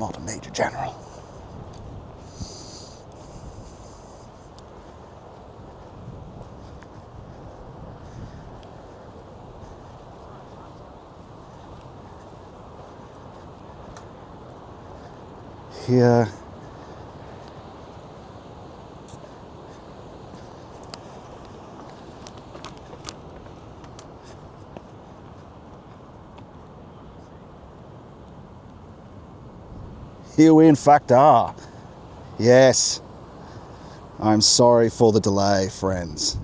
not a major general. Here, we in fact are. Yes. I'm sorry for the delay, friends.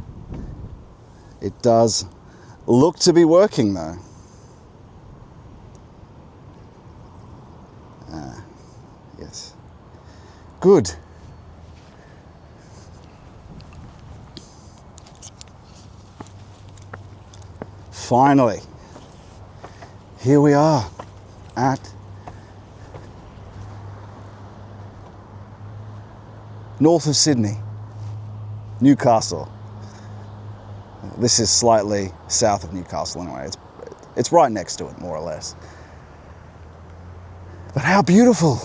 It does look to be working though. Yes. Good. Finally, here we are at north of Sydney, Newcastle. This is slightly south of Newcastle anyway. It's right next to it, more or less. But how beautiful.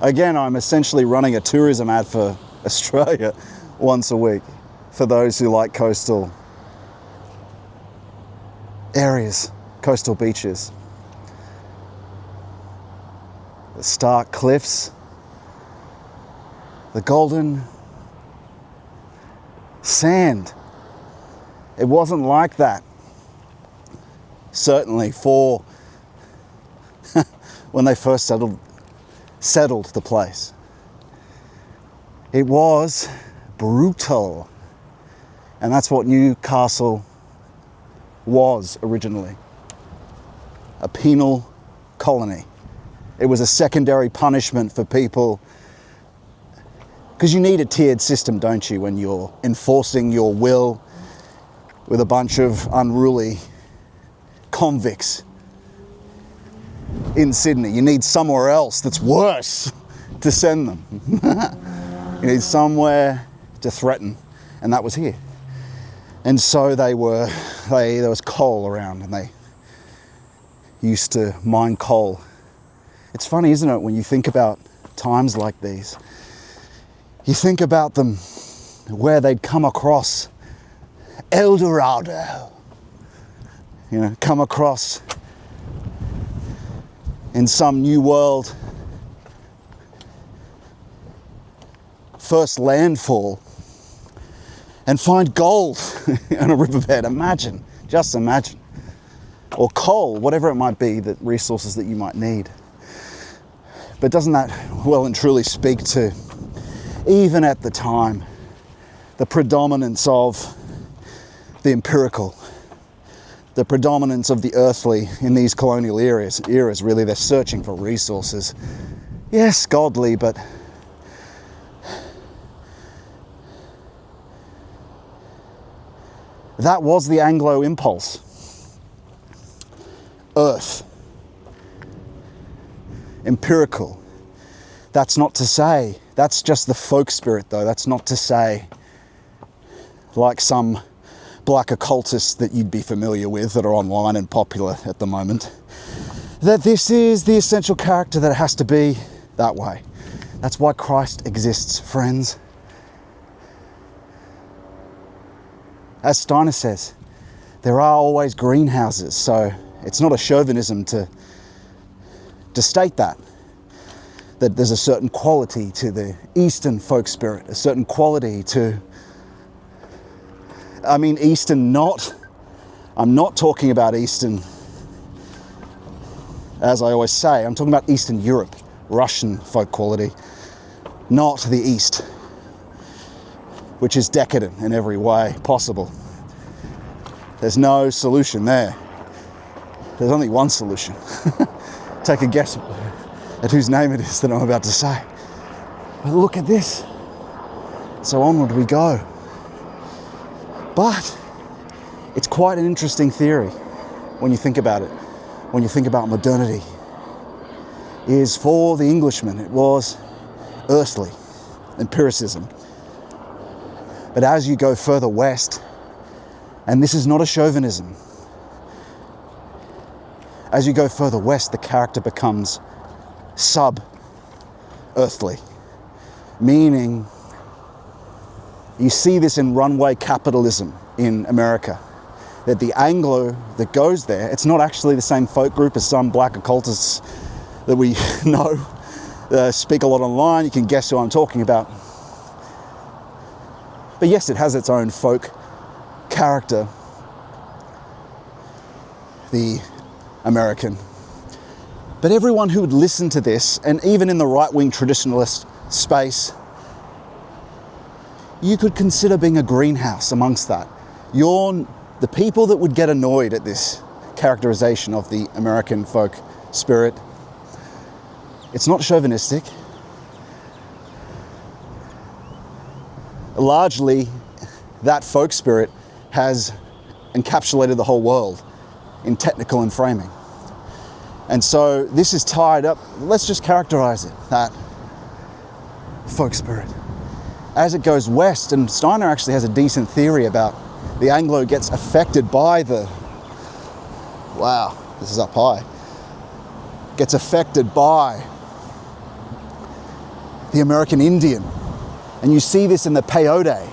Again, I'm essentially running a tourism ad for Australia once a week for those who like coastal areas, coastal beaches. The stark cliffs, the golden sand. It wasn't like that, certainly for when they first settled the place. It was brutal, and that's what Newcastle was originally, a penal colony. It was a secondary punishment for people, because you need a tiered system, don't you, when you're enforcing your will with a bunch of unruly convicts in Sydney. You need somewhere else that's worse to send them. You need somewhere to threaten, and that was here. And so there was coal around, and they used to mine coal. It's funny, isn't it, when you think about times like these, you think about them where they'd come across El Dorado, come across in some new world first landfall and find gold on a riverbed. Just imagine. Or coal, whatever it might be, the resources that you might need. But doesn't that well and truly speak to, even at the time, the predominance of the empirical, the predominance of the earthly in these colonial eras, really, they're searching for resources. Yes, godly, but that was the Anglo impulse. Earth. Empirical. That's not to say, that's just the folk spirit though, that's not to say, like some black occultists that you'd be familiar with that are online and popular at the moment, that this is the essential character that it has to be that way. That's why Christ exists, friends. As Steiner says, there are always greenhouses, so it's not a chauvinism to state that there's a certain quality to the Eastern folk spirit, a certain quality to, Eastern I'm not talking about Eastern, as I always say, I'm talking about Eastern Europe, Russian folk quality, not the East, which is decadent in every way possible. There's no solution there. There's only one solution. Take a guess at whose name it is that I'm about to say. But look at this. So onward we go. But it's quite an interesting theory when you think about it, when you think about modernity, is for the Englishman, it was earthly, empiricism. But as you go further west, and this is not a chauvinism, as you go further west, the character becomes sub-earthly, meaning you see this in runway capitalism in America, that the Anglo that goes there, it's not actually the same folk group as some black occultists that we know, speak a lot online. You can guess who I'm talking about. But yes, it has its own folk character, the American. But everyone who would listen to this, and even in the right-wing traditionalist space, you could consider being a greenhouse amongst that. You're the people that would get annoyed at this characterization of the American folk spirit. It's not chauvinistic. Largely, that folk spirit has encapsulated the whole world in technical and framing. And so this is tied up, let's just characterize it, that folk spirit. As it goes west, and Steiner actually has a decent theory about the Anglo gets affected by the, wow, this is up high, gets affected by the American Indian. And you see this in the peyote.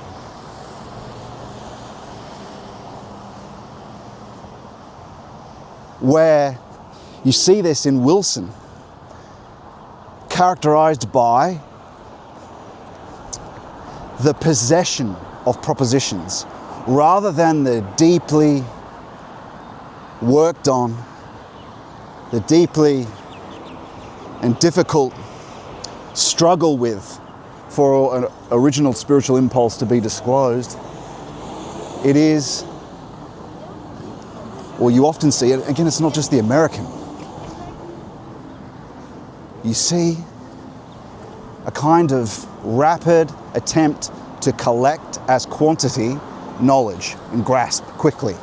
Where you see this in Wilson, characterized by the possession of propositions rather than the deeply worked on, the deeply and difficult struggle with for an original spiritual impulse to be disclosed. It is, well, you often see it, again, it's not just the American. You see a kind of rapid attempt to collect as quantity knowledge and grasp quickly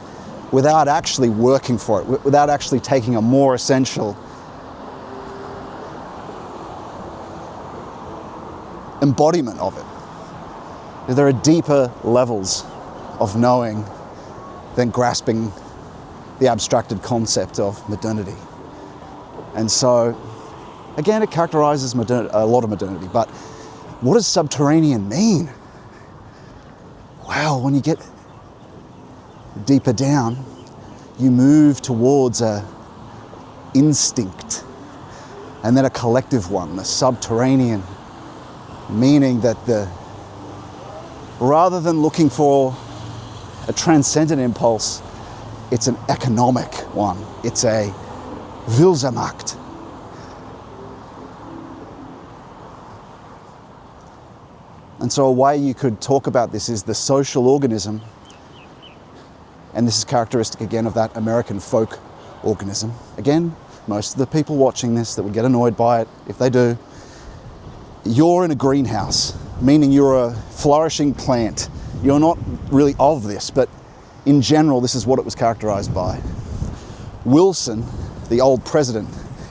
without actually working for it, without actually taking a more essential embodiment of it. There are deeper levels of knowing than grasping the abstracted concept of modernity. And so, again, it characterizes a lot of modernity, but what does subterranean mean? Well, when you get deeper down, you move towards a instinct and then a collective one, the subterranean, meaning that rather than looking for a transcendent impulse, it's an economic one. It's a Willsamacht. And so a way you could talk about this is the social organism, and this is characteristic again of that American folk organism. Again, most of the people watching this that would get annoyed by it, if they do, you're in a greenhouse, meaning you're a flourishing plant. You're not really of this, but in general, this is what it was characterized by. Wilson, the old president,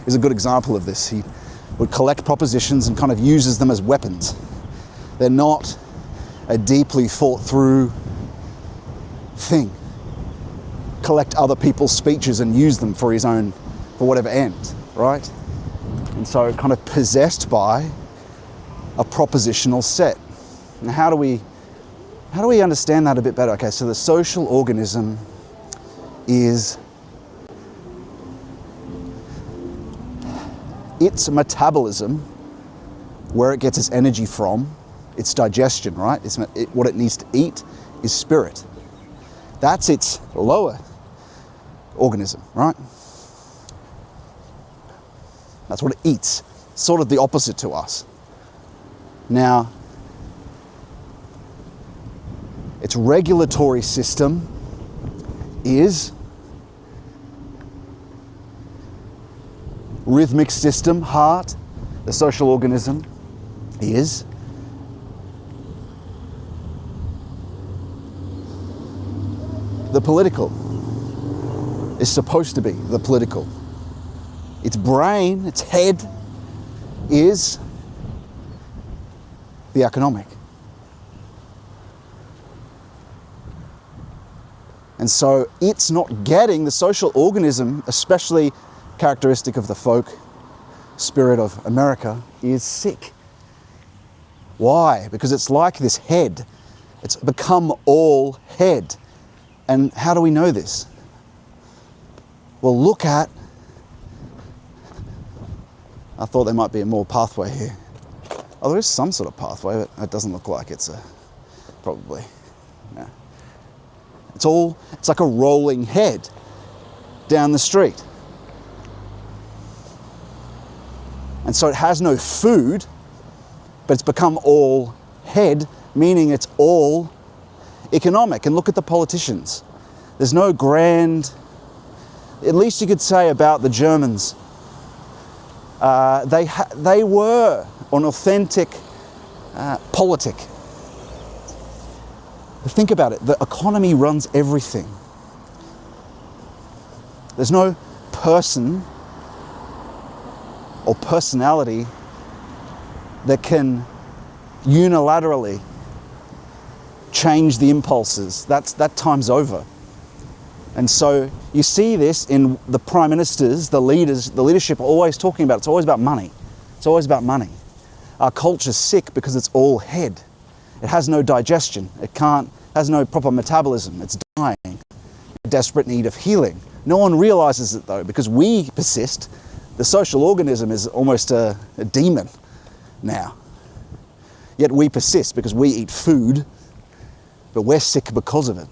is a good example of this. He would collect propositions and kind of uses them as weapons. They're not a deeply thought through thing. Collect other people's speeches and use them for his own, for whatever end, right? And so kind of possessed by a propositional set. Now how do we understand that a bit better? Okay, so the social organism is its metabolism, where it gets its energy from, its digestion, right? What it needs to eat is spirit. That's its lower organism, right? That's what it eats. Sort of the opposite to us. Now, its regulatory system is rhythmic system, heart. The social organism is the political, is supposed to be the political. Its brain, its head, is the economic. And so it's not getting, the social organism, especially characteristic of the folk spirit of America is sick. Why? Because it's like this head. It's become all head. And how do we know this? Well, look at, I thought there might be a more pathway here. Oh, there is some sort of pathway, but it doesn't look like it's probably, no. It's like a rolling head down the street. And so it has no food, but it's become all head, meaning it's all economic. And look at the politicians. There's no grand, at least you could say about the Germans. They were an authentic politic. Think about it, the economy runs everything. There's no person or personality that can unilaterally change the impulses. That time's over. And so you see this in the prime ministers, the leaders, the leadership are always talking about, it's always about money. It's always about money. Our culture's sick because it's all head. It has no digestion. Has no proper metabolism. It's dying. In desperate need of healing. No one realizes it though, because we persist. The social organism is almost a demon now. Yet we persist because we eat food, but we're sick because of it.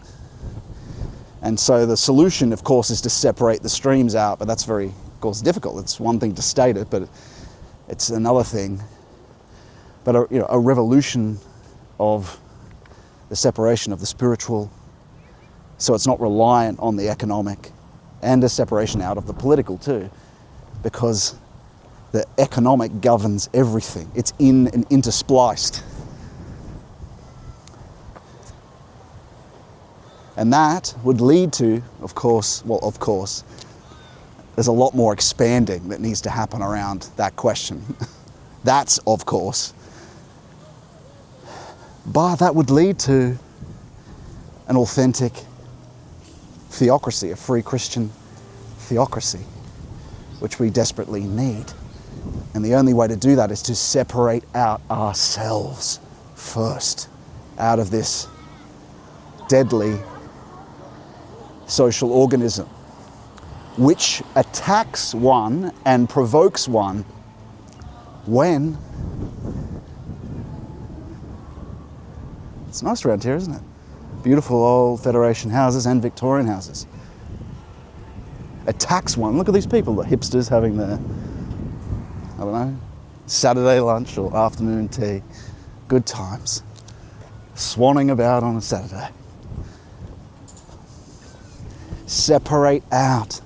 And so the solution, of course, is to separate the streams out, but that's very, of course, difficult. It's one thing to state it, but it's another thing. But a revolution of the separation of the spiritual, so it's not reliant on the economic, and a separation out of the political too, because the economic governs everything. It's in and interspliced. And that would lead to, of course, there's a lot more expanding that needs to happen around that question. That's, of course. But that would lead to an authentic theocracy, a free Christian theocracy, which we desperately need. And the only way to do that is to separate out ourselves first out of this deadly social organism, which attacks one and provokes one when it's nice around here, isn't it? Beautiful old Federation houses and Victorian houses. Attacks one. Look at these people, the hipsters having their, I don't know, Saturday lunch or afternoon tea. Good times. Swanning about on a Saturday. Separate out.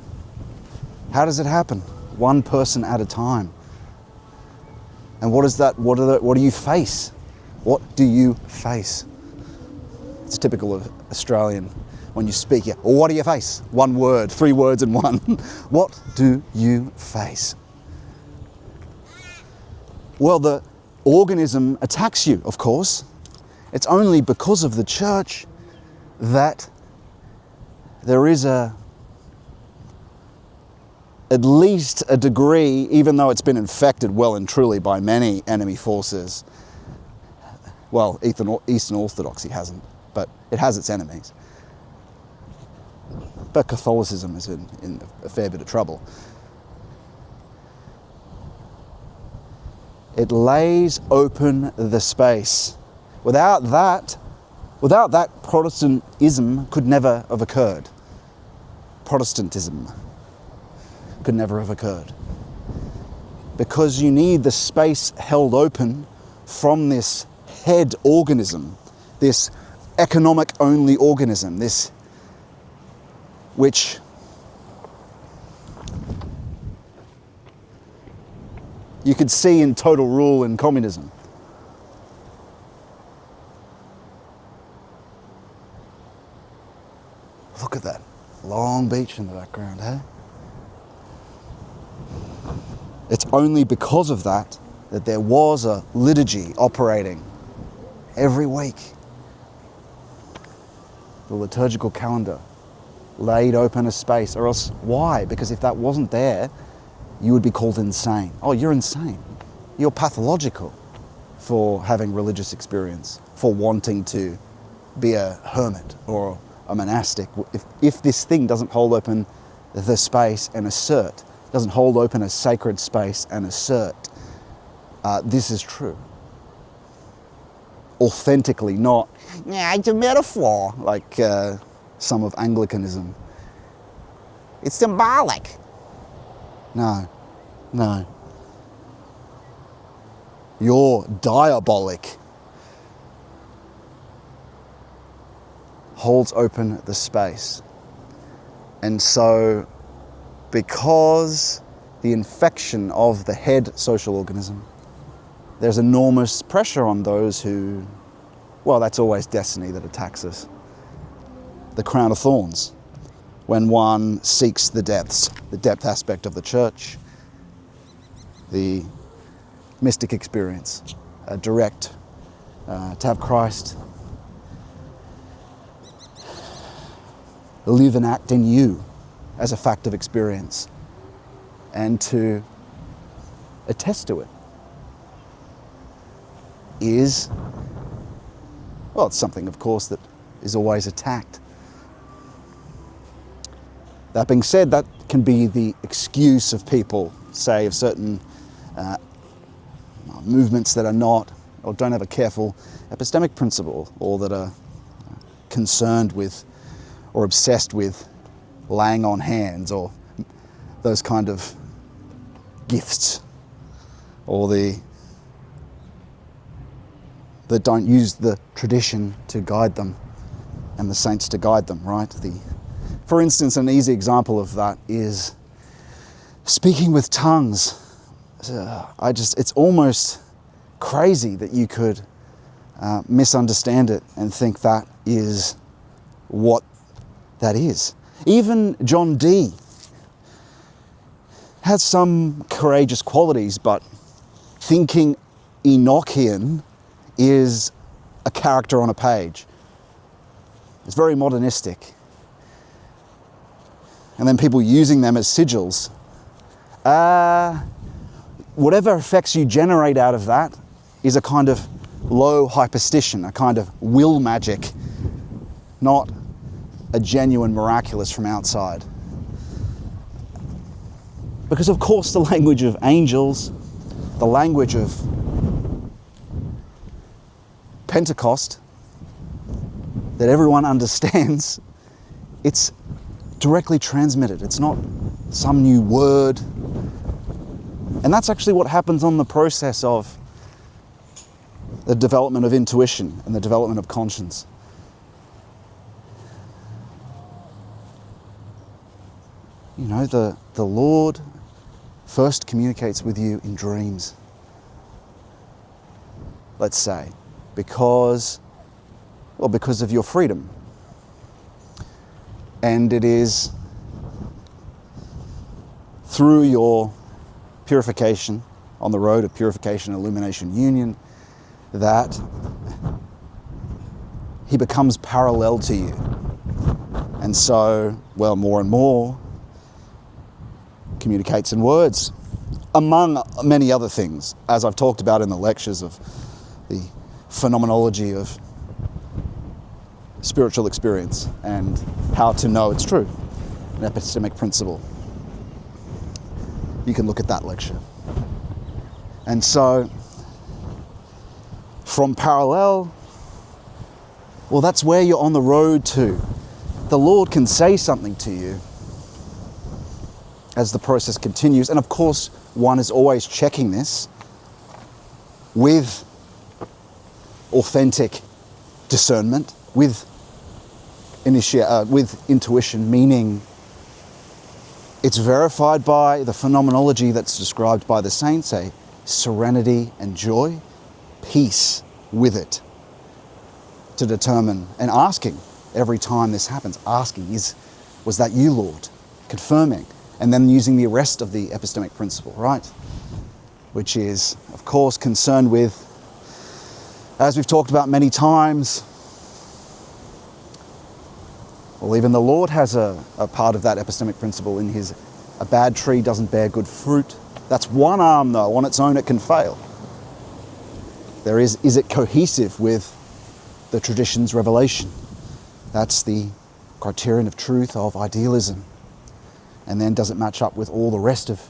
How does it happen? One person at a time. And what is that? What do you face? What do you face? It's typical of Australian when you speak here. Well, what do you face? One word, 3 words in one. What do you face? Well, the organism attacks you, of course. It's only because of the church that there is at least a degree, even though it's been infected well and truly by many enemy forces. Well, Eastern Orthodoxy hasn't, but it has its enemies. But Catholicism is in a fair bit of trouble. It lays open the space. Without that, Protestantism could never have occurred. Protestantism could never have occurred. Because you need the space held open from this head organism, this economic-only organism, this which you could see in total rule in communism. Look at that. Long beach in the background, eh? It's only because of that there was a liturgy operating every week. The liturgical calendar laid open a space, or else why? Because if that wasn't there, you would be called insane. Oh, you're insane. You're pathological for having religious experience, for wanting to be a hermit or a monastic. If this thing doesn't hold open the space and assert, doesn't hold open a sacred space and assert, this is true. Authentically, not, it's a metaphor, like some of Anglicanism. It's symbolic. No. You're diabolic. Holds open the space. And so, because the infection of the head social organism, there's enormous pressure on those who, well, that's always destiny that attacks us. The crown of thorns. When one seeks the depths, the depth aspect of the church, the mystic experience, direct, to have Christ live and act in you as a fact of experience, and to attest to it is, well, it's something, of course, that is always attacked. That being said, that can be the excuse of people, say, of certain movements that are not, or don't have a careful epistemic principle, or that are concerned with or obsessed with laying on hands, or those kind of gifts, or that don't use the tradition to guide them and the saints to guide them, right? For instance, an easy example of that is speaking with tongues. It's almost crazy that you could misunderstand it and think that is what that is. Even John Dee has some courageous qualities, but thinking Enochian is a character on a page. It's very modernistic. And then people using them as sigils. Whatever effects you generate out of that is a kind of low hyperstition, a kind of will magic, not a genuine miraculous from outside. Because of course the language of angels, the language of Pentecost, that everyone understands, it's directly transmitted. It's not some new word. And that's actually what happens on the process of the development of intuition and the development of conscience. You know, the Lord first communicates with you in dreams, let's say, because of your freedom. And it is through your purification, on the road of purification, illumination, union, that he becomes parallel to you. And so, well, more and more, communicates in words, among many other things, as I've talked about in the lectures of the phenomenology of spiritual experience and how to know it's true, an epistemic principle. You can look at that lecture. And so, from parallel, well, that's where you're on the road to. The Lord can say something to you as the process continues. And of course, one is always checking this with authentic discernment, with intuition, meaning it's verified by the phenomenology that's described by the saints, a serenity and joy, peace with it, to determine, and asking every time this happens, asking, was that you, Lord? Confirming, and then using the rest of the epistemic principle, right? Which is, of course, concerned with, as we've talked about many times, well, even the Lord has a part of that epistemic principle in his A bad tree doesn't bear good fruit. That's one arm though, on its own it can fail. Is it cohesive with the tradition's revelation? That's the criterion of truth, of idealism. And then does it match up with all the rest of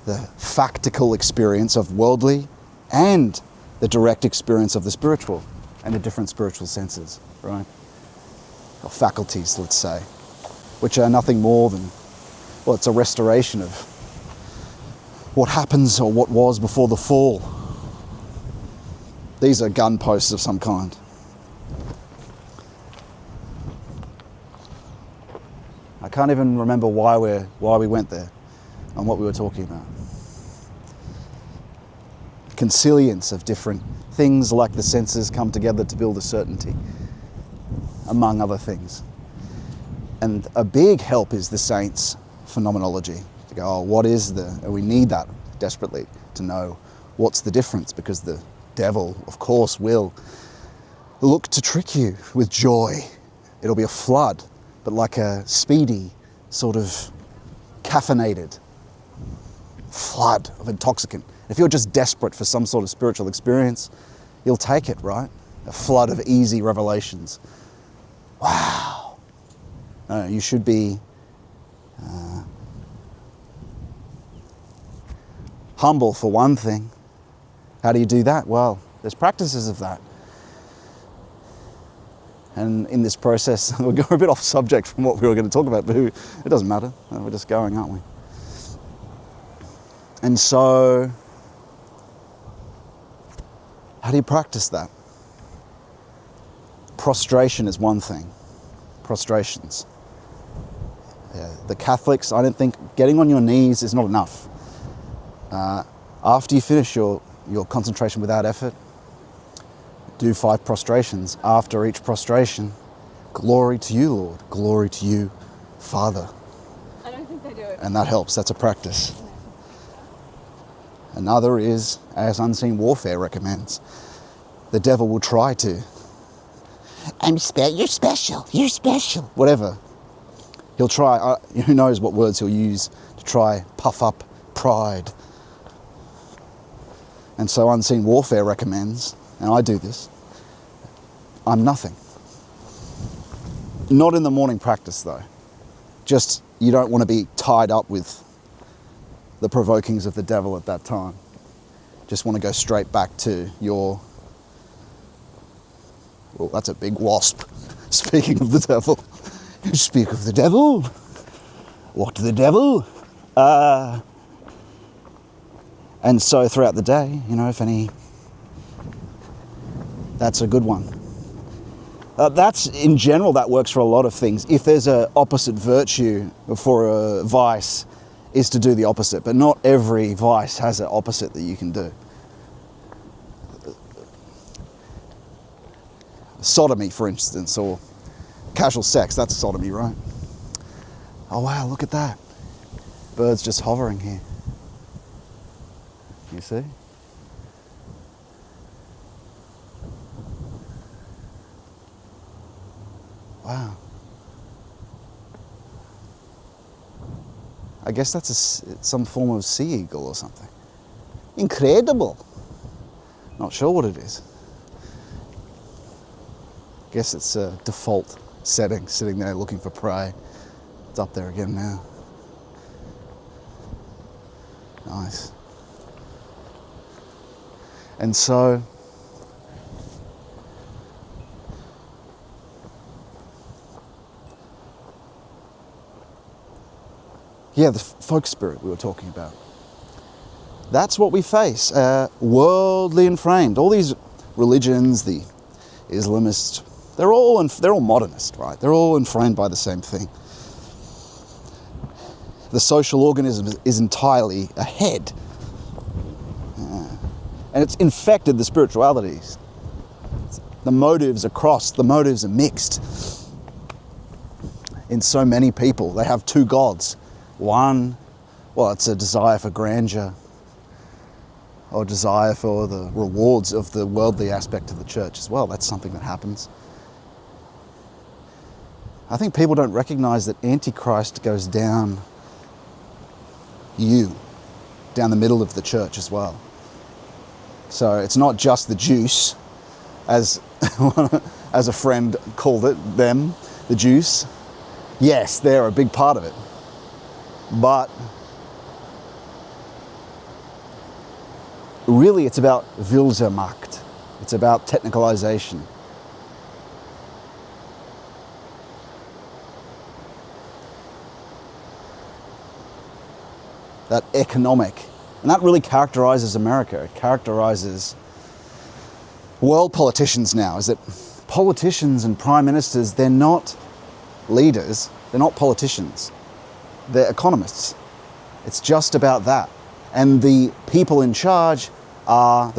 the factical experience of worldly and the direct experience of the spiritual and the different spiritual senses, right? Or faculties, let's say, which are nothing more than, well, it's a restoration of what happens or what was before the fall. These are gun posts of some kind. I can't even remember why we went there and what we were talking about. Consilience of different things like the senses come together to build a certainty, among other things. And a big help is the saints' phenomenology. To go, oh, what is and we need that desperately to know what's the difference, because the devil, of course, will look to trick you with joy. It'll be a flood, but like a speedy, sort of caffeinated flood of intoxicant. If you're just desperate for some sort of spiritual experience, you'll take it, right? A flood of easy revelations. Wow. No, you should be humble for one thing. How do you do that? Well, there's practices of that. And in this process, we're going a bit off subject from what we were going to talk about, but it doesn't matter. We're just going, aren't we? And so, how do you practice that? Prostration is one thing. Prostrations. Yeah, the Catholics, I don't think getting on your knees is not enough. After you finish your concentration without effort, do 5 prostrations. After each prostration, glory to you, Lord. Glory to you, Father. I don't think they do it. And that helps. That's a practice. Another is, as Unseen Warfare recommends, the devil will try to. You're special. Whatever. He'll try, who knows what words he'll use to try puff up pride. And so Unseen Warfare recommends, and I do this, I'm nothing. Not in the morning practice though. Just, you don't want to be tied up with the provokings of the devil at that time. Just want to go straight back to your, well, that's a big wasp. Speaking of the devil. You speak of the devil? What the devil? And so throughout the day, if any, that's a good one. That's, in general, that works for a lot of things. If there's an opposite virtue for a vice, is to do the opposite. But not every vice has an opposite that you can do. Sodomy, for instance, or casual sex, that's sodomy, right? Oh wow, look at that. Birds just hovering here. You see? Wow. I guess that's some form of sea eagle or something. Incredible. Not sure what it is. Guess it's a default setting, sitting there looking for prey. It's up there again now. Nice. And so, yeah, the folk spirit we were talking about. That's what we face, worldly and framed. All these religions, the Islamists, they're all modernist, right? They're all inframed by the same thing. The social organism is entirely ahead. And it's infected the spiritualities. The motives are crossed, the motives are mixed. In so many people, they have two gods. One, well, it's a desire for grandeur, or desire for the rewards of the worldly aspect of the church as well. That's something that happens. I think people don't recognize that Antichrist goes down you down the middle of the church as well. So it's not just the juice, as as a friend called it, them, the juice. Yes, they're a big part of it. But really it's about Wilsemacht. It's about technicalization. That economic, and that really characterizes America. It characterizes world politicians now, is that politicians and prime ministers, they're not leaders, they're not politicians, they're economists. It's just about that. And the people in charge are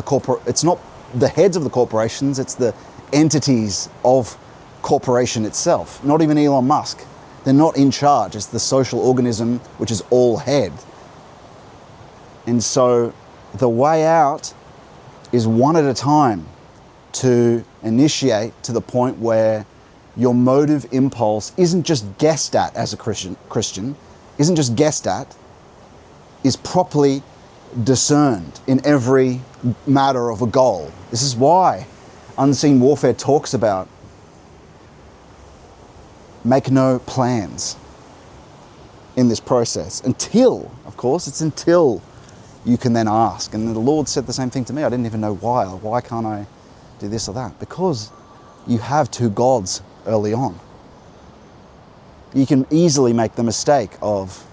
it's not the heads of the corporations, it's the entities of corporation itself. Not even Elon Musk. They're not in charge. It's the social organism which is all head. And so the way out is one at a time to initiate to the point where your motive impulse isn't just guessed at as a Christian, isn't just guessed at, is properly discerned in every matter of a goal. This is why unseen warfare talks about make no plans in this process until, of course, it's until you can then ask. And the Lord said the same thing to me. I didn't even know why. Why can't I do this or that? Because you have two gods early on. You can easily make the mistake of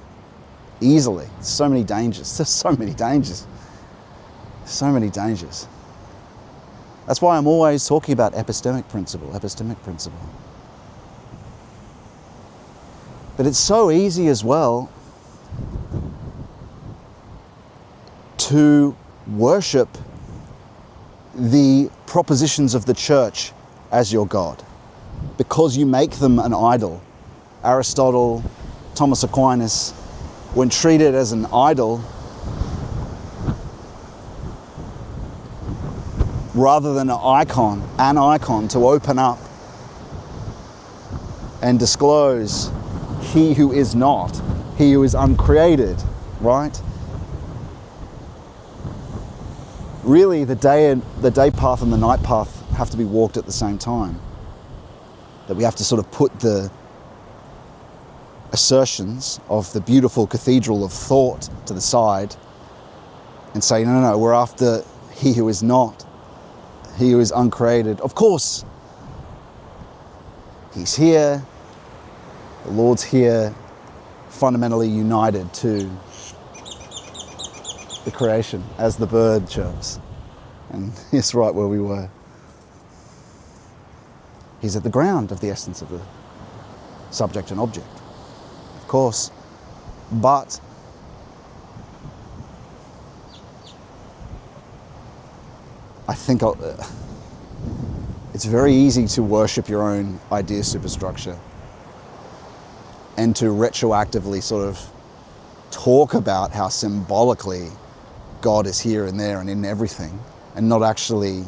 so many dangers. There's so many dangers. So many dangers. That's why I'm always talking about epistemic principle. But it's so easy as well to worship the propositions of the church as your God, because you make them an idol. Aristotle, Thomas Aquinas, when treated as an idol, rather than an icon to open up and disclose he who is not, he who is uncreated, right? Really, the day path and the night path have to be walked at the same time. That we have to sort of put the assertions of the beautiful cathedral of thought to the side and say, no, we're after he who is not, he who is uncreated. Of course, he's here, the Lord's here, fundamentally united to the creation as the bird chirps. And he's right where we were. He's at the ground of the essence of the subject and object, of course. But I think it's very easy to worship your own idea superstructure and to retroactively sort of talk about how symbolically God is here and there and in everything, and not actually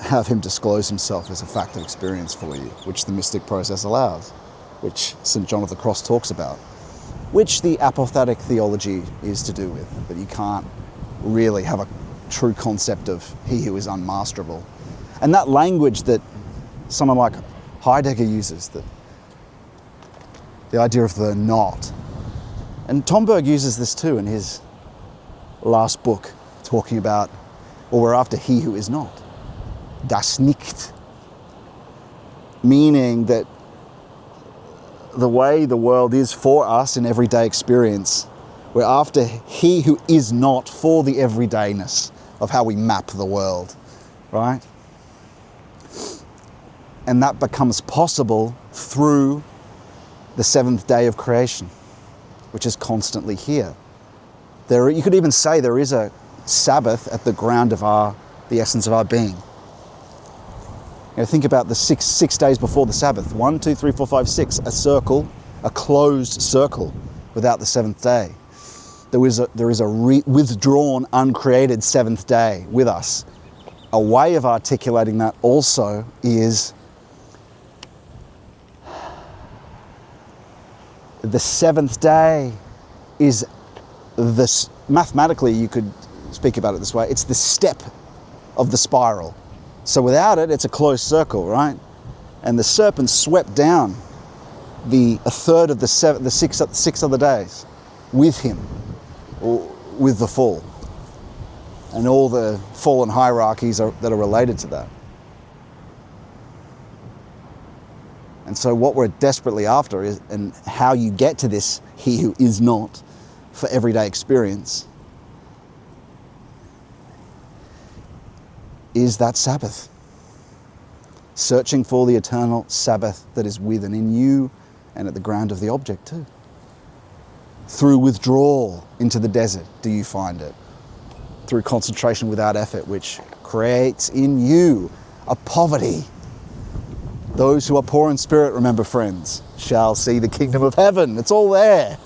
have him disclose himself as a fact of experience for you, which the mystic process allows, which St. John of the Cross talks about, which the apophatic theology is to do with, that you can't really have a true concept of he who is unmasterable. And that language that someone like Heidegger uses, that the idea of the not. And Tomberg uses this too in his last book, talking about, well, we're after he who is not. Das Nicht. Meaning that the way the world is for us in everyday experience, we're after he who is not for the everydayness of how we map the world, right? And that becomes possible through the seventh day of creation, which is constantly here. You could even say there is a Sabbath at the ground of the essence of our being. Think about the six days before the Sabbath. 1, 2, 3, 4, 5, 6. A circle, a closed circle without the seventh day. There is a withdrawn, uncreated seventh day with us. A way of articulating that also is the seventh day is this, mathematically you could speak about it this way, it's the step of the spiral. So without it, it's a closed circle, right? And the serpent swept down a third of the six other days with him, or with the fall, and all the fallen hierarchies that are related to that. And so what we're desperately after is, and how you get to this he who is not for everyday experience, is that Sabbath. Searching for the eternal Sabbath that is with and in you and at the ground of the object too. Through withdrawal into the desert do you find it. Through concentration without effort, which creates in you a poverty. Those who are poor in spirit, remember friends, shall see the kingdom of heaven. It's all there.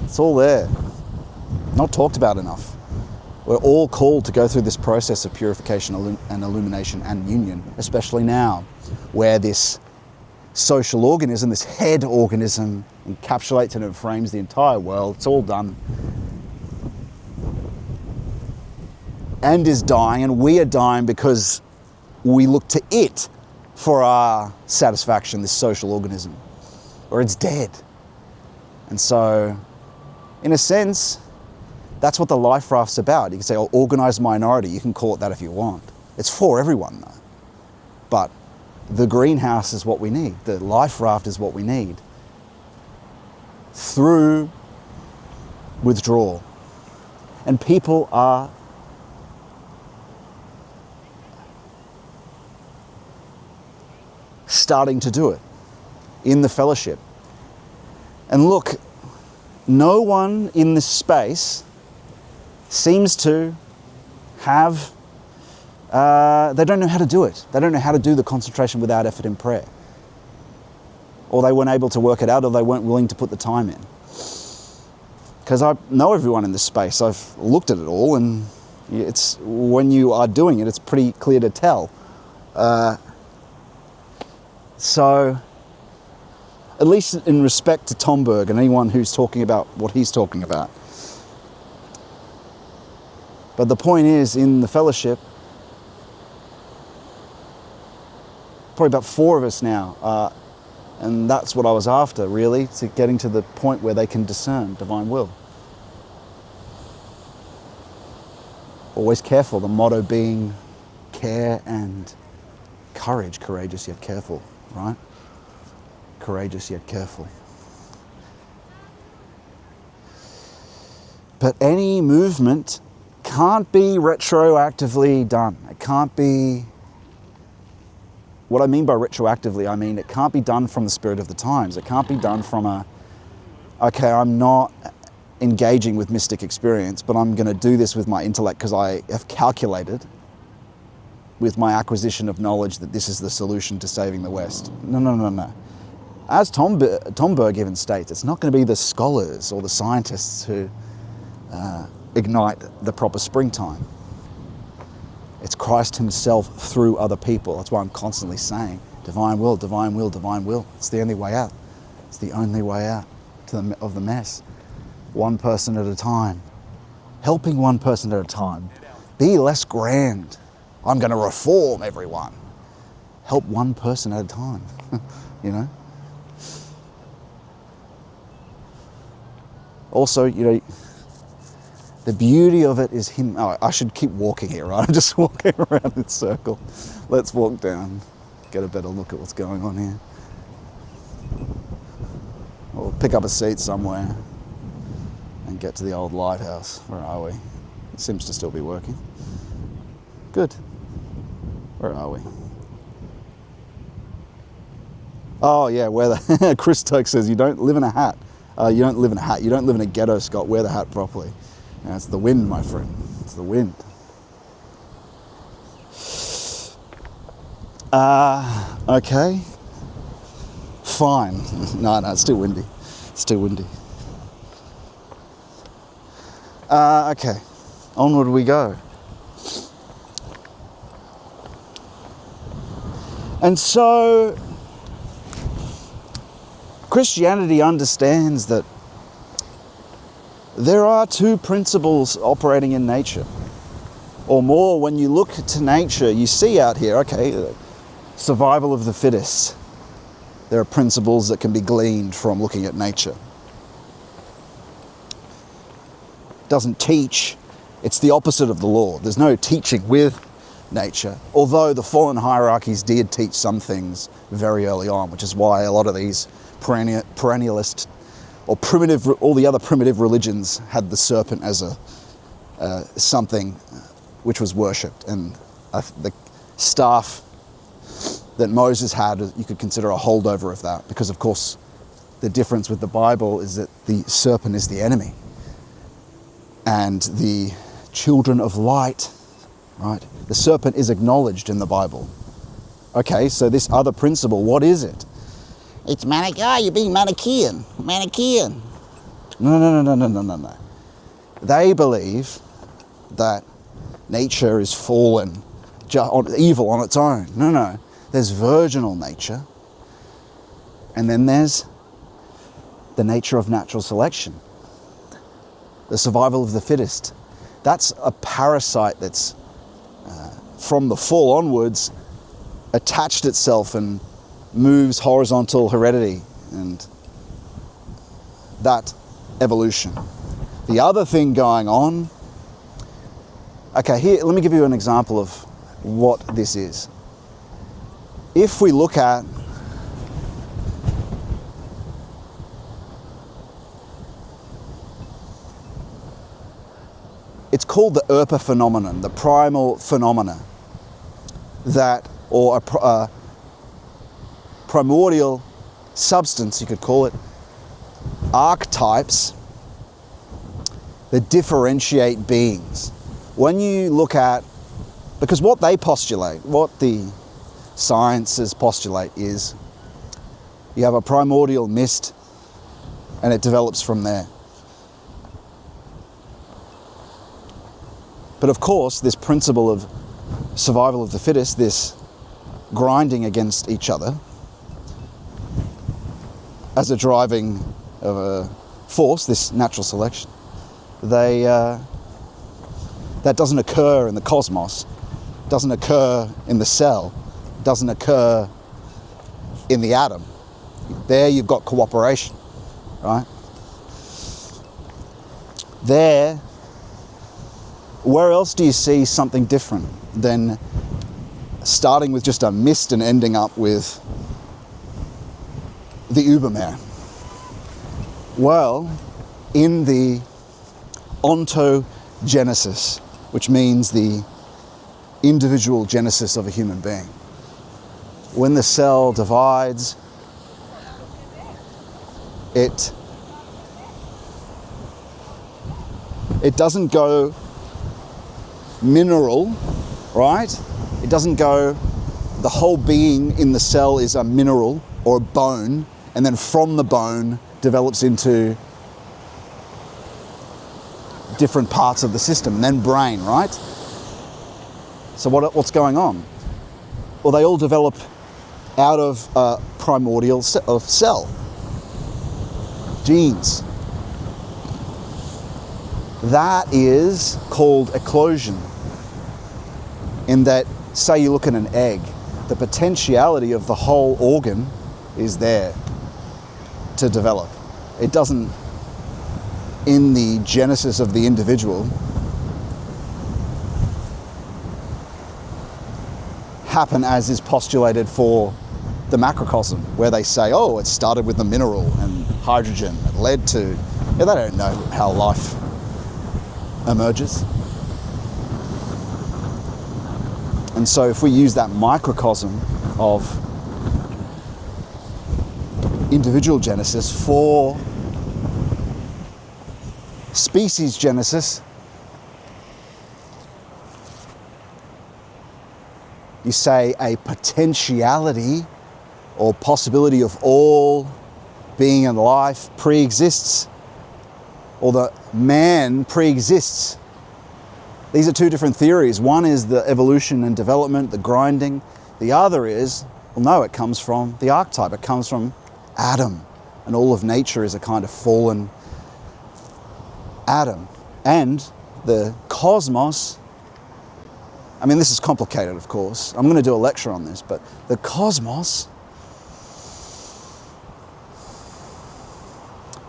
It's all there. Not talked about enough. We're all called to go through this process of purification and illumination and union, especially now, where this social organism, this head organism, encapsulates and it frames the entire world. It's all done. And is dying, and we are dying because we look to it for our satisfaction, this social organism, or it's dead. And so, in a sense, that's what the life raft's about. You can say, oh, organised minority, you can call it that if you want. It's for everyone though. But the greenhouse is what we need. The life raft is what we need. Through withdrawal. And people are starting to do it in the fellowship. And look, no one in this space seems to have, they don't know how to do it. They don't know how to do the concentration without effort in prayer. Or they weren't able to work it out, or they weren't willing to put the time in. Because I know everyone in this space. I've looked at it all, and it's, when you are doing it, it's pretty clear to tell. So, at least in respect to Tom Berg and anyone who's talking about what he's talking about. But the point is, in the fellowship, probably about 4 of us now, and that's what I was after, really, to getting to the point where they can discern divine will. Always careful, the motto being care and courage, courageous yet careful, right? Courageous yet careful. But any movement can't be retroactively done. It can't be, what I mean by retroactively, I mean it can't be done from the spirit of the times. It can't be done from okay, I'm not engaging with mystic experience, but I'm going to do this with my intellect because I have calculated with my acquisition of knowledge that this is the solution to saving the West. No. As Tom Berg even states, it's not going to be the scholars or the scientists who ignite the proper springtime. It's Christ himself through other people. That's why I'm constantly saying, divine will, divine will, divine will. It's the only way out. It's the only way out of the mess. One person at a time. Helping one person at a time. Be less grand. I'm going to reform everyone. Help one person at a time, you know? Also, you know, the beauty of it is him. Oh, I should keep walking here, right? I'm just walking around in a circle. Let's walk down, get a better look at what's going on here. We'll pick up a seat somewhere and get to the old lighthouse. Where are we? It seems to still be working. Good. Where are we? Oh yeah, where the Chris Turk says you don't live in a hat. You don't live in a hat. You don't live in a ghetto, Scott. Wear the hat properly. And it's the wind, my friend. It's the wind. Okay. Fine. No, it's too windy. It's too windy. Okay. Onward we go. And so, Christianity understands that there are two principles operating in nature. Or more, when you look to nature, you see out here, okay, survival of the fittest. There are principles that can be gleaned from looking at nature. It doesn't teach, it's the opposite of the law. There's no teaching with nature, although the fallen hierarchies did teach some things very early on, which is why a lot of these perennialist or primitive, all the other primitive religions had the serpent as a something which was worshipped, and the staff that Moses had, you could consider a holdover of that, because of course the difference with the Bible is that the serpent is the enemy and the children of light, right? The serpent is acknowledged in the Bible. Okay, so this other principle, what is it? It's you're being Manichaean. No. They believe that nature is fallen, evil on its own. No. There's virginal nature. And then there's the nature of natural selection. The survival of the fittest. That's a parasite that's, from the fall onwards, attached itself and moves horizontal heredity and that evolution. The other thing going on, okay, here, let me give you an example of what this is. If we look at it's called the Urpa phenomenon, the primal phenomena, that, or a primordial substance, you could call it, archetypes that differentiate beings. When you look at, because what they postulate, what the sciences postulate is, you have a primordial mist and it develops from there. But of course, this principle of survival of the fittest, this grinding against each other as a driving of a force, this natural selection, that doesn't occur in the cosmos, doesn't occur in the cell, doesn't occur in the atom. There you've got cooperation, right? There, where else do you see something different than starting with just a mist and ending up with the Uberman? Well, in the ontogenesis, which means the individual genesis of a human being. When the cell divides, it doesn't go mineral, right? It doesn't go, the whole being in the cell is a mineral or a bone, and then from the bone develops into different parts of the system, and then brain, right? So what's going on? Well, they all develop out of a primordial cell, genes. That is called eclosion, in that, say you look at an egg, the potentiality of the whole organ is there to develop. It doesn't, in the genesis of the individual, happen as is postulated for the macrocosm, where they say, oh, it started with the mineral and hydrogen, it led to, they don't know how life emerges. And so if we use that microcosm of individual genesis for species genesis, you say a potentiality or possibility of all being and life pre-exists, or the man pre-exists. These are two different theories. One is the evolution and development, the grinding. The other is, well, no, it comes from the archetype. It comes from Adam. And all of nature is a kind of fallen atom. And the cosmos, I mean, this is complicated, of course. I'm going to do a lecture on this, but the cosmos,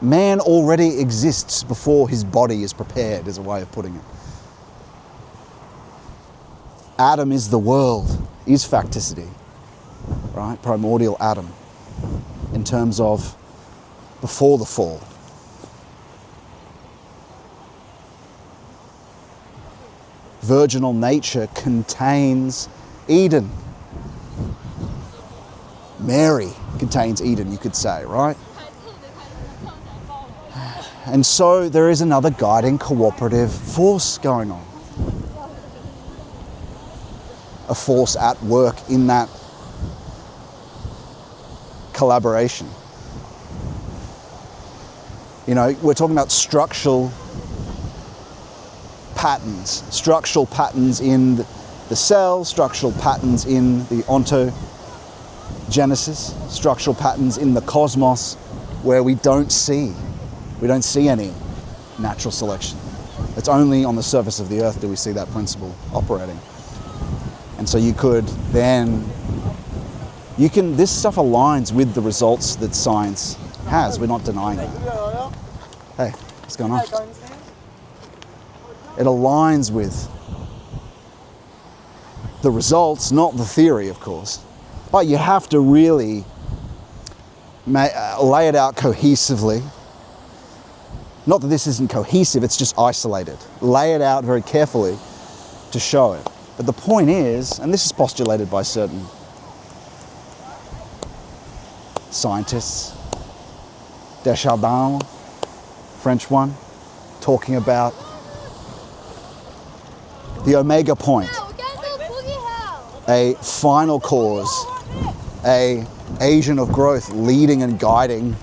man already exists before his body is prepared, is a way of putting it. Atom is the world, is facticity, right? Primordial atom, in terms of before the fall. Virginal nature contains Eden. Mary contains Eden, you could say, right? And so there is another guiding cooperative force going on. A force at work in that collaboration. You know, we're talking about structural patterns in the cell, structural patterns in the ontogenesis, structural patterns in the cosmos where we don't see any natural selection. It's only on the surface of the earth do we see that principle operating. And so this stuff aligns with the results that science has. We're not denying that. Hey, what's going on? It aligns with the results, not the theory, of course. But you have to really lay it out cohesively. Not that this isn't cohesive, it's just isolated. Lay it out very carefully to show it. But the point is, and this is postulated by certain scientists, Desjardins, French one, talking about the omega point, a final cause, a agent of growth leading and guiding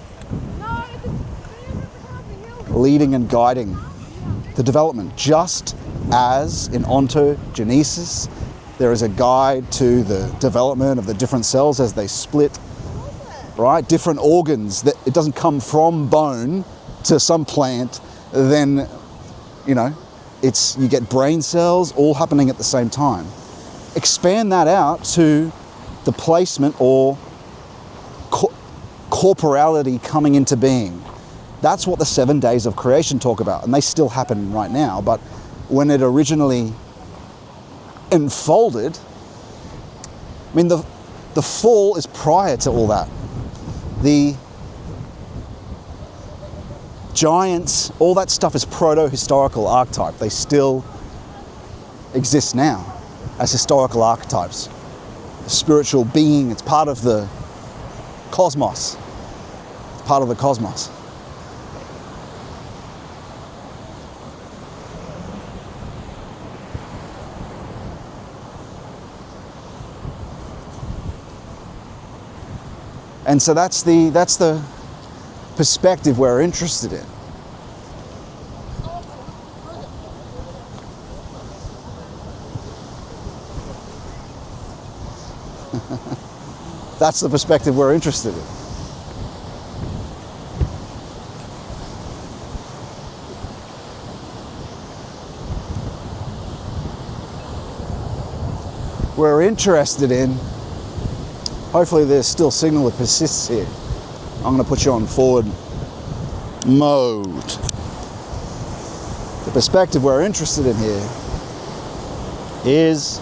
the development. Just as in ontogenesis, there is a guide to the development of the different cells as they split, right? Different organs, that it doesn't come from bone to some plant, then, you know, you get brain cells all happening at the same time. Expand that out to the placement or corporality coming into being. That's what the 7 days of creation talk about, and they still happen right now. But when it originally unfolded, I mean, the fall is prior to all that. The giants, all that stuff is proto-historical archetype. They still exist now as historical archetypes. A spiritual being, it's part of the cosmos. It's part of the cosmos. And so that's the perspective we're interested in. That's the perspective we're interested in. We're interested in, hopefully there's still signal that persists here. I'm going to put you on forward mode. The perspective we're interested in here is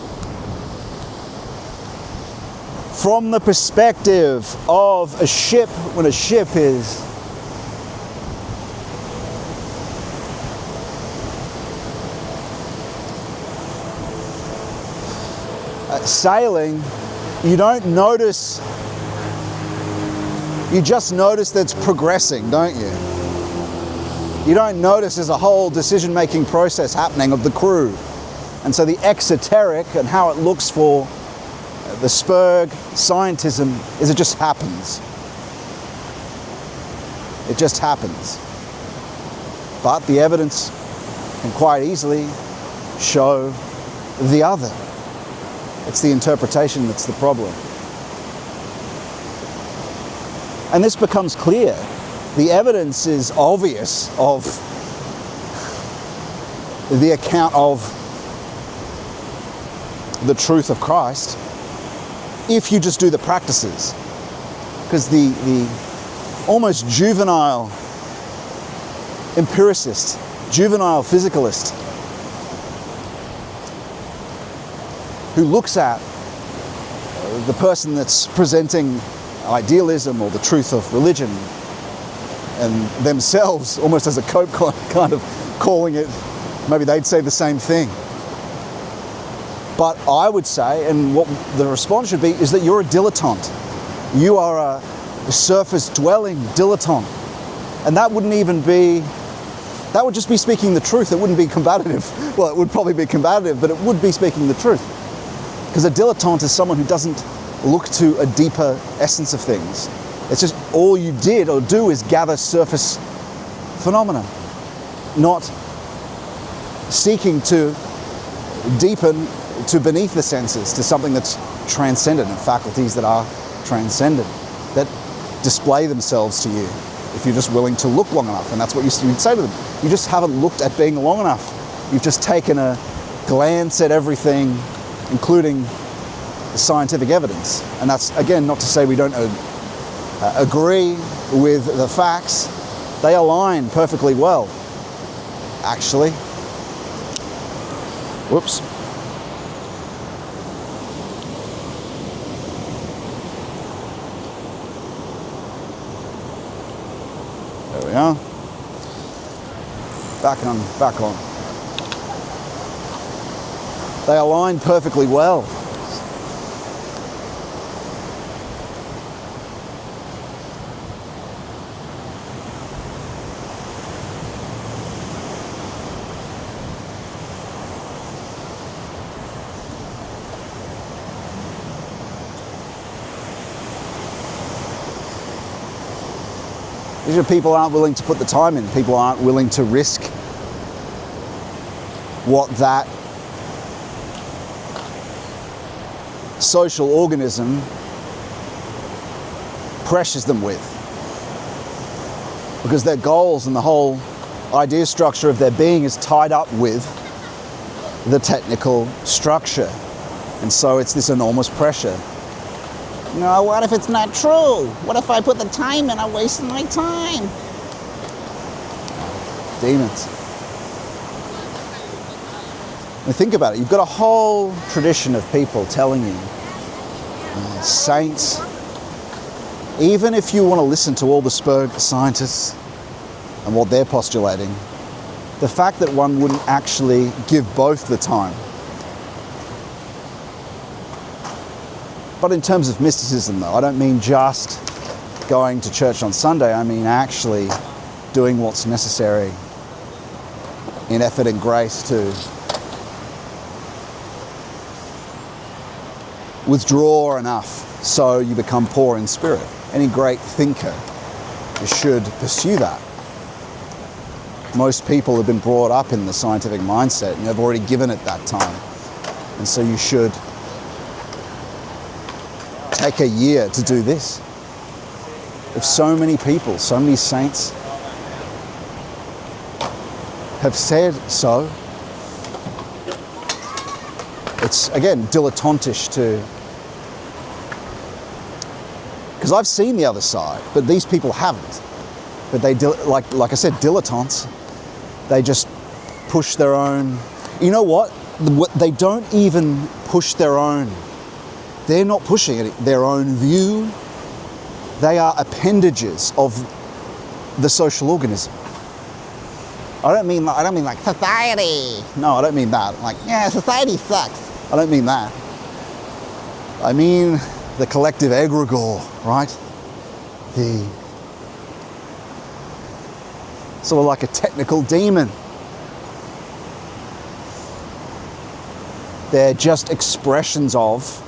from the perspective of a ship, when a ship is sailing, you don't notice, you just notice that it's progressing, don't you? You don't notice there's a whole decision-making process happening of the crew. And so the exoteric and how it looks for the Spurg scientism is it just happens. It just happens. But the evidence can quite easily show the other. It's the interpretation that's the problem. And this becomes clear. The evidence is obvious of the account of the truth of Christ if you just do the practices. Because the almost juvenile empiricist, juvenile physicalist who looks at the person that's presenting idealism or the truth of religion and themselves almost as a cope, kind of calling it, maybe they'd say the same thing. But I would say, and what the response should be, is that you're a dilettante. You are a surface-dwelling dilettante. And that wouldn't even be, that would just be speaking the truth. It wouldn't be combative. Well, it would probably be combative, but it would be speaking the truth. Because a dilettante is someone who doesn't look to a deeper essence of things. It's just all you did or do is gather surface phenomena, not seeking to deepen to beneath the senses, to something that's transcendent and faculties that are transcendent, that display themselves to you if you're just willing to look long enough. And that's what you'd say to them. You just haven't looked at being long enough. You've just taken a glance at everything, including the scientific evidence. And that's, again, not to say we don't agree with the facts. They align perfectly well, actually. Whoops. There we are. Back on. They align perfectly well. These are people aren't willing to put the time in. People aren't willing to risk what that social organism pressures them with. Because their goals and the whole idea structure of their being is tied up with the technical structure. And so it's this enormous pressure. No, what if it's not true? What if I put the time in? I'm wasting my time. Demons. And think about it. You've got a whole tradition of people telling you, saints, even if you want to listen to all the scientists and what they're postulating, the fact that one wouldn't actually give both the time. But in terms of mysticism, though, I don't mean just going to church on Sunday. I mean actually doing what's necessary in effort and grace to withdraw enough so you become poor in spirit. Any great thinker should pursue that. Most people have been brought up in the scientific mindset and have already given it that time. And so you should take a year to do this. If so many people, so many saints have said so, it's, again, dilettantish to... Because I've seen the other side, but these people haven't. But they, like I said, dilettantes, they just push their own... You know what? They don't even push their own. They're not pushing it, their own view. They are appendages of the social organism. I don't mean like society. No, I don't mean that. Like, yeah, society sucks. I don't mean that. I mean the collective egregore, right? The sort of like a technical demon. They're just expressions of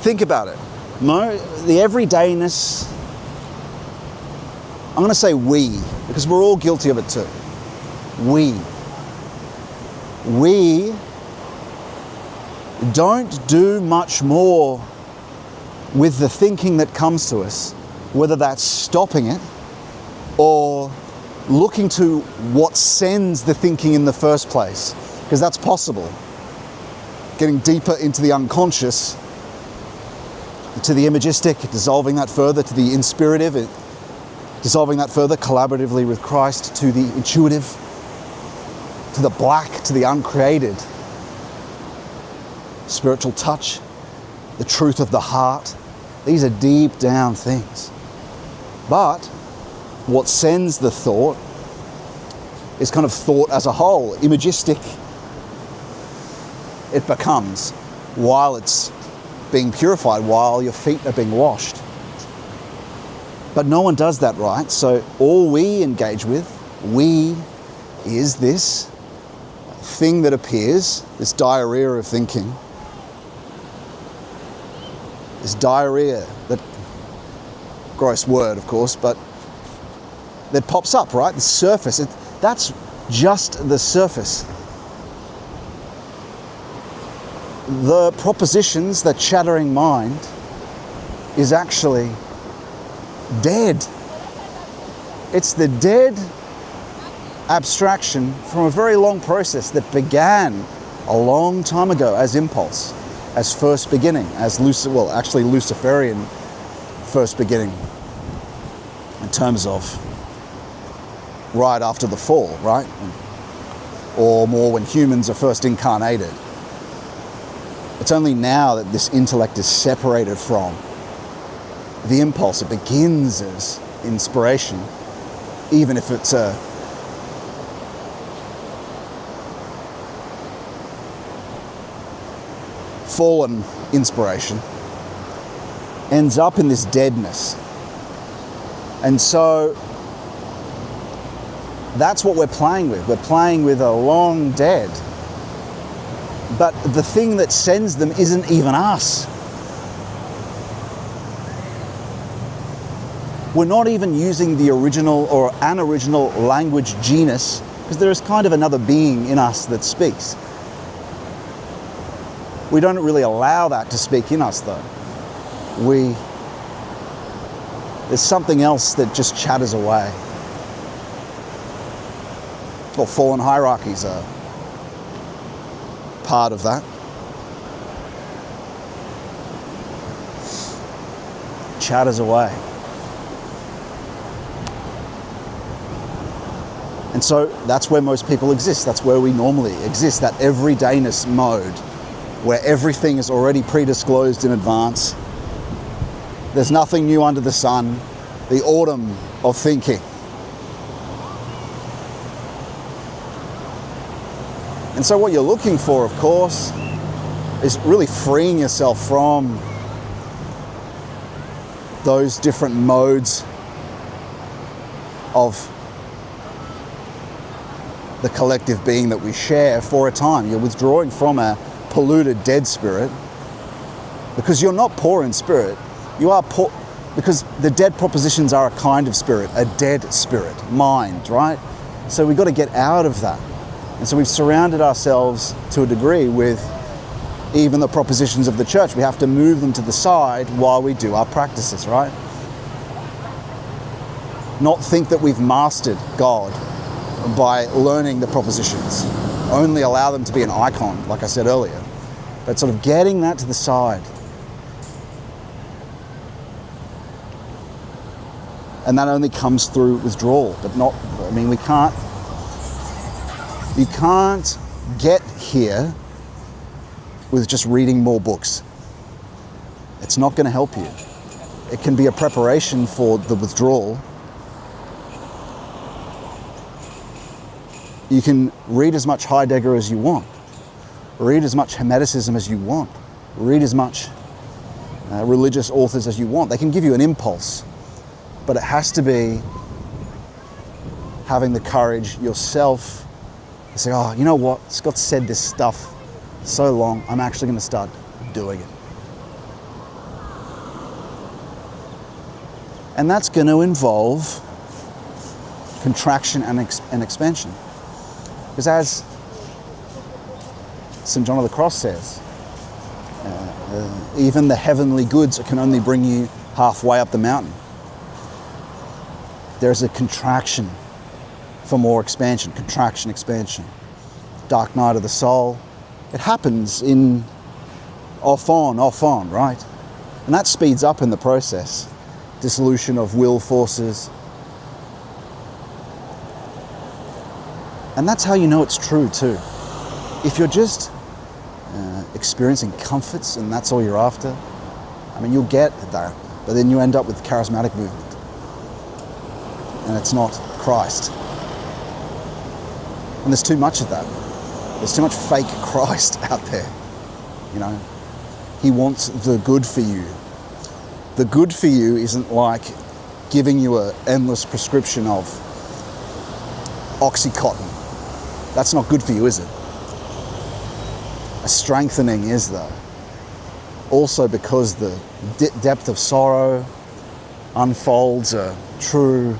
think about it. The everydayness, I'm going to say we, because we're all guilty of it too. We don't do much more with the thinking that comes to us, whether that's stopping it or looking to what sends the thinking in the first place, because that's possible. Getting deeper into the unconscious, to the imagistic, dissolving that further to the inspirative, dissolving that further collaboratively with Christ to the intuitive, to the black, to the uncreated. Spiritual touch, the truth of the heart. These are deep down things. But what sends the thought is kind of thought as a whole, imagistic. It becomes while it's being purified, while your feet are being washed. But no one does that, right? So all we engage with, is this thing that appears, this diarrhea of thinking, this diarrhea, that gross word, of course, but that pops up, right? The surface, that's just the surface. The propositions, the chattering mind, is actually dead. It's the dead abstraction from a very long process that began a long time ago as impulse, as first beginning, as Luciferian first beginning, in terms of right after the fall, right? Or more when humans are first incarnated. It's only now that this intellect is separated from the impulse. It begins as inspiration, even if it's a fallen inspiration, ends up in this deadness. And so that's what we're playing with. We're playing with a long dead. But the thing that sends them isn't even us. We're not even using the original or an original language genus, because there is kind of another being in us that speaks. We don't really allow that to speak in us, though. There's something else that just chatters away. Well, fallen hierarchies are part of that. Chatters away. And so that's where most people exist. That's where we normally exist, that everydayness mode, where everything is already predisclosed in advance. There's nothing new under the sun. The autumn of thinking. And so what you're looking for, of course, is really freeing yourself from those different modes of the collective being that we share for a time. You're withdrawing from a polluted, dead spirit, because you're not poor in spirit. You are poor because the dead propositions are a kind of spirit, a dead spirit, mind, right? So we've got to get out of that. And so we've surrounded ourselves to a degree with even the propositions of the church. We have to move them to the side while we do our practices, right? Not think that we've mastered God by learning the propositions. Only allow them to be an icon, like I said earlier. But sort of getting that to the side. And that only comes through withdrawal, but not, I mean, you can't get here with just reading more books. It's not going to help you. It can be a preparation for the withdrawal. You can read as much Heidegger as you want. Read as much Hermeticism as you want. Read as much religious authors as you want. They can give you an impulse, but it has to be having the courage yourself to say, oh, you know what? Scott said this stuff so long, I'm actually going to start doing it. And that's going to involve contraction and expansion. Because as St. John of the Cross says, even the heavenly goods can only bring you halfway up the mountain. There's a contraction for more expansion, contraction, expansion. Dark night of the soul. It happens in off on, right? And that speeds up in the process. Dissolution of will forces. And that's how you know it's true too. If you're just experiencing comforts and that's all you're after, I mean, you'll get that, but then you end up with charismatic movement. And it's not Christ. And there's too much of that. There's too much fake Christ out there, you know. He wants the good for you. The good for you isn't like giving you an endless prescription of Oxycontin. That's not good for you, is it? A strengthening is, though. Also because the depth of sorrow unfolds a true,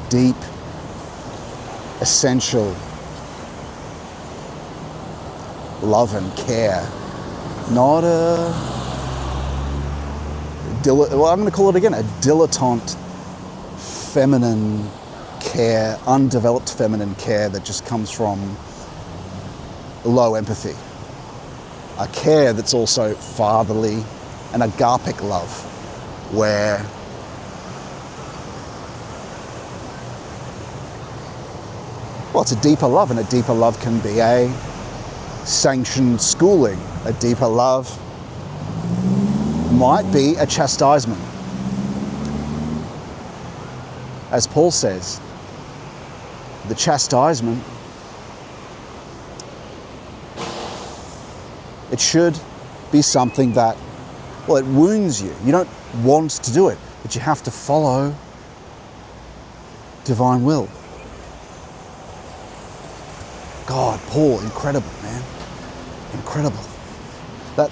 deep, essential love and care. Not well, I'm going to call it again, a dilettante feminine care, undeveloped feminine care that just comes from low empathy. A care that's also fatherly, an agapic love, where well, it's a deeper love, and a deeper love can be a sanctioned schooling. A deeper love might be a chastisement. As Paul says, the chastisement, it should be something that, well, it wounds you. You don't want to do it, but you have to follow divine will. God, Paul, incredible, man. Incredible. That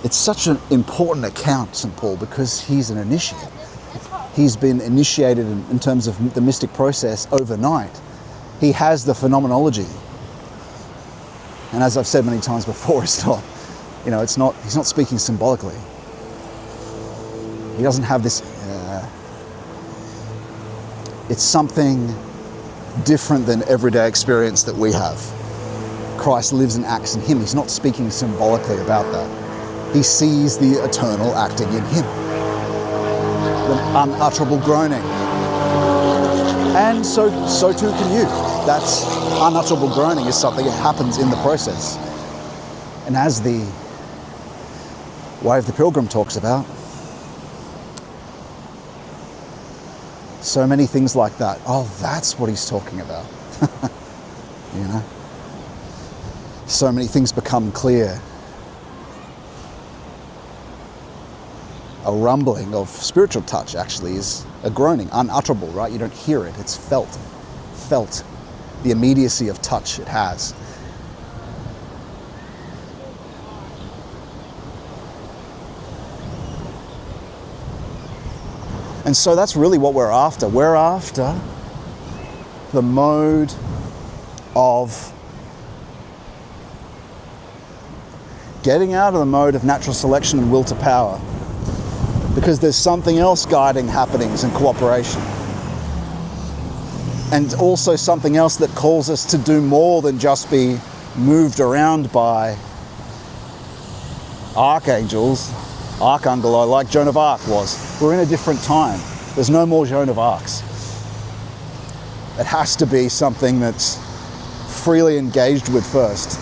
it's such an important account, St. Paul, because he's an initiate. He's been initiated in terms of the mystic process overnight. He has the phenomenology. And as I've said many times before, it's not, you know, he's not speaking symbolically. He doesn't have this, it's something different than everyday experience that we have. Christ lives and acts in him. He's not speaking symbolically about that. He sees the eternal acting in him. The unutterable groaning. And so too can you. That's unutterable groaning is something that happens in the process. And as the Way of the Pilgrim talks about, so many things like that. Oh, that's what he's talking about. You know? So many things become clear. A rumbling of spiritual touch actually is a groaning, unutterable, right? You don't hear it, it's felt. Felt. The immediacy of touch it has. And so that's really what we're after. We're after the mode of getting out of the mode of natural selection and will to power, because there's something else guiding happenings and cooperation. And also something else that calls us to do more than just be moved around by archangels, archangeli, like Joan of Arc was. We're in a different time. There's no more Joan of Arcs. It has to be something that's freely engaged with first.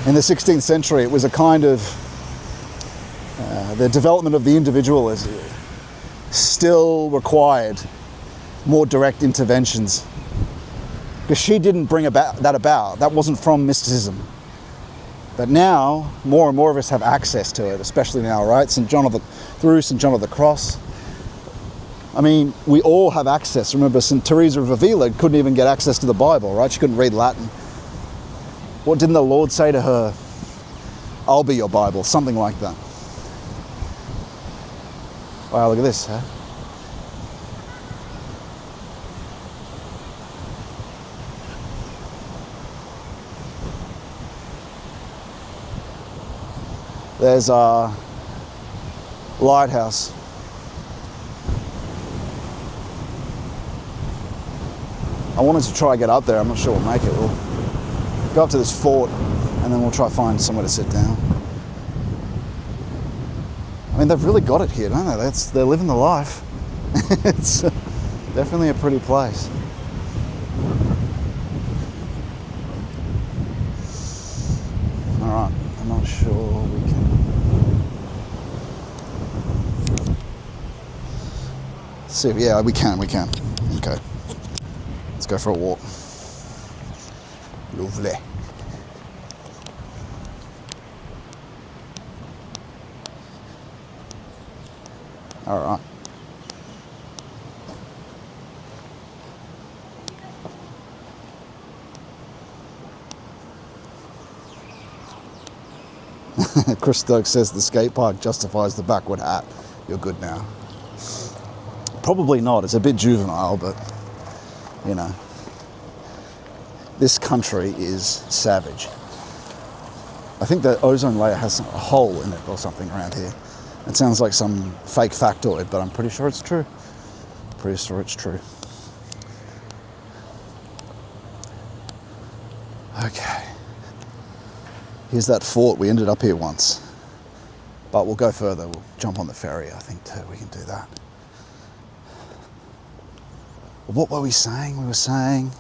In the 16th century, it was a kind of, the development of the individual is still required more direct interventions. Because she didn't bring about. That wasn't from mysticism. But now, more and more of us have access to it, especially now, right? Through St. John of the Cross. I mean, we all have access. Remember, St. Teresa of Avila couldn't even get access to the Bible, right? She couldn't read Latin. What didn't the Lord say to her? I'll be your Bible, something like that. Wow, look at this, huh? There's our Lighthouse. I wanted to try and get up there. I'm not sure we'll make it. We'll go up to this fort and then we'll try to find somewhere to sit down. I mean, they've really got it here, don't they? They're living the life. It's definitely a pretty place. All right, I'm not sure we can... See, yeah, we can. Okay. Let's go for a walk. Lovely. All right. Chris Stokes says the skate park justifies the backward hat. You're good now. Probably not. It's a bit juvenile, but, you know, this country is savage. I think the ozone layer has a hole in it or something around here. It sounds like some fake factoid, but I'm pretty sure it's true. Pretty sure it's true. Okay. Here's that fort. We ended up here once. But we'll go further. We'll jump on the ferry, I think, too. We can do that. What were we saying? We were saying...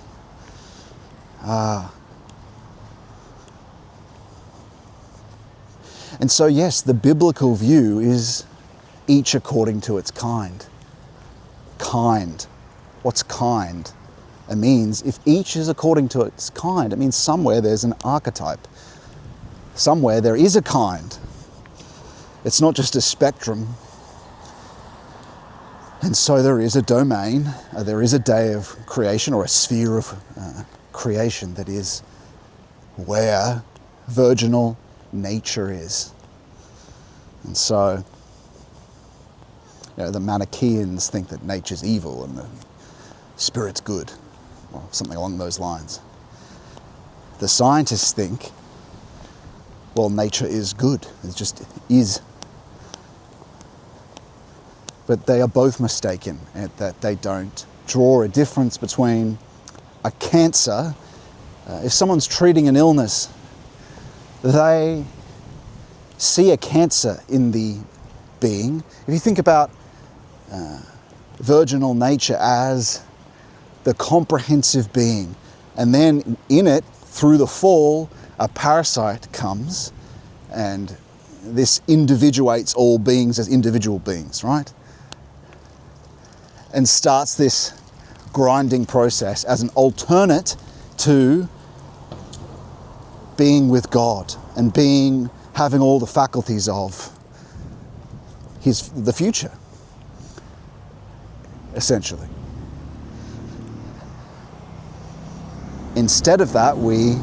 And so, yes, the biblical view is each according to its kind. Kind. What's kind? It means if each is according to its kind, it means somewhere there's an archetype. Somewhere there is a kind. It's not just a spectrum. And so there is a domain, there is a day of creation or a sphere of creation that is where virginal nature is. And so, you know, the Manichaeans think that nature's evil and the spirit's good, or something along those lines. The scientists think, well, nature is good, it just is. But they are both mistaken at that they don't draw a difference between a cancer. If someone's treating an illness, they see a cancer in the being. If you think about virginal nature as the comprehensive being, and then in it, through the fall, a parasite comes and this individuates all beings as individual beings, right? And starts this grinding process as an alternate to being with God and having all the faculties of the future, essentially. Instead of that, we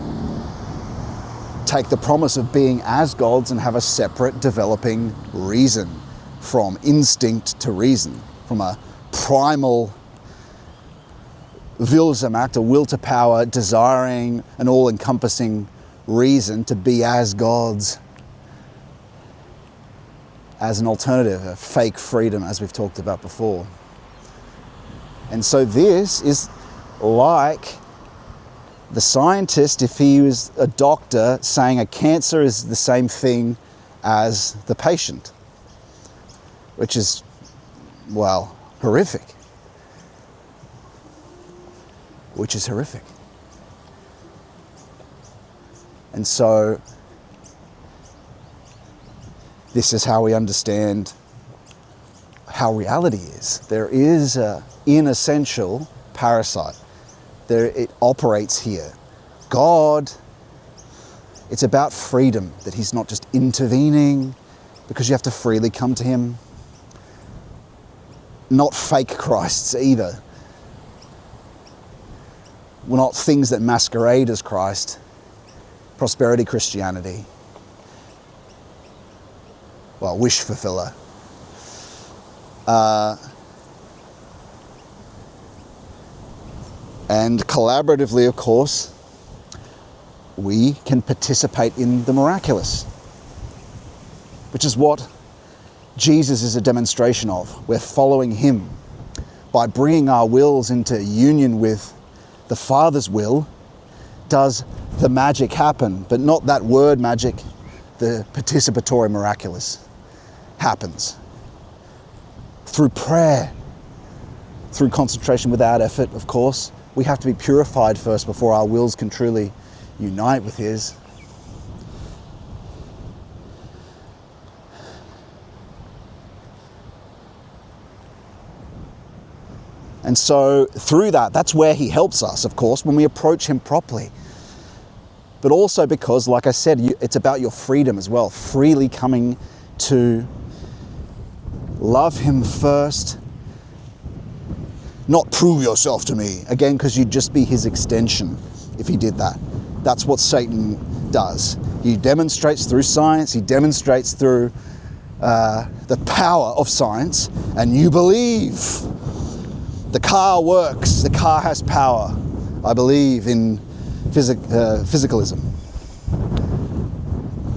take the promise of being as gods and have a separate developing reason, from instinct to reason, from a primal Willsamacht, a will to power, desiring an all-encompassing reason to be as gods, as an alternative, a fake freedom, as we've talked about before. And so this is like the scientist, if he was a doctor, saying a cancer is the same thing as the patient, which is, well, horrific. Which is horrific. And so this is how we understand how reality is. There is an inessential parasite. It operates here. God, it's about freedom, that he's not just intervening because you have to freely come to him. Not fake Christs either. Well, not things that masquerade as Christ. Prosperity Christianity. Well, wish fulfiller. And collaboratively, of course, we can participate in the miraculous, which is what Jesus is a demonstration of. We're following him by bringing our wills into union with the Father's will, does the magic happen, but not that word magic, the participatory miraculous happens. Through prayer, through concentration without effort, of course. We have to be purified first before our wills can truly unite with His. And so through that, that's where He helps us, of course, when we approach Him properly. But also because, like I said, it's about your freedom as well. Freely coming to love Him first. Not prove yourself to me. Again, because you'd just be His extension if He did that. That's what Satan does. He demonstrates through science. He demonstrates through the power of science. And you believe. The car works. The car has power. I believe in physicalism.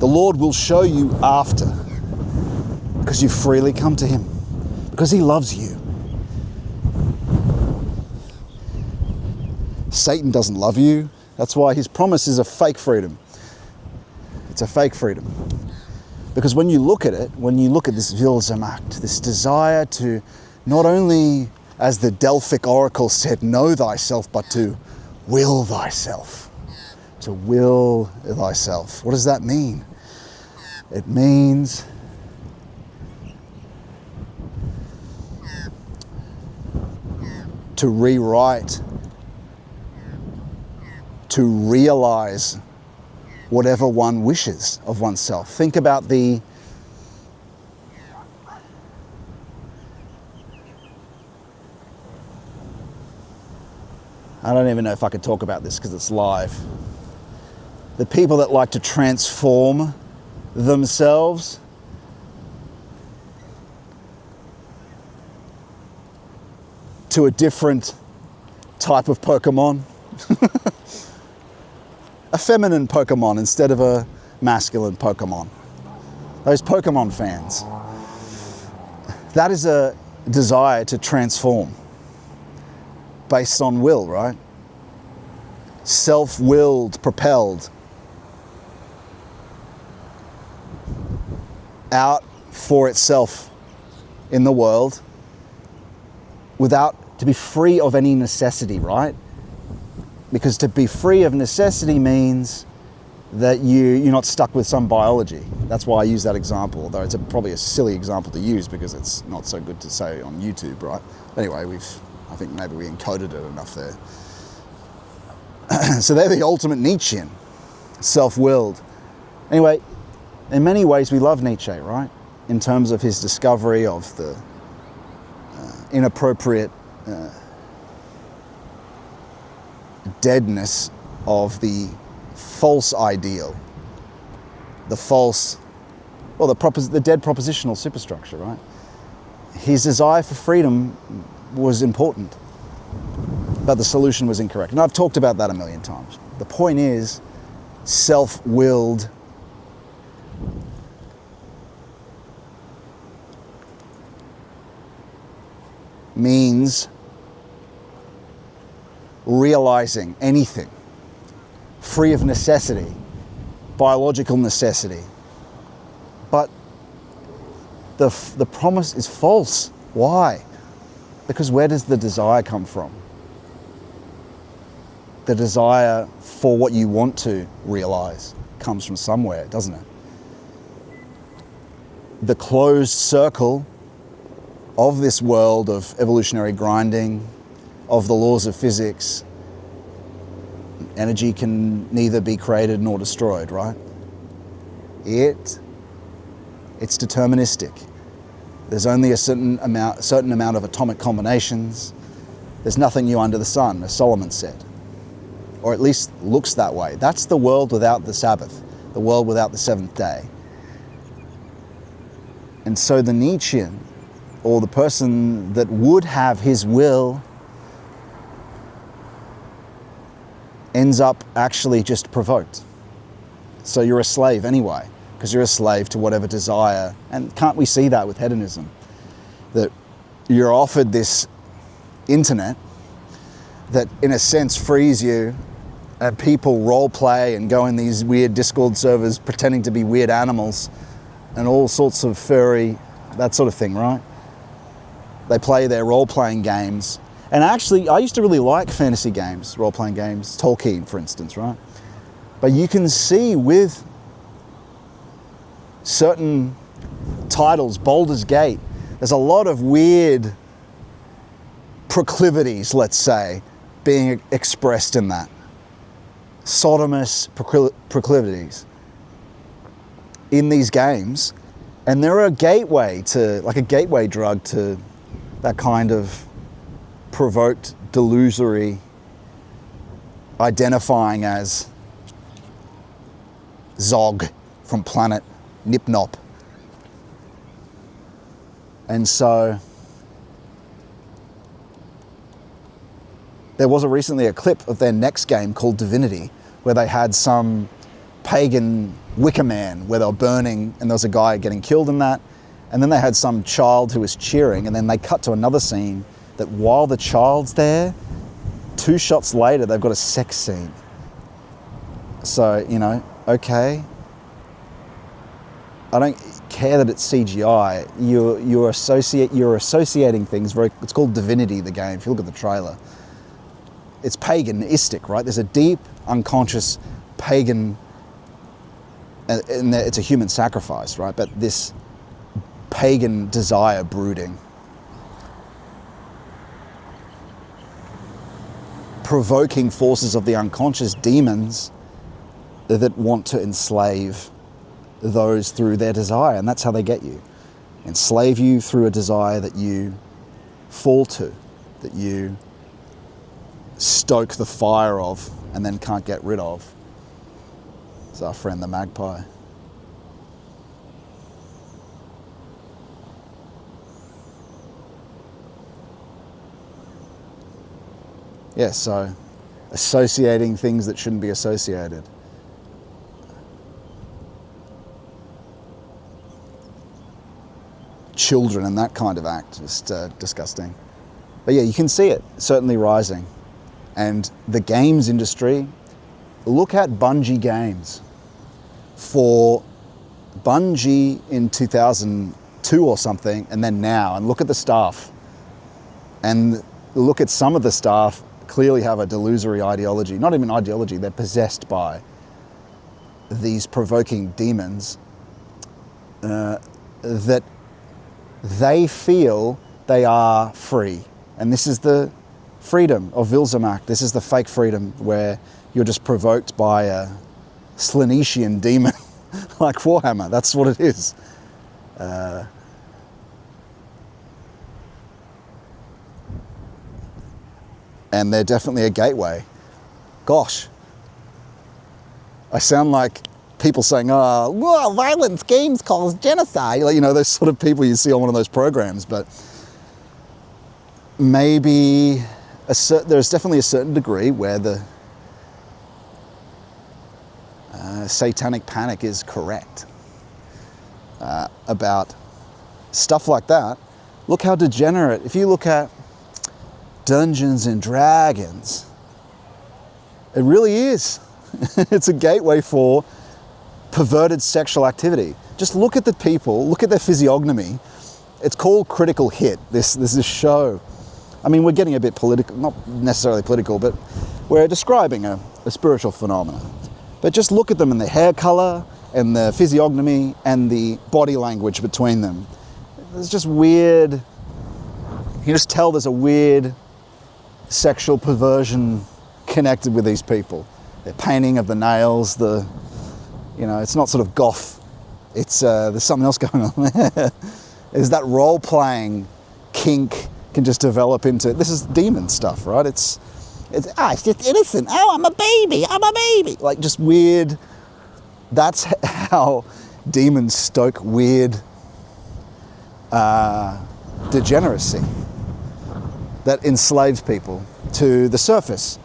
The Lord will show you after, because you freely come to Him, because He loves you. Satan doesn't love you. That's why his promise is a fake freedom. It's a fake freedom. Because when you look at it, when you look at this Willzermacht, this desire to not only, as the Delphic oracle said, know thyself, but to will thyself. To will thyself. What does that mean? It means to rewrite, to realize whatever one wishes of oneself. Think about the I don't even know if I could talk about this because it's live. The people that like to transform themselves to a different type of Pokemon. A feminine Pokemon instead of a masculine Pokemon. Those Pokemon fans. That is a desire to transform. Based on will, right? Self-willed, propelled. Out for itself in the world without, to be free of any necessity, right? Because to be free of necessity means that you're not stuck with some biology. That's why I use that example, although it's probably a silly example to use because it's not so good to say on YouTube, right? Anyway, I think maybe we encoded it enough there. So they're the ultimate Nietzschean, self-willed. Anyway, in many ways we love Nietzsche, right? In terms of his discovery of the inappropriate deadness of the false ideal, the false, well, the dead propositional superstructure, right? His desire for freedom was important, but the solution was incorrect. And I've talked about that a million times. The point is, self-willed means realizing anything free of necessity, biological necessity. But the promise is false. Why? Because where does the desire come from? The desire for what you want to realize comes from somewhere, doesn't it? The closed circle of this world of evolutionary grinding, of the laws of physics, energy can neither be created nor destroyed, right? It's deterministic. There's only a certain amount of atomic combinations. There's nothing new under the sun, as Solomon said. Or at least looks that way. That's the world without the Sabbath, the world without the seventh day. And so the Nietzschean, or the person that would have his will, ends up actually just provoked. So you're a slave anyway, because you're a slave to whatever desire. And can't we see that with hedonism? That you're offered this internet that in a sense frees you, and people role play and go in these weird Discord servers pretending to be weird animals and all sorts of furry, that sort of thing, right? They play their role-playing games. And actually, I used to really like fantasy games, role-playing games, Tolkien, for instance, right? But you can see with certain titles, Baldur's Gate, there's a lot of weird proclivities, let's say, being expressed in that. Sodomous proclivities in these games. And they're a gateway to, like a gateway drug to that kind of provoked, delusory identifying as Zog from planet Nip-Nop. And so there was recently a clip of their next game called Divinity, where they had some pagan Wicker Man where they were burning, and there was a guy getting killed in that. And then they had some child who was cheering, and then they cut to another scene that while the child's there, 2 shots later, they've got a sex scene. So, you know, okay. I don't care that it's CGI. You're associating things very. It's called Divinity, the game. If you look at the trailer, it's paganistic, right? There's a deep, unconscious pagan, and it's a human sacrifice, right? But this pagan desire brooding, provoking forces of the unconscious, demons that want to enslave those through their desire, and that's how they get you. Enslave you through a desire that you fall to, that you stoke the fire of and then can't get rid of. It's our friend the magpie. Yeah, so associating things that shouldn't be associated. Children and that kind of act, just disgusting. But yeah, you can see it certainly rising. And the games industry, look at Bungie games. For Bungie in 2002 or something, and then now, and look at the staff. And look at some of the staff clearly have a delusory ideology. Not even ideology, they're possessed by these provoking demons that they feel they are free. And this is the freedom of Vilzamak. This is the fake freedom where you're just provoked by a Slaanean demon like Warhammer. That's what it is. And they're definitely a gateway. Gosh, I sound like people saying, oh, well, violence games cause genocide. Like, you know, those sort of people you see on one of those programs. But maybe there's definitely a certain degree where the satanic panic is correct about stuff like that. Look how degenerate. If you look at Dungeons and Dragons, it really is. It's a gateway for perverted sexual activity. Just look at the people, look at their physiognomy. It's called Critical Hit, this show. I mean, we're getting a bit political, not necessarily political, but we're describing a spiritual phenomenon. But just look at them in the hair color and the physiognomy and the body language between them. It's just weird. You can just tell there's a weird sexual perversion connected with these people. Their painting of the nails, it's not sort of goth. It's there's something else going on there. Is that role-playing kink can just develop into, this is demon stuff, right? It's just innocent. Oh, I'm a baby. Like, just weird. That's how demons stoke weird degeneracy that enslaves people to the surface.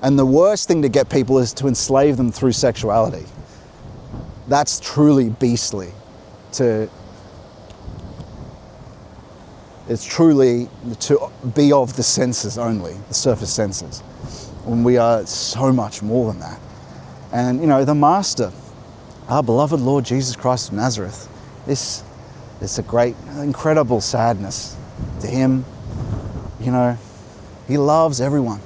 And the worst thing to get people is to enslave them through sexuality. That's truly beastly. It's truly to be of the senses only, the surface senses, when we are so much more than that. And, you know, the Master, our beloved Lord Jesus Christ of Nazareth, it's a great, incredible sadness to him. You know, he loves everyone,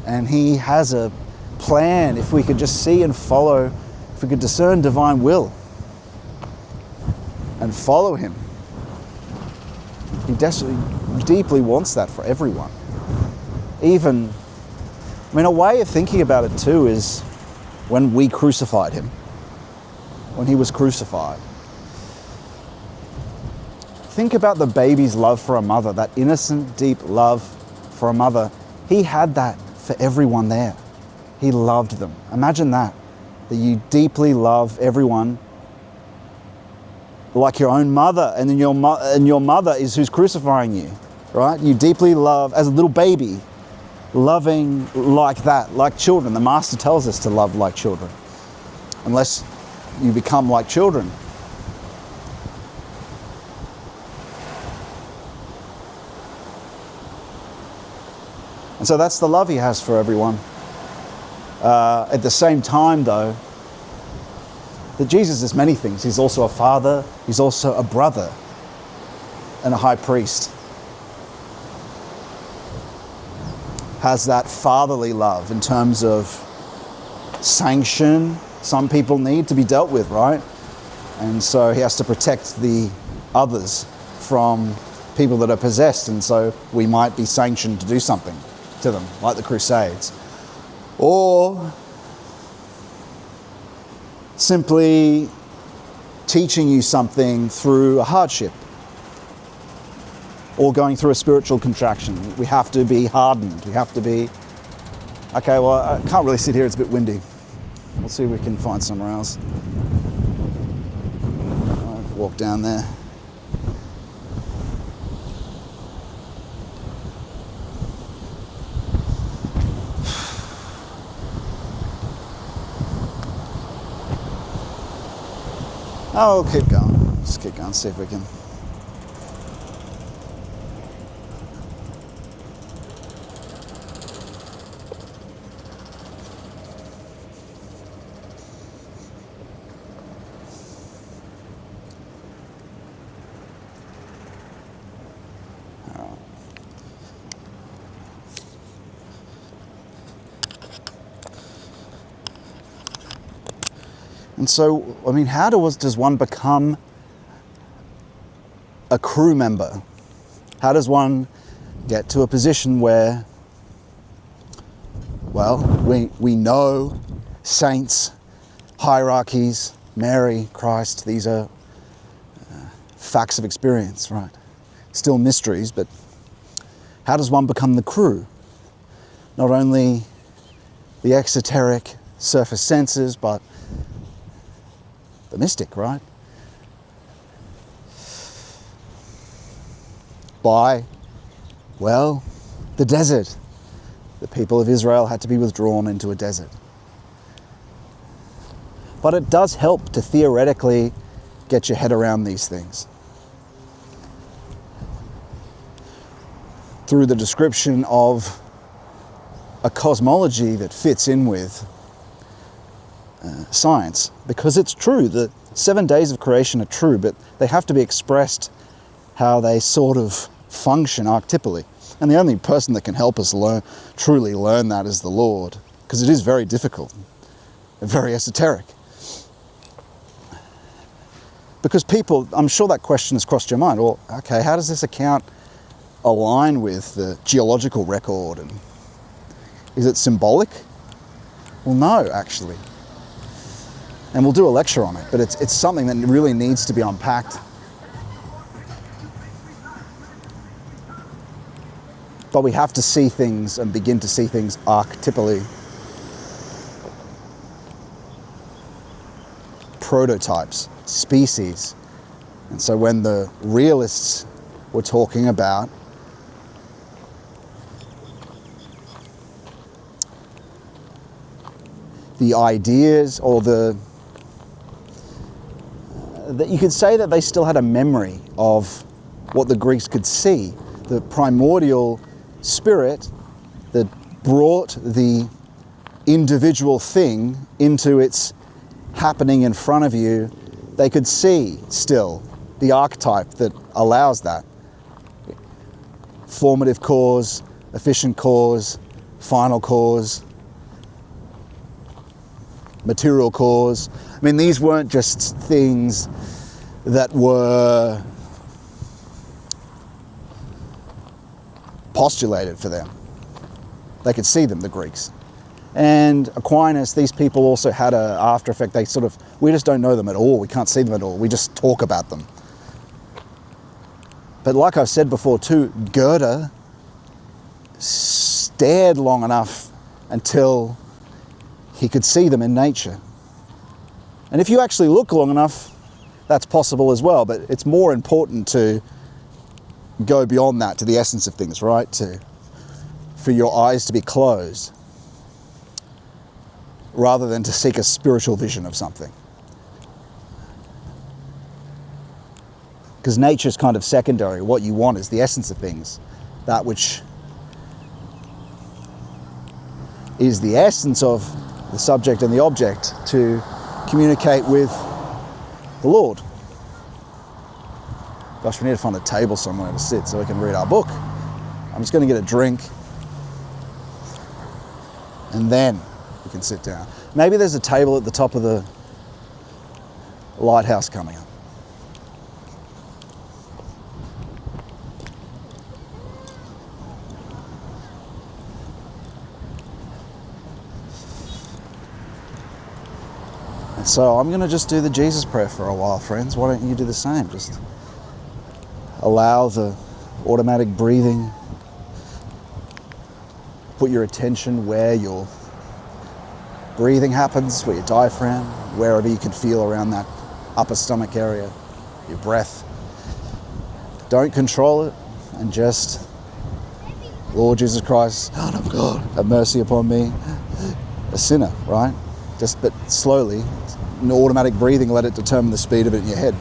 and he has a plan. If we could just see and follow, if we could discern divine will and follow him, he deeply wants that for everyone. Even, I mean, a way of thinking about it too is when we crucified him, when he was crucified. Think about the baby's love for a mother, that innocent, deep love for a mother. He had that for everyone there. He loved them. Imagine that you deeply love everyone like your own mother, and then your mother is who's crucifying you, right? You deeply love, as a little baby, loving like that, like children. The Master tells us to love like children, unless you become like children. And so that's the love he has for everyone. At the same time, though, that Jesus is many things. He's also a father, he's also a brother, and a high priest. Has that fatherly love in terms of sanction some people need to be dealt with, right? And so he has to protect the others from people that are possessed, and so we might be sanctioned to do something to them, like the Crusades. Or simply teaching you something through a hardship, or going through a spiritual contraction. We have to be hardened. We have to be, okay, well, I can't really sit here, it's a bit windy. We'll see if we can find somewhere else. I'll walk down there. Oh, we'll keep going. Just keep going, see if we can. And so, I mean, how does one become a crew member? How does one get to a position where, well, we know saints, hierarchies, Mary, Christ, these are facts of experience, right? Still mysteries, but how does one become the crew? Not only the exoteric surface senses, but the mystic, right? By, well, the desert. The people of Israel had to be withdrawn into a desert. But it does help to theoretically get your head around these things. Through the description of a cosmology that fits in with science, because it's true that 7 days of creation are true, but they have to be expressed how they sort of function archetypally. And the only person that can help us truly learn that is the Lord, because it is very difficult and very esoteric. Because people, I'm sure that question has crossed your mind. Well, okay, how does this account align with the geological record? And is it symbolic? Well, no, actually. And we'll do a lecture on it, but it's something that really needs to be unpacked. But we have to see things and begin to see things archetypally. Prototypes, species. And so when the realists were talking about the ideas, or that you could say that they still had a memory of what the Greeks could see, the primordial spirit that brought the individual thing into its happening in front of you. They could see still the archetype that allows that. Formative cause, efficient cause, final cause, material cause. I mean, these weren't just things that were postulated for them. They could see them, the Greeks. And Aquinas, these people also had an after effect. They sort of, we just don't know them at all. We can't see them at all. We just talk about them. But like I've said before too, Goethe stared long enough until he could see them in nature. And if you actually look long enough, that's possible as well. But it's more important to go beyond that, to the essence of things, right? For your eyes to be closed, rather than to seek a spiritual vision of something. Because nature's kind of secondary. What you want is the essence of things, that which is the essence of the subject and the object, to communicate with the Lord. Gosh, we need to find a table somewhere to sit so we can read our book. I'm just going to get a drink and then we can sit down. Maybe there's a table at the top of the Lighthouse coming up. And so I'm going to just do the Jesus prayer for a while, friends. Why don't you do the same? Just allow the automatic breathing. Put your attention where your breathing happens, where your diaphragm, wherever you can feel around that upper stomach area, your breath. Don't control it, and just, Lord Jesus Christ, Son of God, have mercy upon me, a sinner, right? Just, but slowly, in automatic breathing, let it determine the speed of it in your head.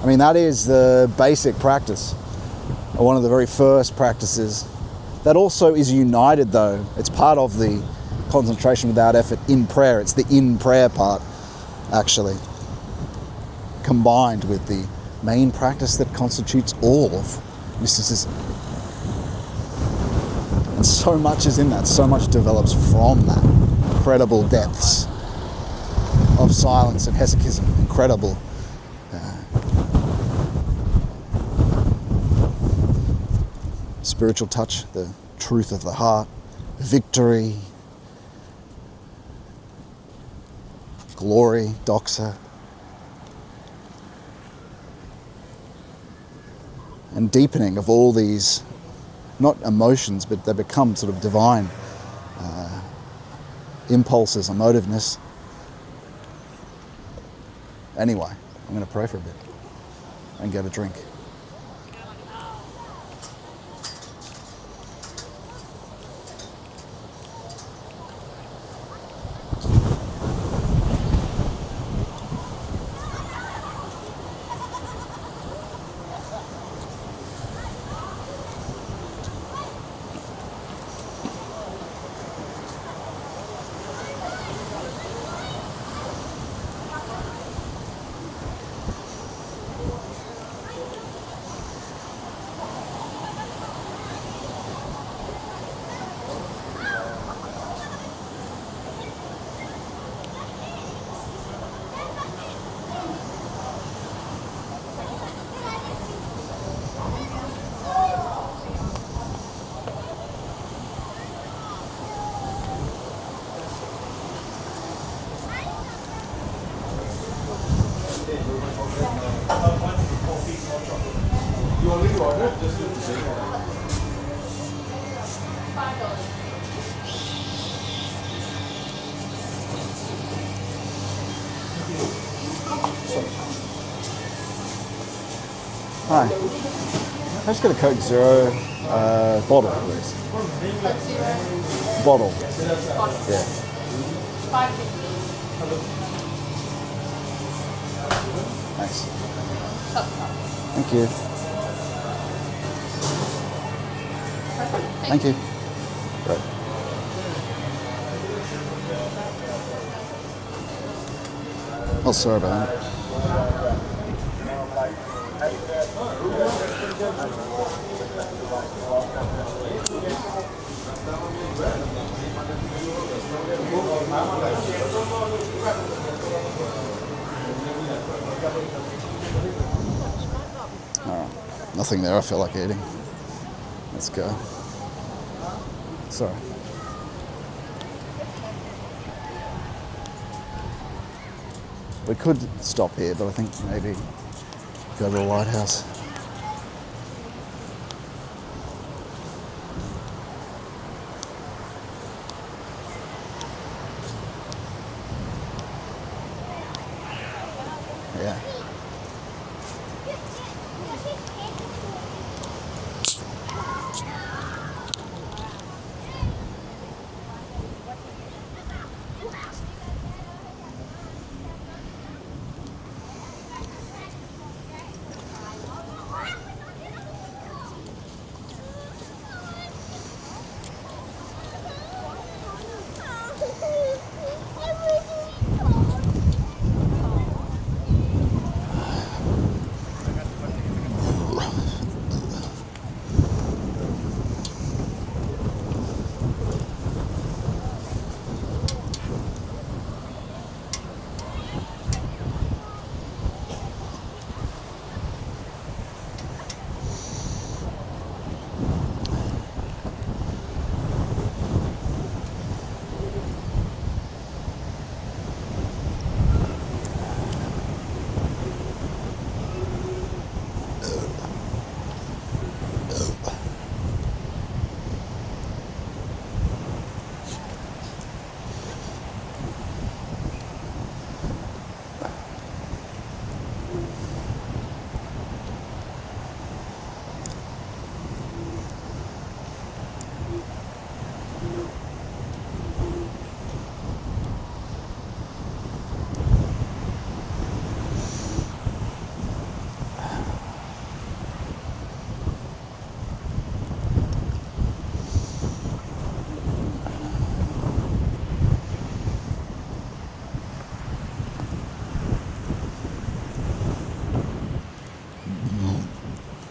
I mean, that is the basic practice, or one of the very first practices. That also is united though. It's part of the concentration without effort in prayer. It's the in prayer part, actually, combined with the main practice that constitutes all of mysticism. And so much is in that, so much develops from that. Incredible depths of silence and hesychism, incredible spiritual touch, the truth of the heart, victory, glory, doxa, and deepening of all these, not emotions, but they become sort of divine impulses, emotiveness. Anyway, I'm going to pray for a bit and get a drink. Hi. I just get a Coke Zero bottle, please. Coke Zero. Bottle. Bottle. Yeah. 550. Thanks. Thank you. Thank you. Great. Oh, sorry about that. Alright, nothing there I feel like eating. Let's go. Sorry. We could stop here, but I think maybe go to the Lighthouse. Yeah.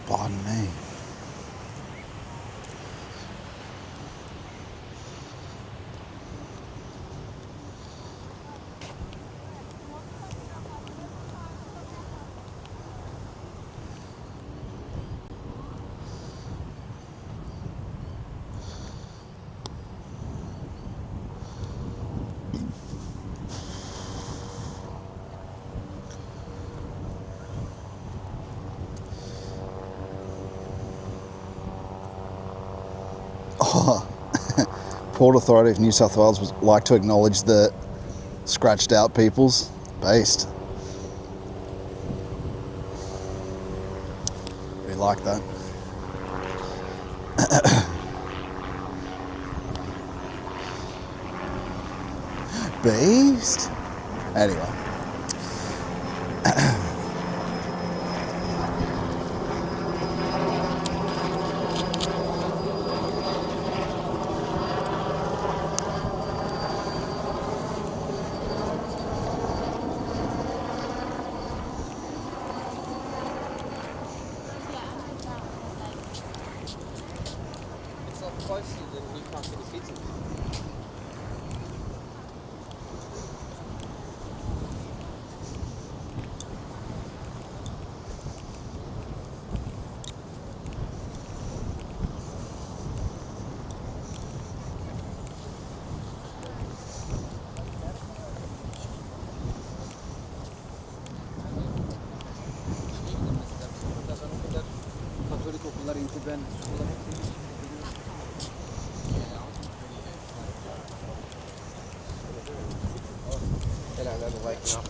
Pardon me. Port Authority of New South Wales would like to acknowledge the scratched out peoples based. We like that. Beast? Anyway. It's not closer than Newcastle to Sydney. Katolik okullar, intiben, okullar hep temiz. They don't know the waking up.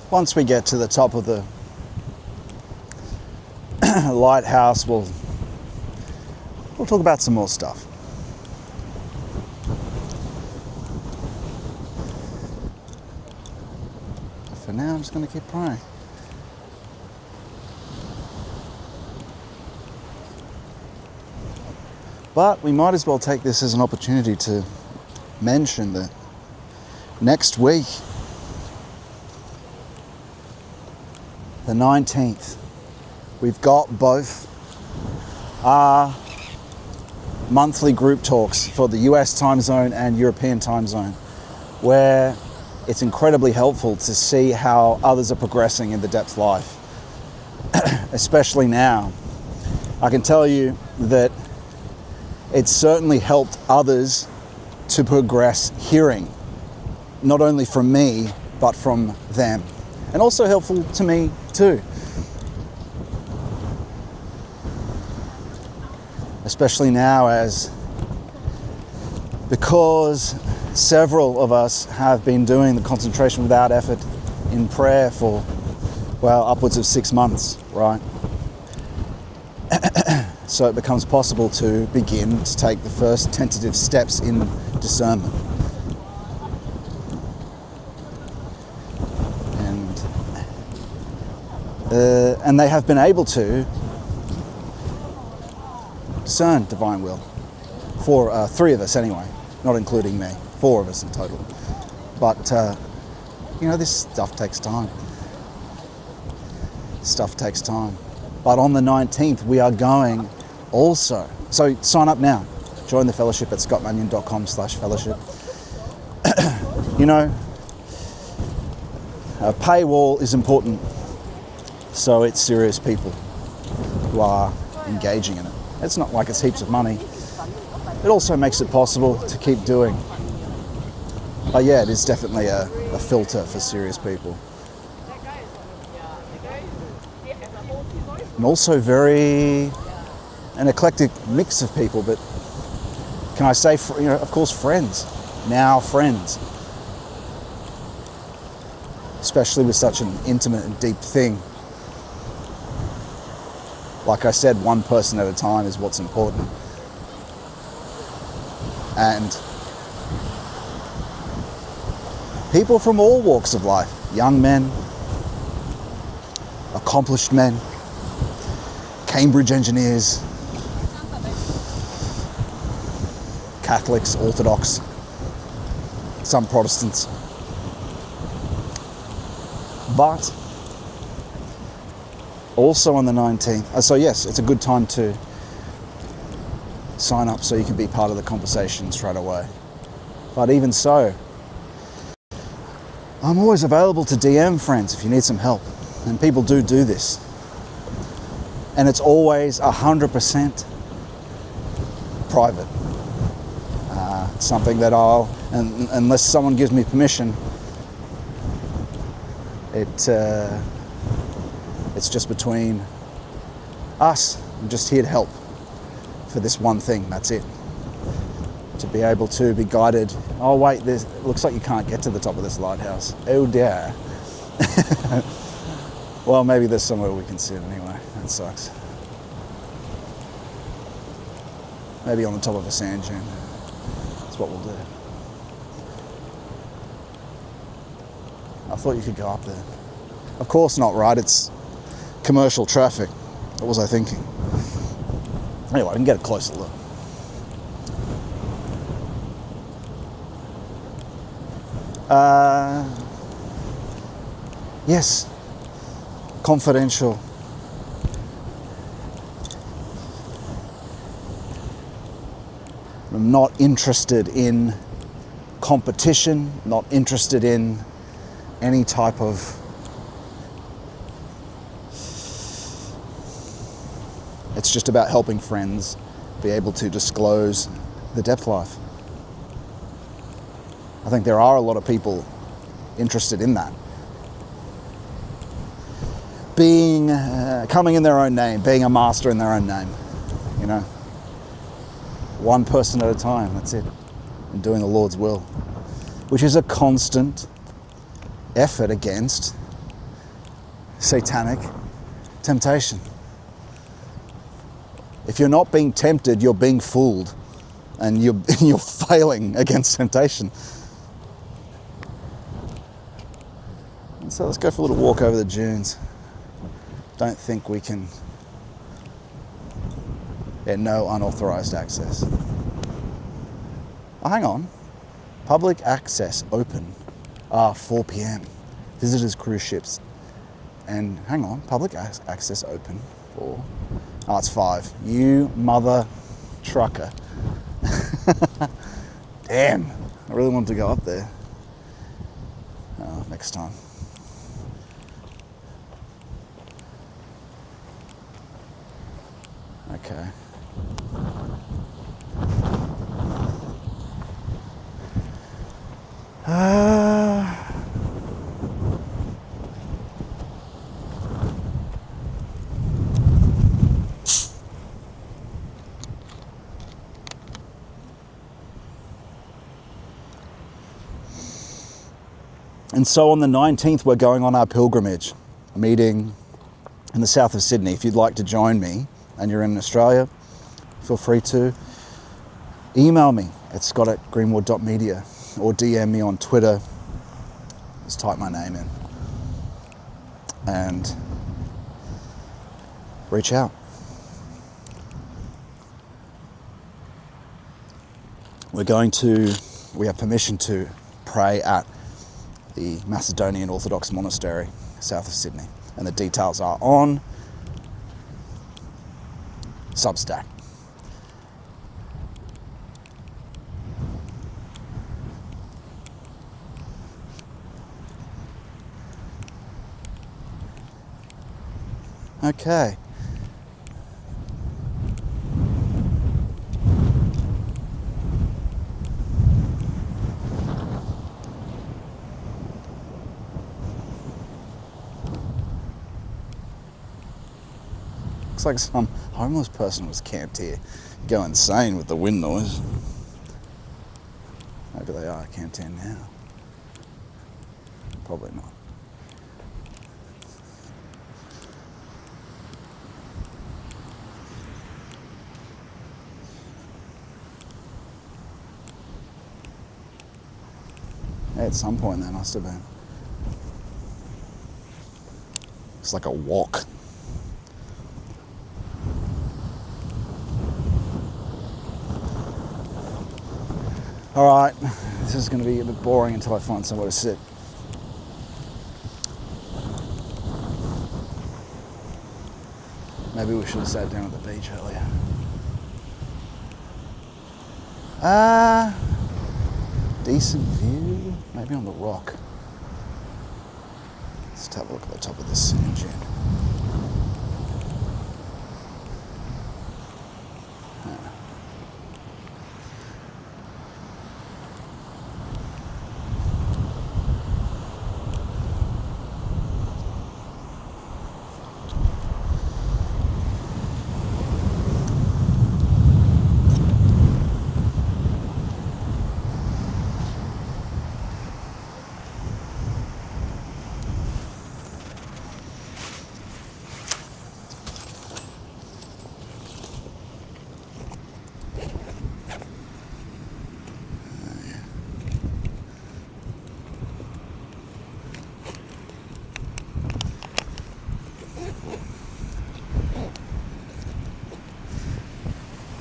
once we get to the top of the Lighthouse, we'll talk about some more stuff. For now, I'm just going to keep praying. But we might as well take this as an opportunity to mention that next week, the 19th, we've got both our monthly group talks for the US time zone and European time zone, where it's incredibly helpful to see how others are progressing in the depth life, especially now. I can tell you that it's certainly helped others to progress hearing, not only from me, but from them. And also helpful to me too. Especially now because several of us have been doing the concentration without effort in prayer for, well, upwards of 6 months, right? So it becomes possible to begin to take the first tentative steps in discernment. And they have been able to discern divine will. For 3 of us anyway, not including me. 4 of us in total. But, this stuff takes time. Stuff takes time. But on the 19th, we are going also. So sign up now. Join the fellowship at scottmannion.com/fellowship. A paywall is important. So it's serious people who are engaging in it. It's not like it's heaps of money. It also makes it possible to keep doing. But yeah, it is definitely a filter for serious people. And also an eclectic mix of people, but can I say, of course, friends. Now friends. Especially with such an intimate and deep thing. Like I said, one person at a time is what's important. And people from all walks of life, young men, accomplished men, Cambridge engineers, Catholics, Orthodox, some Protestants. But also on the 19th, so yes, it's a good time to sign up so you can be part of the conversation straight away. But even so, I'm always available to DM friends if you need some help. And people do this. And it's always 100% private. Something that unless someone gives me permission, it's just between us. I'm just here to help for this one thing, that's it. To be able to be guided. Oh wait, it looks like you can't get to the top of this lighthouse. Oh dear. Well, maybe there's somewhere we can sit anyway. That sucks. Maybe on the top of a sand dune. That's what we'll do. I thought you could go up there. Of course not, right? It's commercial traffic. What was I thinking? Anyway, I can get a closer look. Yes, confidential. I'm not interested in competition, not interested in any type of it's just about helping friends be able to disclose the depth life. I think there are a lot of people interested in that. Being, coming in their own name, being a master in their own name, One person at a time, that's it. And doing the Lord's will, which is a constant effort against satanic temptation. If you're not being tempted, you're being fooled, and you're failing against temptation. And so let's go for a little walk over the dunes. Don't think we can. No unauthorized access. Oh, hang on. Public access open. 4 p.m. Visitors cruise ships. And hang on, public access open for. Oh, it's 5. You mother trucker. Damn, I really wanted to go up there. Oh, next time. Okay. And so on the 19th, we're going on our pilgrimage, a meeting in the south of Sydney. If you'd like to join me and you're in Australia, feel free to email me at scott@greenwood.media or DM me on Twitter. Just type my name in and reach out. We have permission to pray at the Macedonian Orthodox Monastery south of Sydney, and the details are on Substack. Okay. Looks like some homeless person was camped here. Go insane with the wind noise. Maybe they are camped here now. Probably not. At some point there must have been. It's like a walk. All right, this is going to be a bit boring until I find somewhere to sit. Maybe we should have sat down at the beach earlier. Decent view, maybe on the rock. Let's have a look at the top of this engine.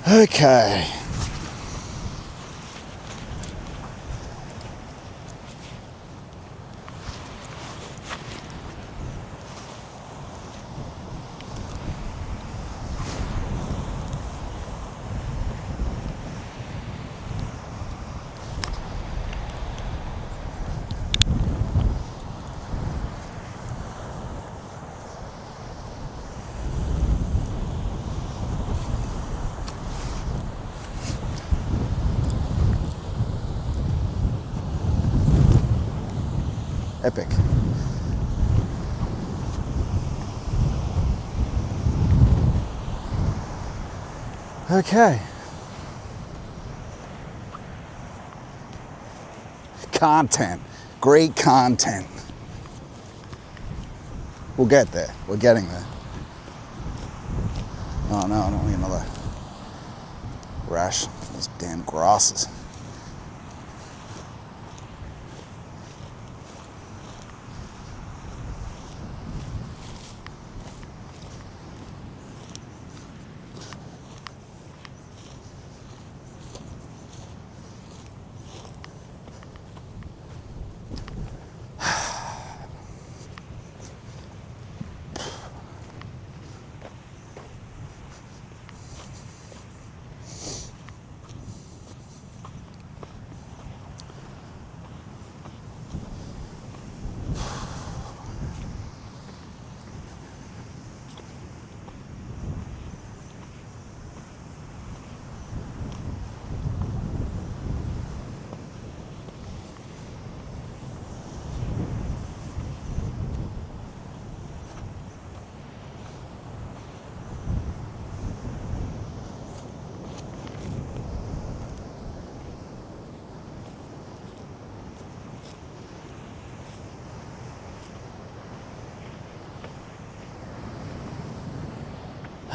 Okay. Epic. Okay. Content. Great content. We'll get there. We're getting there. Oh no, I don't want another rash. These damn grasses.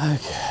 Okay.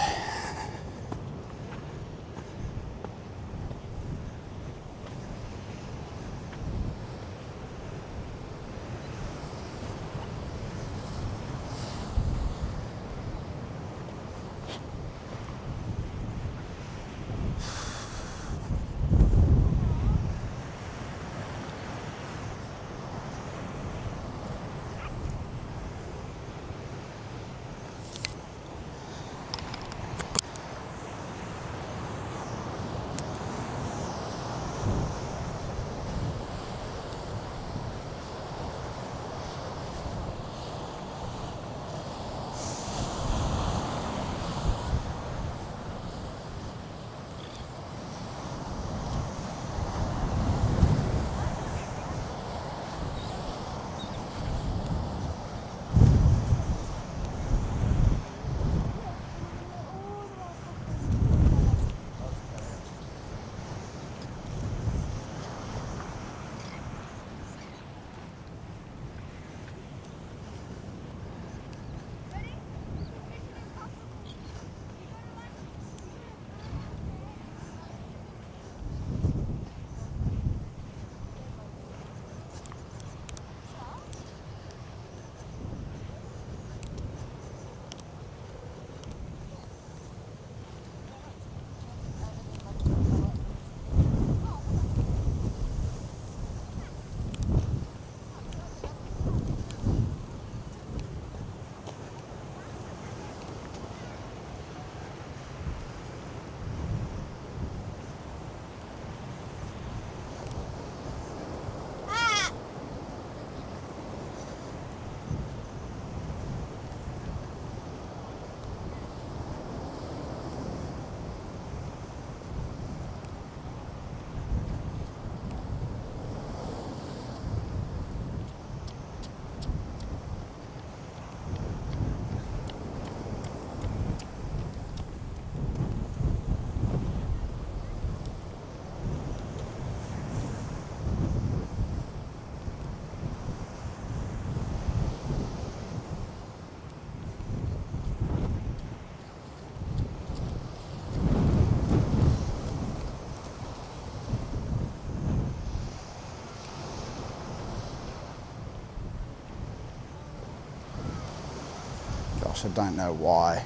Gosh, I don't know why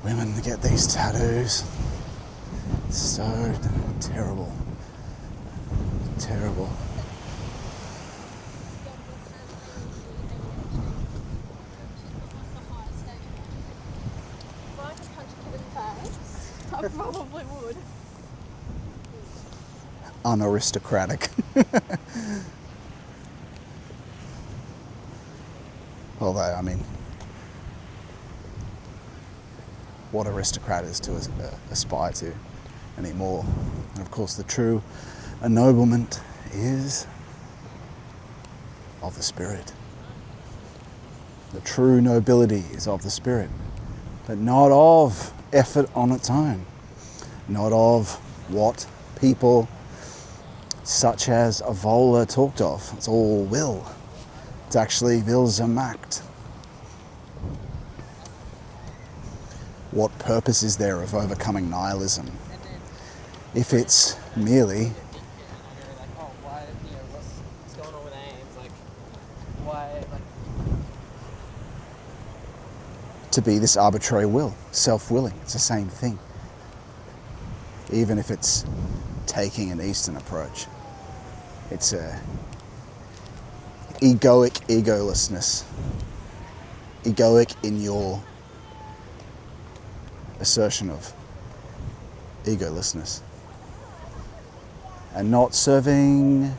women get these tattoos. It's so terrible. Terrible. If I could punch a kid in the face, I probably would. Unaristocratic. Although, I mean, what aristocrat is to aspire to anymore? And of course, the true ennoblement is of the spirit. The true nobility is of the spirit, but not of effort on its own, not of what people such as Avola talked of. It's all will. It's actually Willsamacht. what purpose is there of overcoming nihilism if it's merely Oh, why, what's going on with aims? Like, why, to be this arbitrary will, self-willing? It's the same thing, even if it's taking an Eastern approach. It's a egoic egolessness, egoic in your assertion of egolessness, and not serving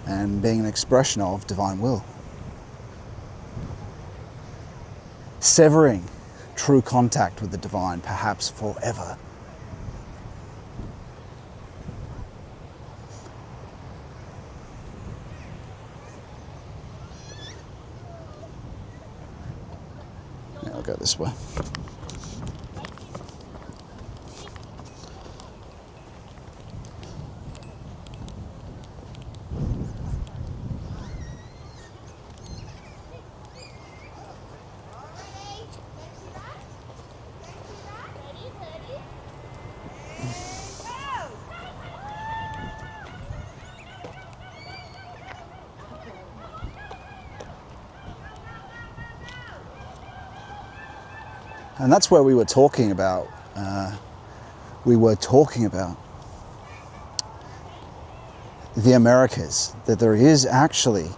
and being an expression of divine will. Severing true contact with the divine, perhaps forever. Yeah, I'll go this way. And that's where we were talking about. The Americas, that there is actually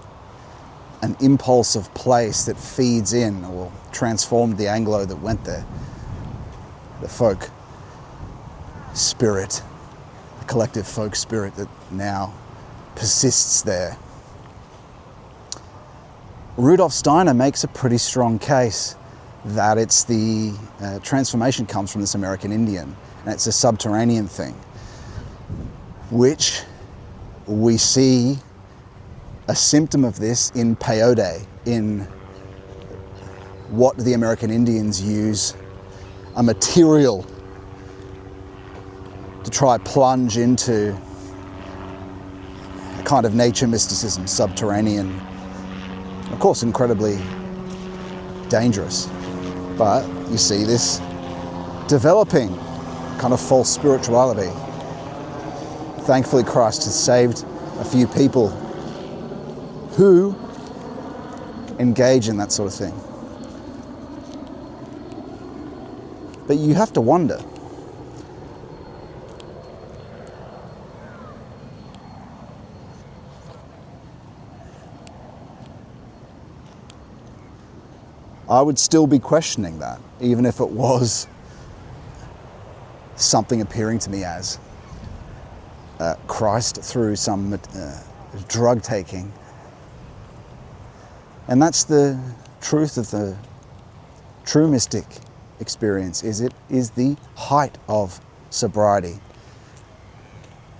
an impulse of place that feeds in or transformed the Anglo that went there. The folk spirit, the collective folk spirit that now persists there. Rudolf Steiner makes a pretty strong case that it's the transformation comes from this American Indian, and it's a subterranean thing, which we see a symptom of this in peyote, in what the American Indians use, a material to try plunge into a kind of nature mysticism, subterranean, of course incredibly dangerous. But you see this developing kind of false spirituality. Thankfully, Christ has saved a few people who engage in that sort of thing. But you have to wonder, I would still be questioning that, even if it was something appearing to me as Christ through some drug taking. And that's the truth of the true mystic experience, is it is the height of sobriety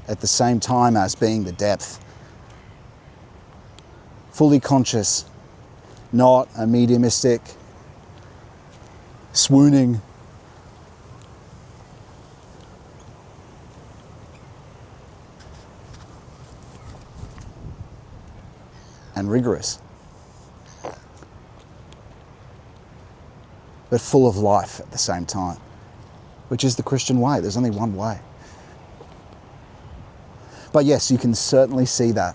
at the same time as being the depth. Fully conscious, not a mediumistic, swooning, and rigorous, but full of life at the same time, which is the Christian way. There's only one way. But yes, you can certainly see that.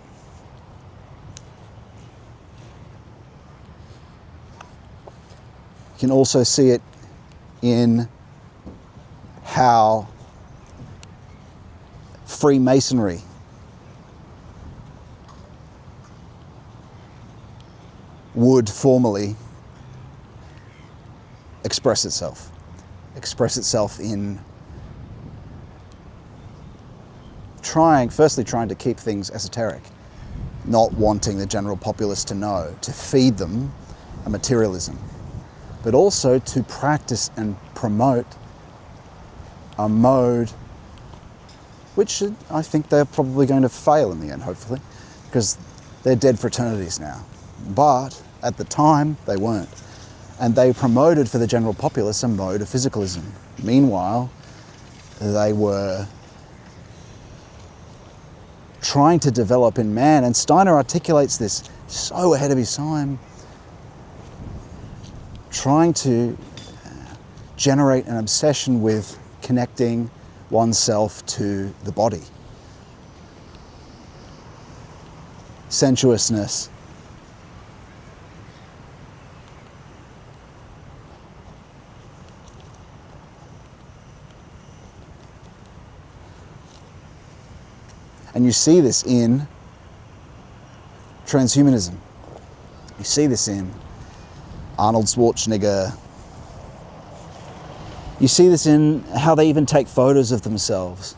You can also see it in how Freemasonry would formally express itself in firstly trying to keep things esoteric, not wanting the general populace to know, to feed them a materialism, but also to practice and promote a mode which I think they're probably going to fail in the end, hopefully, because they're dead fraternities now. But at the time, they weren't. And they promoted for the general populace a mode of physicalism. Meanwhile, they were trying to develop in man, and Steiner articulates this so ahead of his time, trying to generate an obsession with connecting oneself to the body. Sensuousness. And you see this in transhumanism. You see this in Arnold Schwarzenegger. You see this in how they even take photos of themselves.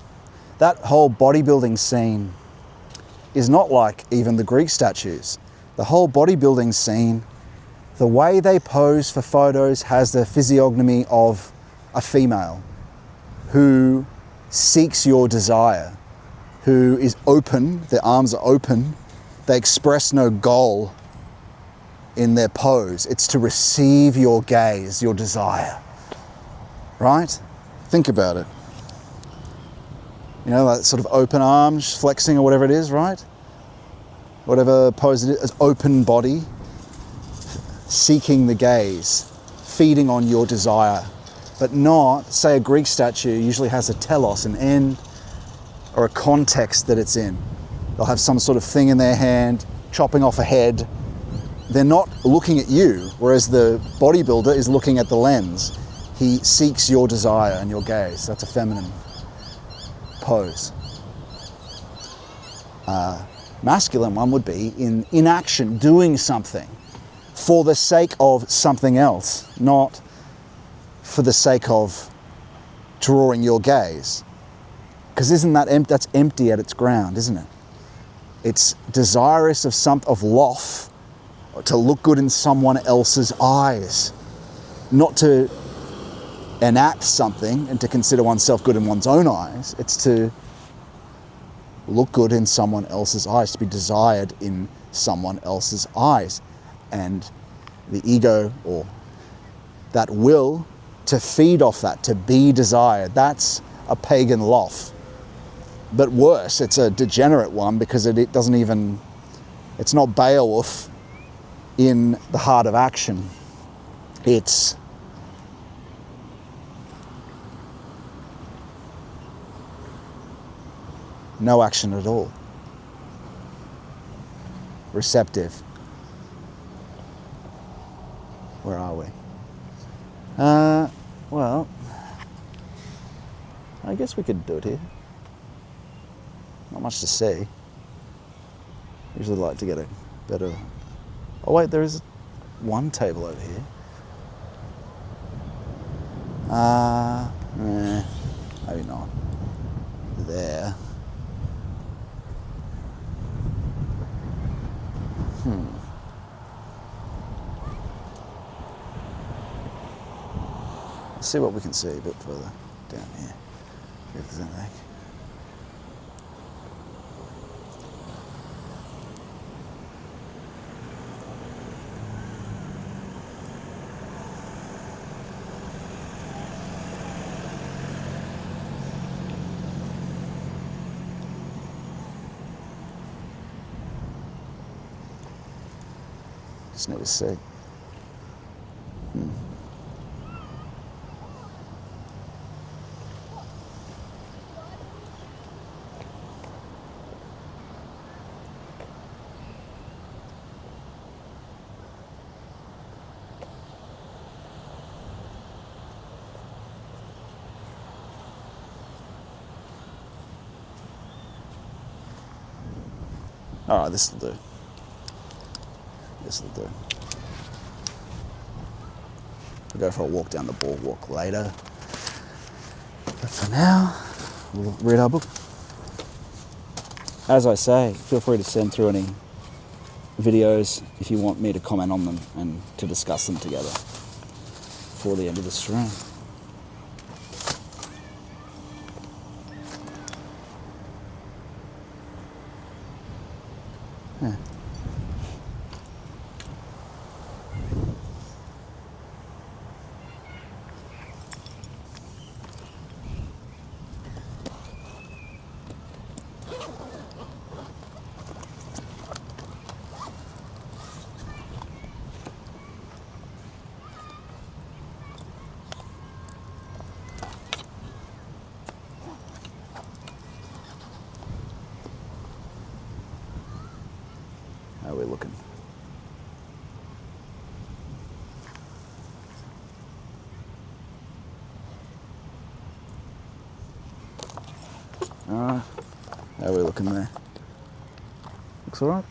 That whole bodybuilding scene is not like even the Greek statues. The whole bodybuilding scene, the way they pose for photos has the physiognomy of a female who seeks your desire, who is open, their arms are open, they express no goal in their pose. It's to receive your gaze, your desire, right? Think about it. You know, that sort of open arms, flexing or whatever it is, right? Whatever pose it is, open body, seeking the gaze, feeding on your desire, but not, say a Greek statue usually has a telos, an end, or a context that it's in. They'll have some sort of thing in their hand, chopping off a head. They're not looking at you, whereas the bodybuilder is looking at the lens. He seeks your desire and your gaze. That's a feminine pose. Masculine one would be in action, doing something for the sake of something else, not for the sake of drawing your gaze. Because isn't that that's empty at its ground, isn't it? It's desirous of loth, to look good in someone else's eyes, not to enact something and to consider oneself good in one's own eyes. It's to look good in someone else's eyes, to be desired in someone else's eyes. And the ego, or that will to feed off that, to be desired, that's a pagan loth. But worse, it's a degenerate one, because it doesn't even, it's not Beowulf in the heart of action. It's no action at all. Receptive. Where are we? Well, I guess we could do it here. Not much to see. Usually like to get a better... Oh wait, there is one table over here. Maybe not. There. Let's see what we can see a bit further down here. If there's anything. Just never see. All right, this will do. This will do. We'll go for a walk down the boardwalk later. But for now, we'll read our book. As I say, feel free to send through any videos if you want me to comment on them and to discuss them together before the end of the stream. Yeah. How are we looking? Alright. How are we looking there? Looks alright.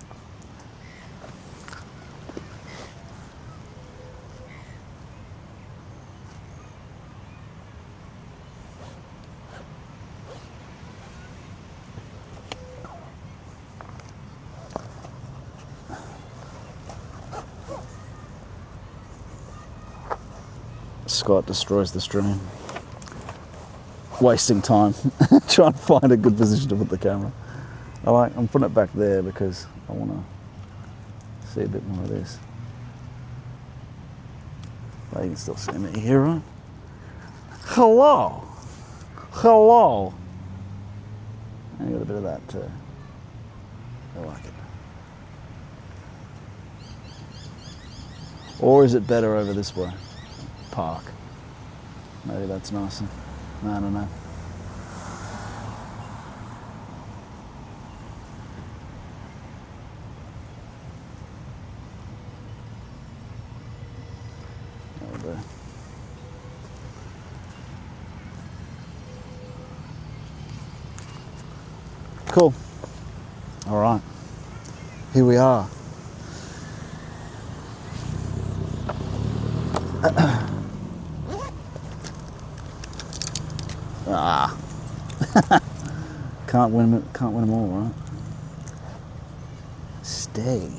Scott destroys the stream. Wasting time trying to find a good position to put the camera. I'm putting it back there because I want to see a bit more of this. Well, you can still see me here, right? Hello! Hello! I got a bit of that too. I like it. Or is it better over this way? Park. Maybe that's nicer. I don't know. That'll do. Cool. All right. Here we are. Can't win them all, right? Stay.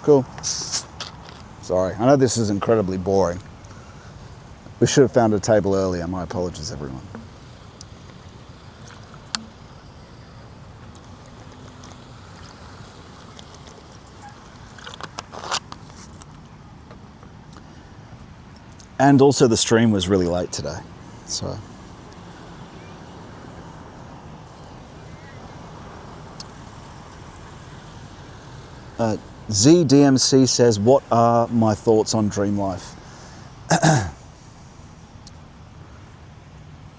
Cool. Sorry, I know this is incredibly boring. We should have found a table earlier. My apologies, everyone. And also the stream was really late today, so. ZDMC says, what are my thoughts on dream life?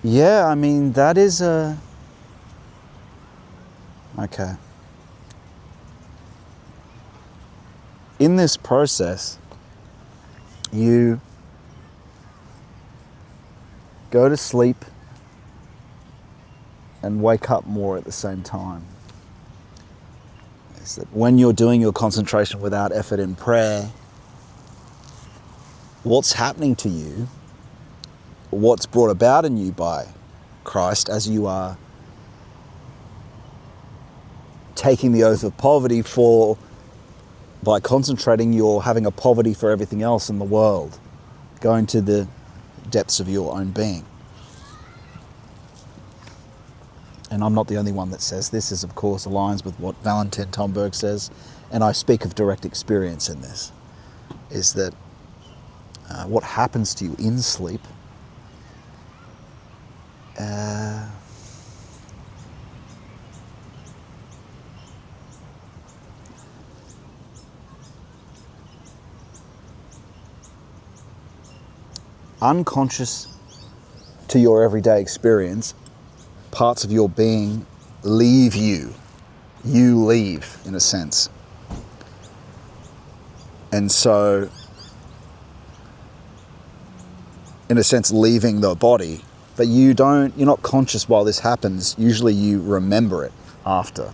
Yeah, I mean, that is a... Okay. In this process, you go to sleep and wake up more at the same time. Is that when you're doing your concentration without effort in prayer, what's happening to you, what's brought about in you by Christ as you are taking the oath of poverty by concentrating, you're having a poverty for everything else in the world, going to the depths of your own being. And I'm not the only one that says this. Is of course aligns with what Valentin Tomberg says, and I speak of direct experience in this, is that what happens to you in sleep unconscious to your everyday experience, parts of your being leave you. You leave, in a sense. And so, in a sense, leaving the body, but you're not conscious while this happens. Usually you remember it after.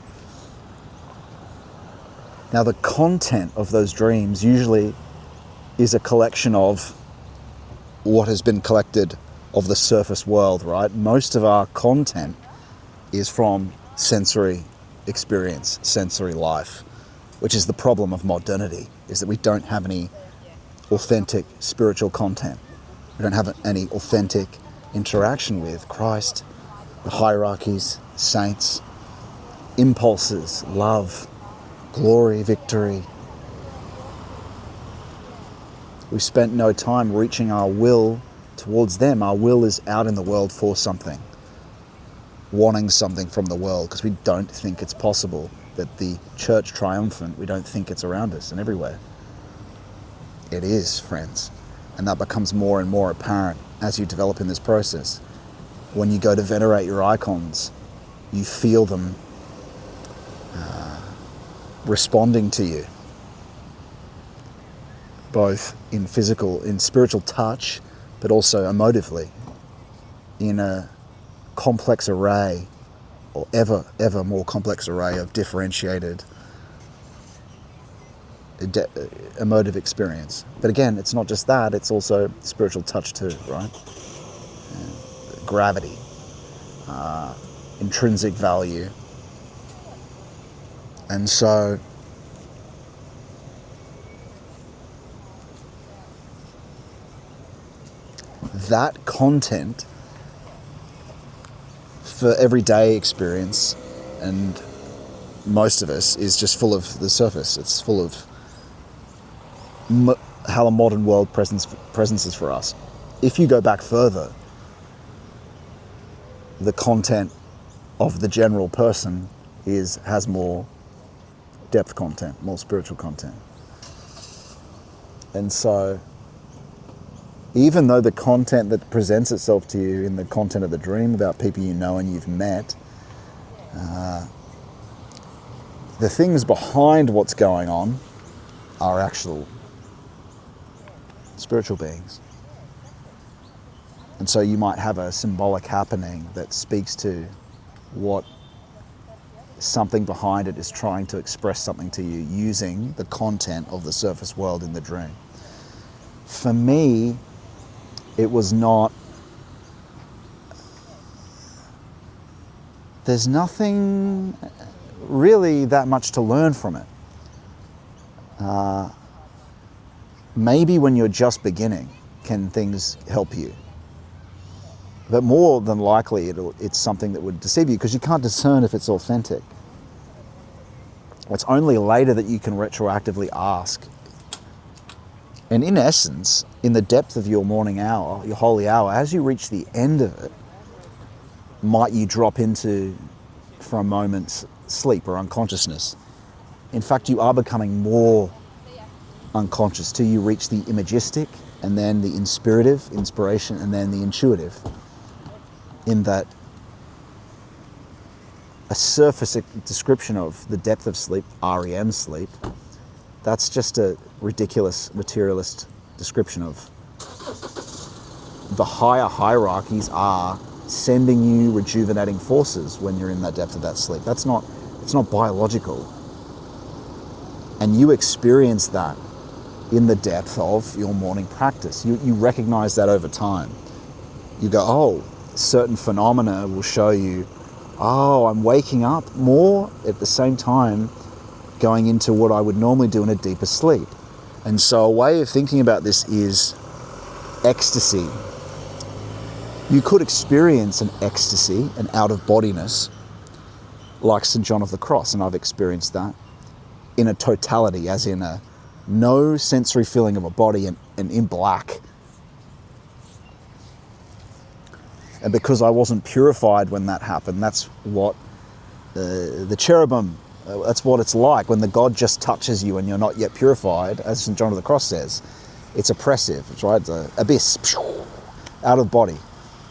Now, the content of those dreams usually is a collection of what has been collected of the surface world, right? Most of our content is from sensory experience, sensory life, which is the problem of modernity, is that we don't have any authentic spiritual content. We don't have any authentic interaction with Christ, the hierarchies, saints, impulses, love, glory, victory. We spent no time reaching our will towards them. Our will is out in the world for something, wanting something from the world, because we don't think it's possible that the church triumphant, we don't think it's around us and everywhere. It is, friends. And that becomes more and more apparent as you develop in this process. When you go to venerate your icons, you feel them responding to you, both in physical, in spiritual touch, but also emotively, in a complex array, or ever more complex array of differentiated emotive experience. But again, it's not just that, it's also spiritual touch too, right? Gravity, intrinsic value. And so that content for everyday experience, and most of us, is just full of the surface. It's full of how the modern world presences for us. If you go back further, the content of the general person has more depth content, more spiritual content. And so even though the content that presents itself to you in the content of the dream about people you know and you've met, the things behind what's going on are actual spiritual beings. And so you might have a symbolic happening that speaks to what something behind it is trying to express something to you using the content of the surface world in the dream. For me, it was not, there's nothing really that much to learn from it. Maybe when you're just beginning, can things help you? But more than likely, it's something that would deceive you, because you can't discern if it's authentic. It's only later that you can retroactively ask. And in essence, in the depth of your morning hour, your holy hour, as you reach the end of it, might you drop into, for a moment's sleep or unconsciousness. In fact, you are becoming more unconscious till you reach the imagistic, and then the inspirative, inspiration, and then the intuitive. In that a surface description of the depth of sleep, REM sleep, that's just a ridiculous materialist description of the higher hierarchies are sending you rejuvenating forces when you're in that depth of that sleep. It's not biological. And you experience that in the depth of your morning practice. You recognize that over time. You go, oh, certain phenomena will show you, oh, I'm waking up more at the same time going into what I would normally do in a deeper sleep. And so a way of thinking about this is ecstasy. You could experience an ecstasy, an out-of-bodiness, like St. John of the Cross, and I've experienced that, in a totality, as in a no sensory feeling of a body and in black. And because I wasn't purified when that happened, that's what the cherubim, that's what it's like when the God just touches you and you're not yet purified, as St. John of the Cross says. It's oppressive, it's right, it's an abyss, out of body.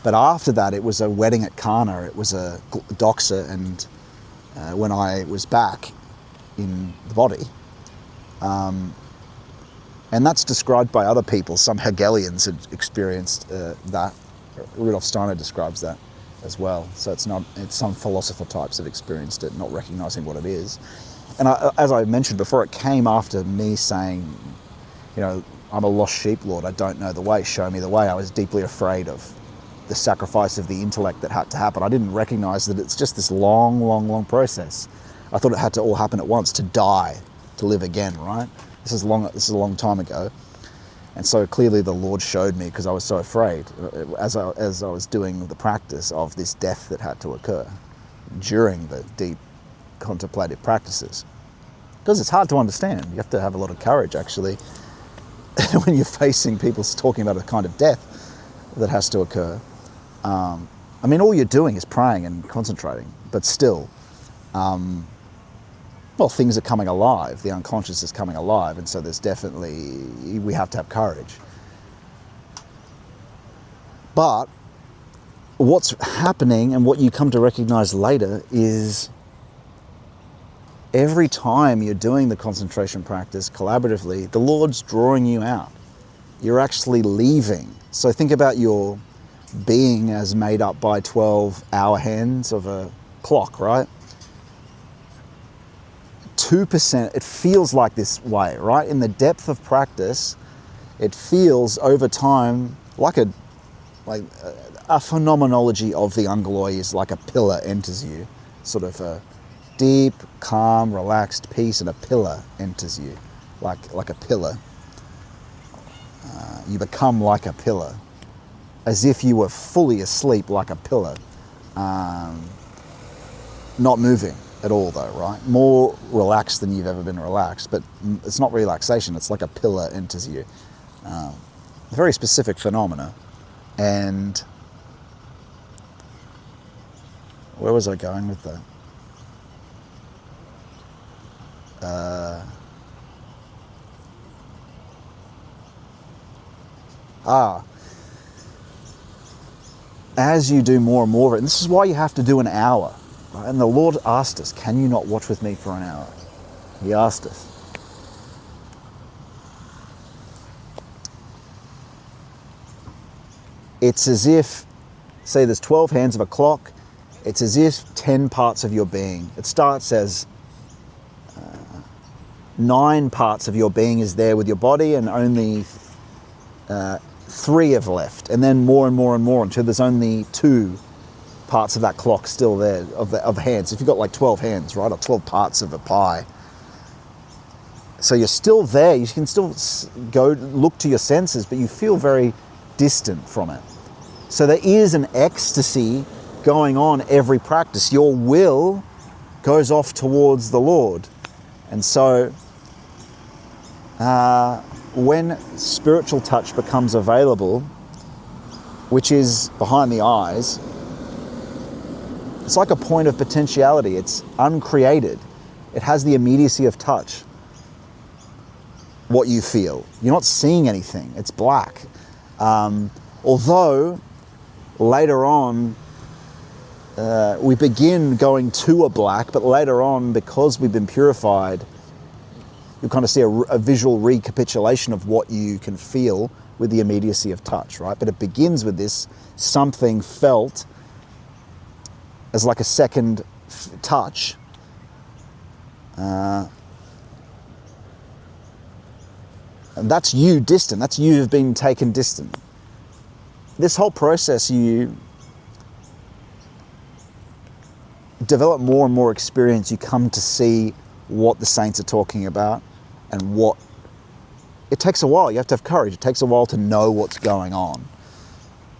But after that, it was a wedding at Cana, it was a doxa, and when I was back in the body, and that's described by other people. Some Hegelians had experienced that. Rudolf Steiner describes that as well. So it's some philosopher types have experienced it, not recognizing what it is. And as I mentioned before, it came after me saying, I'm a lost sheep, Lord, I don't know the way, show me the way. I was deeply afraid of the sacrifice of the intellect that had to happen. I didn't recognize that it's just this long, long, long process. I thought it had to all happen at once, to die, to live again, right? This is a long time ago. And so clearly the Lord showed me, because I was so afraid, as I was doing the practice of this death that had to occur during the deep contemplative practices. Because it's hard to understand. You have to have a lot of courage, actually, when you're facing people talking about a kind of death that has to occur. All you're doing is praying and concentrating, but still, things are coming alive. The unconscious is coming alive, and so there's definitely, we have to have courage. But what's happening, and what you come to recognize later, is every time you're doing the concentration practice collaboratively, the Lord's drawing you out. You're actually leaving. So think about your being as made up by 12 hour hands of a clock, right? 2%, it feels like this way, right? In the depth of practice, it feels over time like a phenomenology of the Ungaloy is like a pillar enters you, sort of a deep, calm, relaxed peace, and a pillar enters you, like a pillar. You become like a pillar, as if you were fully asleep like a pillar, not moving at all though, right? More relaxed than you've ever been relaxed, but it's not relaxation, it's like a pillar enters you. Very specific phenomena. And where was I going with that? As you do more and more of it, and this is why you have to do an hour, right? And the Lord asked us, can you not watch with me for an hour? He asked us. It's as if, say there's 12 hands of a clock, it's as if 10 parts of your being, it starts as 9 parts of your being is there with your body, and only 3 have left, and then more and more and more until there's only 2 parts of that clock still there, of hands. If you've got like 12 hands, right, or 12 parts of a pie. So you're still there, you can still go look to your senses, but you feel very distant from it. So there is an ecstasy going on every practice. Your will goes off towards the Lord. And so when spiritual touch becomes available, which is behind the eyes, it's like a point of potentiality. It's uncreated. It has the immediacy of touch. What you feel. You're not seeing anything. It's black. Although later on we begin going to a black, but later on, because we've been purified, you kind of see a visual recapitulation of what you can feel with the immediacy of touch, right? But it begins with this something felt as like a second touch. And that's you distant. That's you who've been taken distant. This whole process, you develop more and more experience. You come to see what the saints are talking about, and what it takes a while. You have to have courage. It takes a while to know what's going on,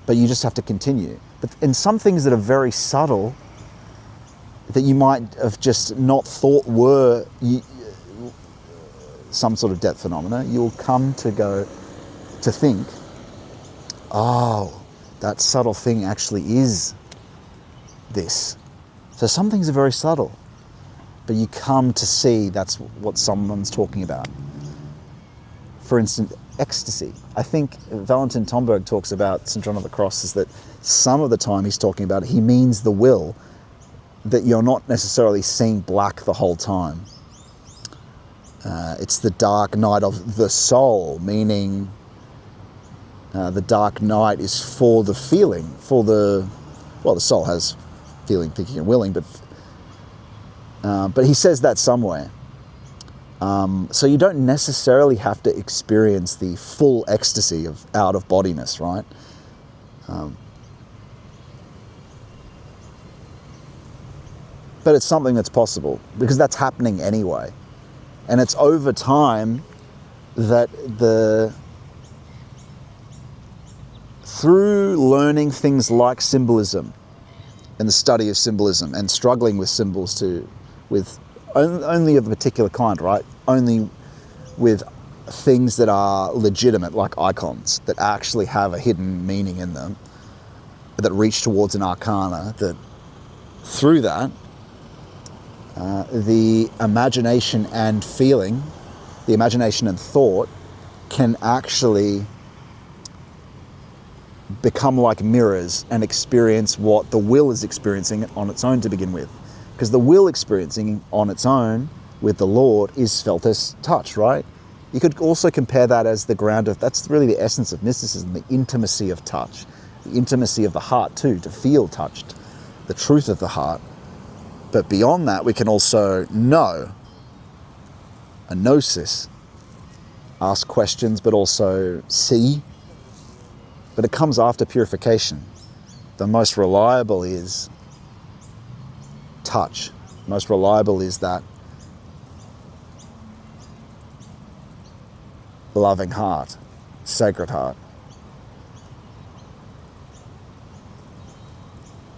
but you just have to continue. But in some things that are very subtle, that you might have just not thought were some sort of depth phenomena, you'll come to think, oh, that subtle thing actually is this. So some things are very subtle, but you come to see that's what someone's talking about. For instance, ecstasy. I think Valentin Tomberg talks about St. John of the Cross is that some of the time he's talking about it, he means the will, that you're not necessarily seeing black the whole time. It's the dark night of the soul, meaning the dark night is for the feeling, well, the soul has feeling, thinking, and willing, but he says that somewhere. So you don't necessarily have to experience the full ecstasy of out-of-bodiness, right? But it's something that's possible, because that's happening anyway. And it's over time that through learning things like symbolism and the study of symbolism and struggling with symbols with only of a particular kind, right? Only with things that are legitimate, like icons, that actually have a hidden meaning in them, that reach towards an arcana, that through that, the imagination and feeling, the imagination and thought can actually become like mirrors and experience what the will is experiencing on its own to begin with. Because the will experiencing on its own with the Lord is felt as touch, right? You could also compare that as the ground of, that's really the essence of mysticism, the intimacy of touch, the intimacy of the heart too, to feel touched, the truth of the heart. But beyond that, we can also know, a gnosis, ask questions, but also see. But it comes after purification. The most reliable is touch. Most reliable is that loving heart, sacred heart.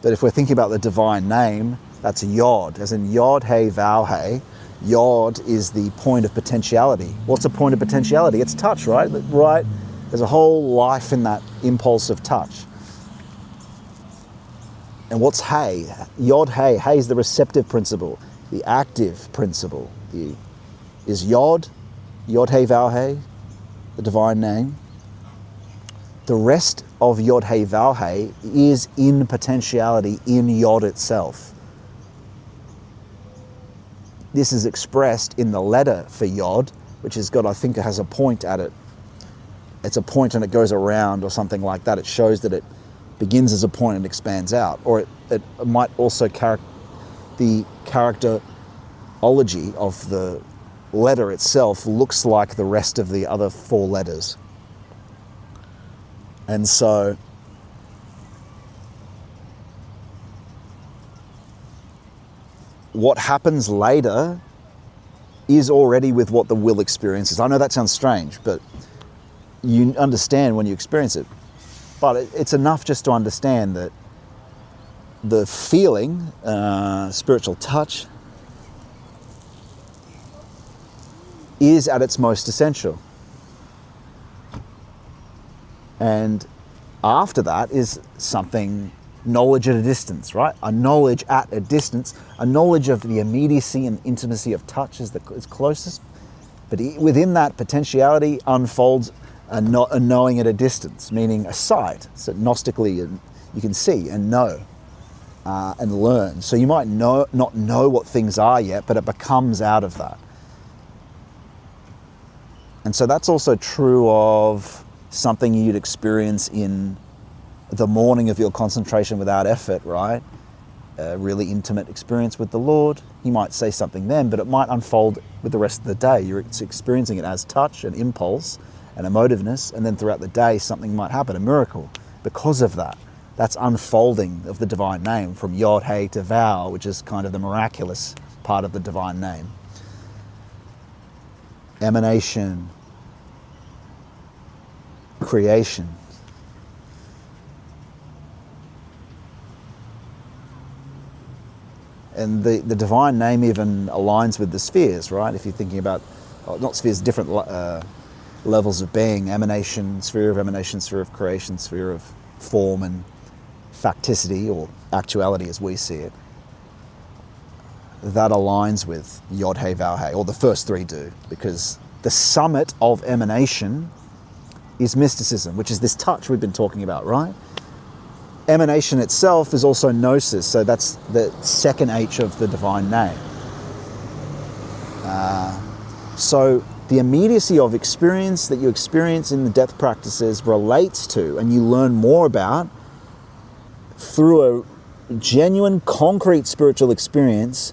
But if we're thinking about the divine name, that's Yod, as in Yod, Hey, Vau, Hey. Yod is the point of potentiality. What's a point of potentiality? It's touch, right? Right. There's a whole life in that impulse of touch. And what's Hey? Yod, Hey. Hey is the receptive principle, the active principle. Is Yod, Hey, Vau, Hey, the divine name. The rest of Yod, Hey, Vau, Hey is in potentiality in Yod itself. This is expressed in the letter for Yod, which has got, I think it has a point at it. It's a point and it goes around or something like that. It shows that it begins as a point and expands out. Or it might also the characterology of the letter itself looks like the rest of the other four letters. And so what happens later is already with what the will experiences. I know that sounds strange, but you understand when you experience it. But it's enough just to understand that the feeling, spiritual touch, is at its most essential. And after that is something, knowledge at a distance, right? A knowledge at a distance, a knowledge of the immediacy and intimacy of touch is closest. But within that potentiality unfolds a knowing at a distance, meaning a sight. So gnostically, you can see and know and learn. So you might not know what things are yet, but it becomes out of that. And so that's also true of something you'd experience in the morning of your concentration without effort, right? A really intimate experience with the Lord. He might say something then, but it might unfold with the rest of the day. You're experiencing it as touch and impulse and emotiveness, and then throughout the day something might happen, a miracle, because of that. That's unfolding of the divine name from Yod, Hey to Vau, which is kind of the miraculous part of the divine name. Emanation, creation. And the divine name even aligns with the spheres, right? If you're thinking about, not spheres, different levels of being, emanation, sphere of creation, sphere of form and facticity or actuality as we see it. That aligns with Yod, Hey, Vau, Hey, or the first three do, because the summit of emanation is mysticism, which is this touch we've been talking about, right? Emanation itself is also gnosis, so that's the second H of the divine name. So the immediacy of experience that you experience in the depth practices relates to, and you learn more about through genuine, concrete spiritual experience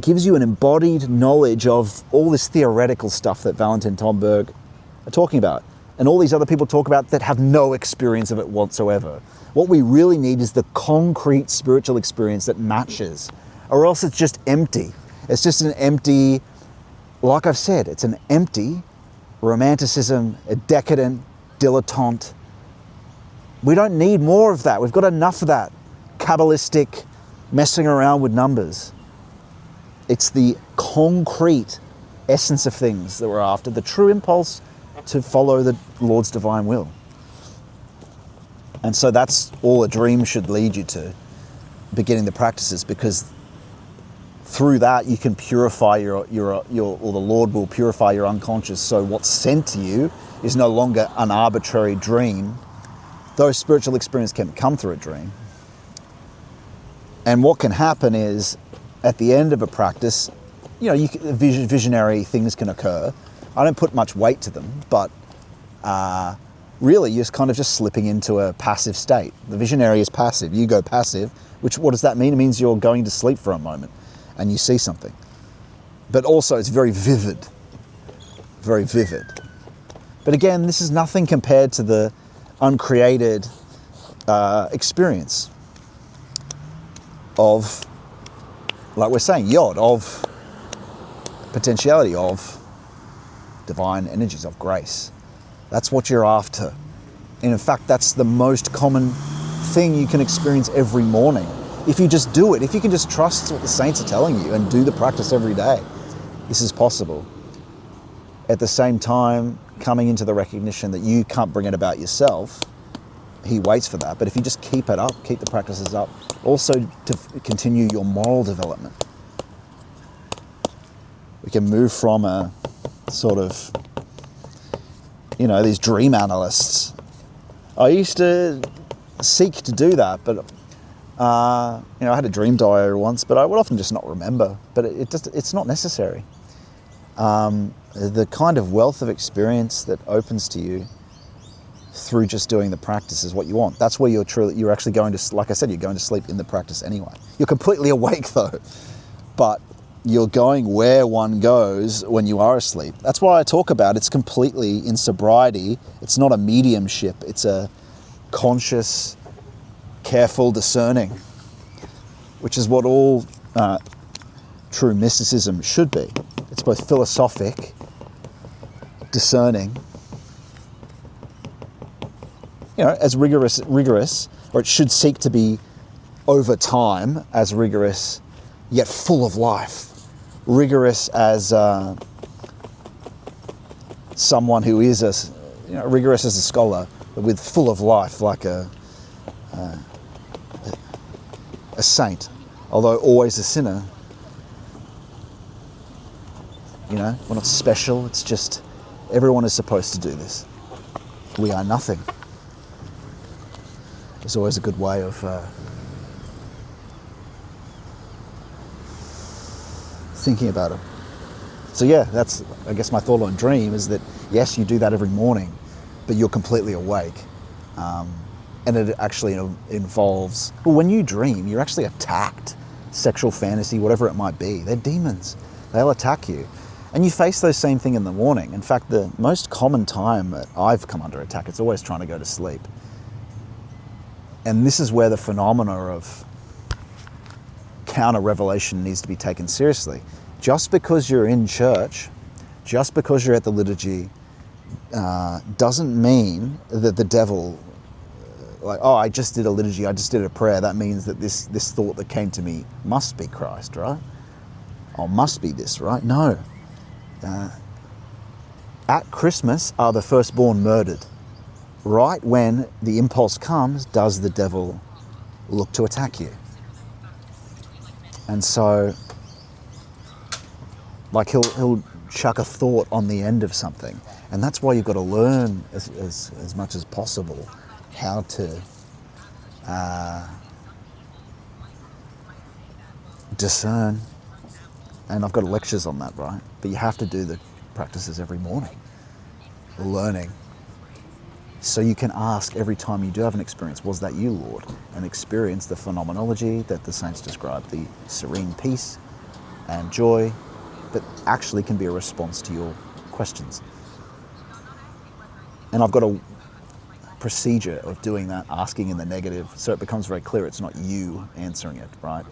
gives you an embodied knowledge of all this theoretical stuff that Valentin Tomberg are talking about, and all these other people talk about that have no experience of it whatsoever. What we really need is the concrete spiritual experience that matches, or else it's just empty. It's just an empty, like I've said, it's an empty romanticism, a decadent dilettante. We don't need more of that. We've got enough of that Kabbalistic messing around with numbers. It's the concrete essence of things that we're after, the true impulse to follow the Lord's divine will. And so that's all a dream should lead you to, beginning the practices, because through that you can purify or the Lord will purify your unconscious. So what's sent to you is no longer an arbitrary dream. Those spiritual experiences can come through a dream. And what can happen is, at the end of a practice, visionary things can occur. I don't put much weight to them, but really you're kind of just slipping into a passive state. The visionary is passive. You go passive, what does that mean? It means you're going to sleep for a moment and you see something. But also it's very vivid, very vivid. But again, this is nothing compared to the uncreated experience of, like we're saying, yod, of potentiality, of divine energies, of grace. That's what you're after. And in fact, that's the most common thing you can experience every morning. If you just do it, if you can just trust what the saints are telling you and do the practice every day, this is possible. At the same time, coming into the recognition that you can't bring it about yourself, he waits for that. But if you just keep it up, keep the practices up, also to continue your moral development. We can move from a sort of, these dream analysts. I used to seek to do that, but I had a dream diary once, but I would often just not remember. But it's not necessary. The kind of wealth of experience that opens to you through just doing the practice is what you want. That's where you're actually going to, like I said, you're going to sleep in the practice anyway. You're completely awake though, but you're going where one goes when you are asleep. That's why I talk about it's completely in sobriety. It's not a mediumship. It's a conscious, careful discerning, which is what all true mysticism should be. It's both philosophic, discerning, as rigorous, or it should seek to be over time as rigorous, yet full of life. Rigorous as someone who is rigorous as a scholar, but with full of life, like a saint, although always a sinner. We're not special. It's just everyone is supposed to do this. We are nothing. It's always a good way of thinking about it. So yeah, that's, I guess, my thought on dream is that, yes, you do that every morning, but you're completely awake. And it actually involves, when you dream, you're actually attacked. Sexual fantasy, whatever it might be, they're demons. They'll attack you. And you face those same thing in the morning. In fact, the most common time that I've come under attack, it's always trying to go to sleep. And this is where the phenomena of counter-revelation needs to be taken seriously. Just because you're in church, just because you're at the liturgy, doesn't mean that the devil, I just did a liturgy, I just did a prayer, that means that this thought that came to me must be Christ, right? Or must be this, right? No. At Christmas are the firstborn murdered. Right when the impulse comes, does the devil look to attack you? And so, he'll chuck a thought on the end of something. And that's why you've got to learn as much as possible how to discern. And I've got lectures on that, right? But you have to do the practices every morning. Learning. So you can ask every time you do have an experience, was that you, Lord? And experience the phenomenology that the saints describe, the serene peace and joy that actually can be a response to your questions. And I've got a procedure of doing that, asking in the negative, so it becomes very clear it's not you answering it, right?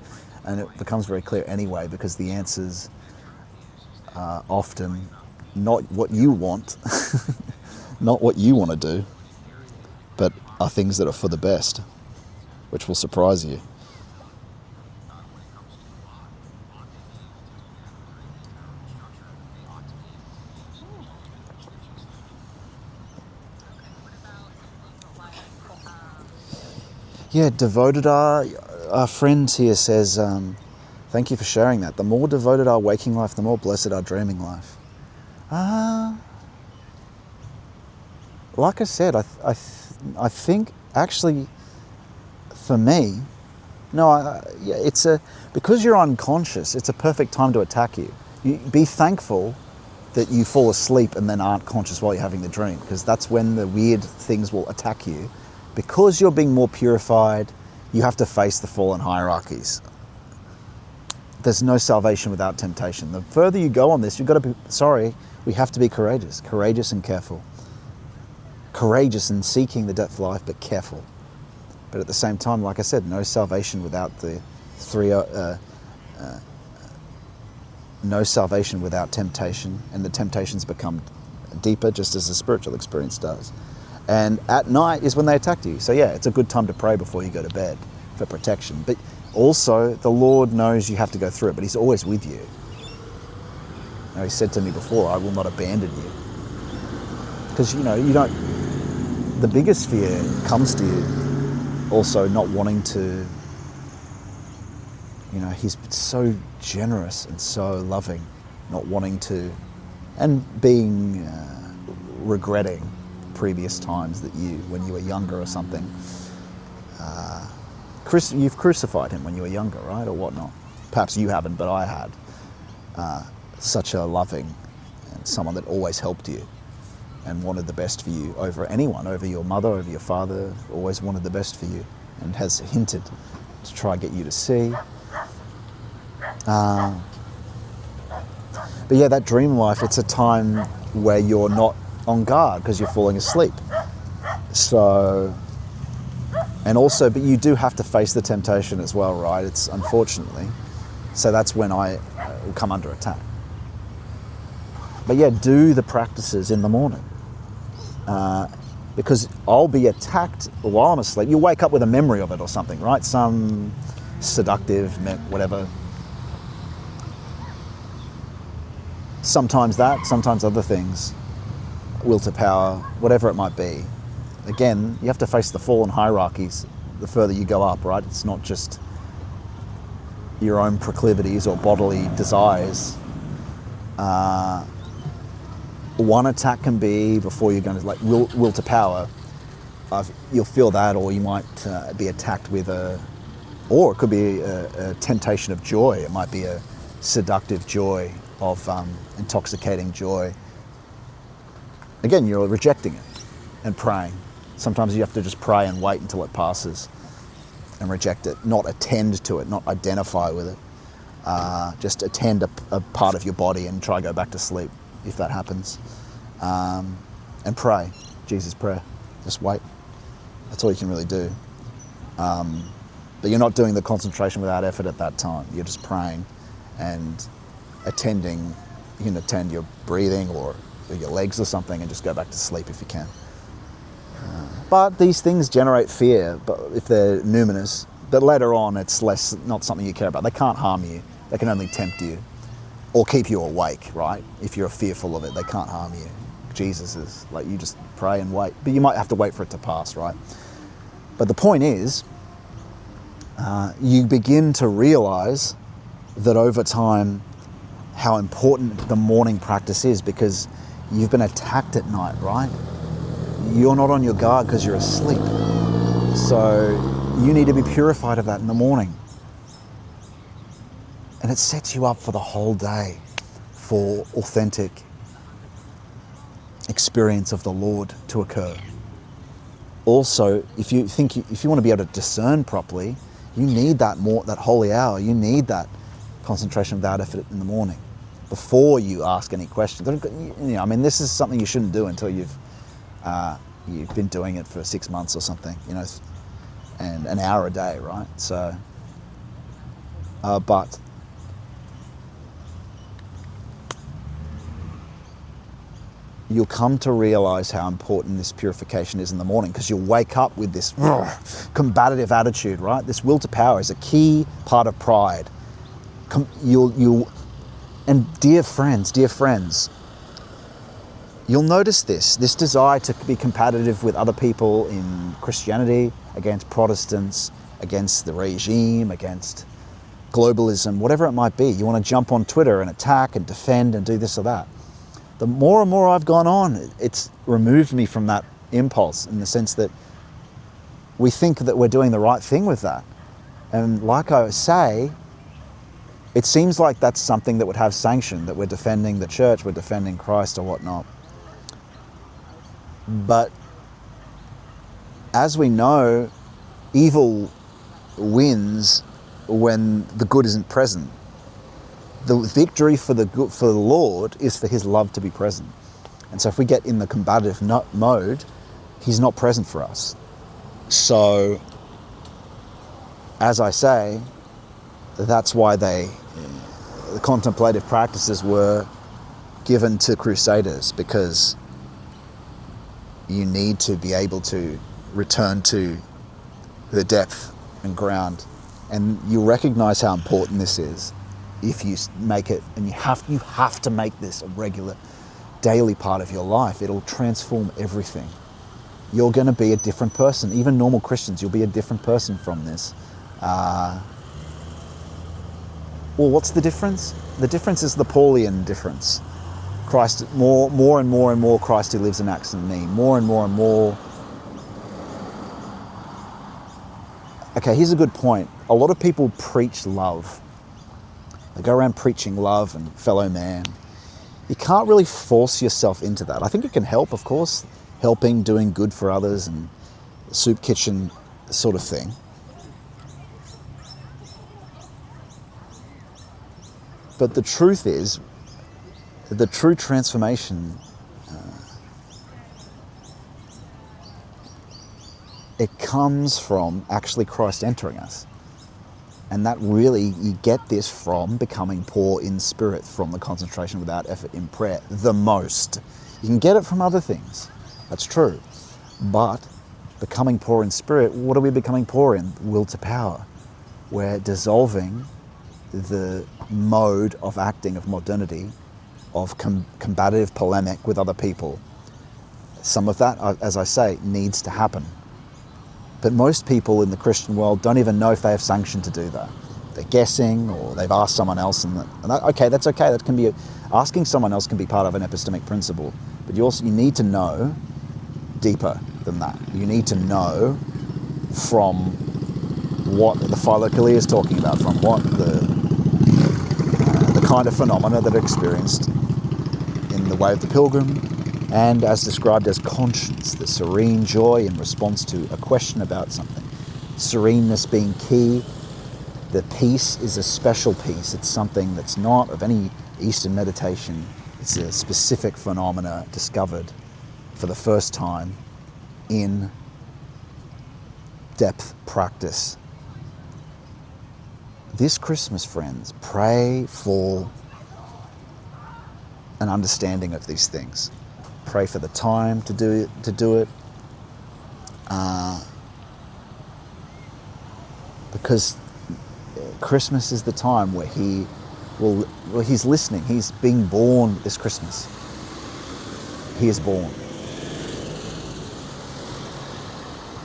And it becomes very clear anyway, because the answers are often not what you want, not what you want to do, but are things that are for the best, which will surprise you. Yeah, devoted are, our friend here says, thank you for sharing that. The more devoted our waking life, the more blessed our dreaming life. Like I said, I think actually for me, because you're unconscious, it's a perfect time to attack you. You be thankful that you fall asleep and then aren't conscious while you're having the dream, because that's when the weird things will attack you. Because you're being more purified, you have to face the fallen hierarchies. There's no salvation without temptation. The further you go on this, we have to be courageous. Courageous and careful. Courageous in seeking the depth of life, but careful. But at the same time, like I said, no salvation without the no salvation without temptation, and the temptations become deeper just as the spiritual experience does. And at night is when they attack you. So yeah, it's a good time to pray before you go to bed for protection. But also, the Lord knows you have to go through it, but He's always with you. He said to me before, I will not abandon you. Because, the biggest fear comes to you also not wanting to, He's so generous and so loving, not wanting to, and being, regretting previous times that when you were younger or something, you've crucified Him when you were younger, right, or whatnot. Perhaps you haven't, but I had. Such a loving and someone that always helped you and wanted the best for you over anyone, over your mother, over your father, always wanted the best for you and has hinted to try and get you to see. But yeah, that dream life, it's a time where you're not on guard because you're falling asleep. So, and also, but you do have to face the temptation as well, right? It's unfortunately. So that's when I will come under attack. But yeah, do the practices in the morning. Because I'll be attacked while I'm asleep. You'll wake up with a memory of it or something, right? Some seductive, whatever. Sometimes that, sometimes other things. Will to power, whatever it might be. Again, you have to face the fallen hierarchies the further you go up, right? It's not just your own proclivities or bodily desires. One attack can be before you're going to, will to power. You'll feel that, or you might be attacked with or it could be a temptation of joy. It might be a seductive joy of intoxicating joy. Again, you're rejecting it and praying. Sometimes you have to just pray and wait until it passes and reject it, not attend to it, not identify with it. Just attend a part of your body and try to go back to sleep if that happens. And pray, Jesus' prayer. Just wait. That's all you can really do. But you're not doing the concentration without effort at that time. You're just praying and attending. You can attend your breathing or your legs or something and just go back to sleep if you can. But these things generate fear, but if they're numinous. But later on, it's not something you care about. They can't harm you. They can only tempt you or keep you awake, right? If you're fearful of it, they can't harm you. Jesus is you just pray and wait. But you might have to wait for it to pass, right? But the point is, you begin to realize that over time, how important the morning practice is, because you've been attacked at night, right? You're not on your guard because you're asleep. So you need to be purified of that in the morning. And it sets you up for the whole day for authentic experience of the Lord to occur. also, if you want to be able to discern properly, you need that holy hour. You need that concentration without effort in the morning before you ask any questions. This is something you shouldn't do until you've been doing it for 6 months or something, and an hour a day, right? So, but you'll come to realize how important this purification is in the morning, because you'll wake up with this combative attitude, right? This will to power is a key part of pride. And dear friends, you'll notice this desire to be competitive with other people in Christianity, against Protestants, against the regime, against globalism, whatever it might be. You want to jump on Twitter and attack and defend and do this or that. The more and more I've gone on, it's removed me from that impulse, in the sense that we think that we're doing the right thing with that. And like I say, it seems like that's something that would have sanction, that we're defending the church, we're defending Christ or whatnot. But as we know, evil wins when the good isn't present. The victory for the Lord is for his love to be present. And so if we get in the combative mode, he's not present for us. So, as I say, that's why the contemplative practices were given to crusaders, because you need to be able to return to the depth and ground. And you recognize how important this is if you make it, and you have to make this a regular, daily part of your life. It'll transform everything. You're going to be a different person. Even normal Christians, you'll be a different person from this. Well, what's the difference? The difference is the Paulian difference. Christ, more and more Christ who lives and acts in me. More and more. Okay, here's a good point. A lot of people preach love. They go around preaching love and fellow man. You can't really force yourself into that. I think it can help, of course, helping, doing good for others, and soup kitchen sort of thing. But the truth is, the true transformation, it comes from actually Christ entering us. And that really, you get this from becoming poor in spirit, from the concentration without effort in prayer, the most. You can get it from other things, that's true. But becoming poor in spirit, what are we becoming poor in? Will to power. We're dissolving the mode of acting of modernity, of combative polemic with other people. Some of that, as I say, needs to happen. But most people in the Christian world don't even know if they have sanction to do that. They're guessing, or they've asked someone else, okay, that's okay. That can be, asking someone else can be part of an epistemic principle. But you need to know deeper than that. You need to know from what the Philokalia is talking about, from what the kind of phenomena that are experienced in the way of the pilgrim, and as described as conscience, the serene joy in response to a question about something. Sereneness being key. The peace is a special peace. It's something that's not of any Eastern meditation. It's a specific phenomena discovered for the first time in depth practice. This Christmas, friends, pray for an understanding of these things. Pray for the time to do it, because Christmas is the time where he's listening. He's being born this Christmas. He is born.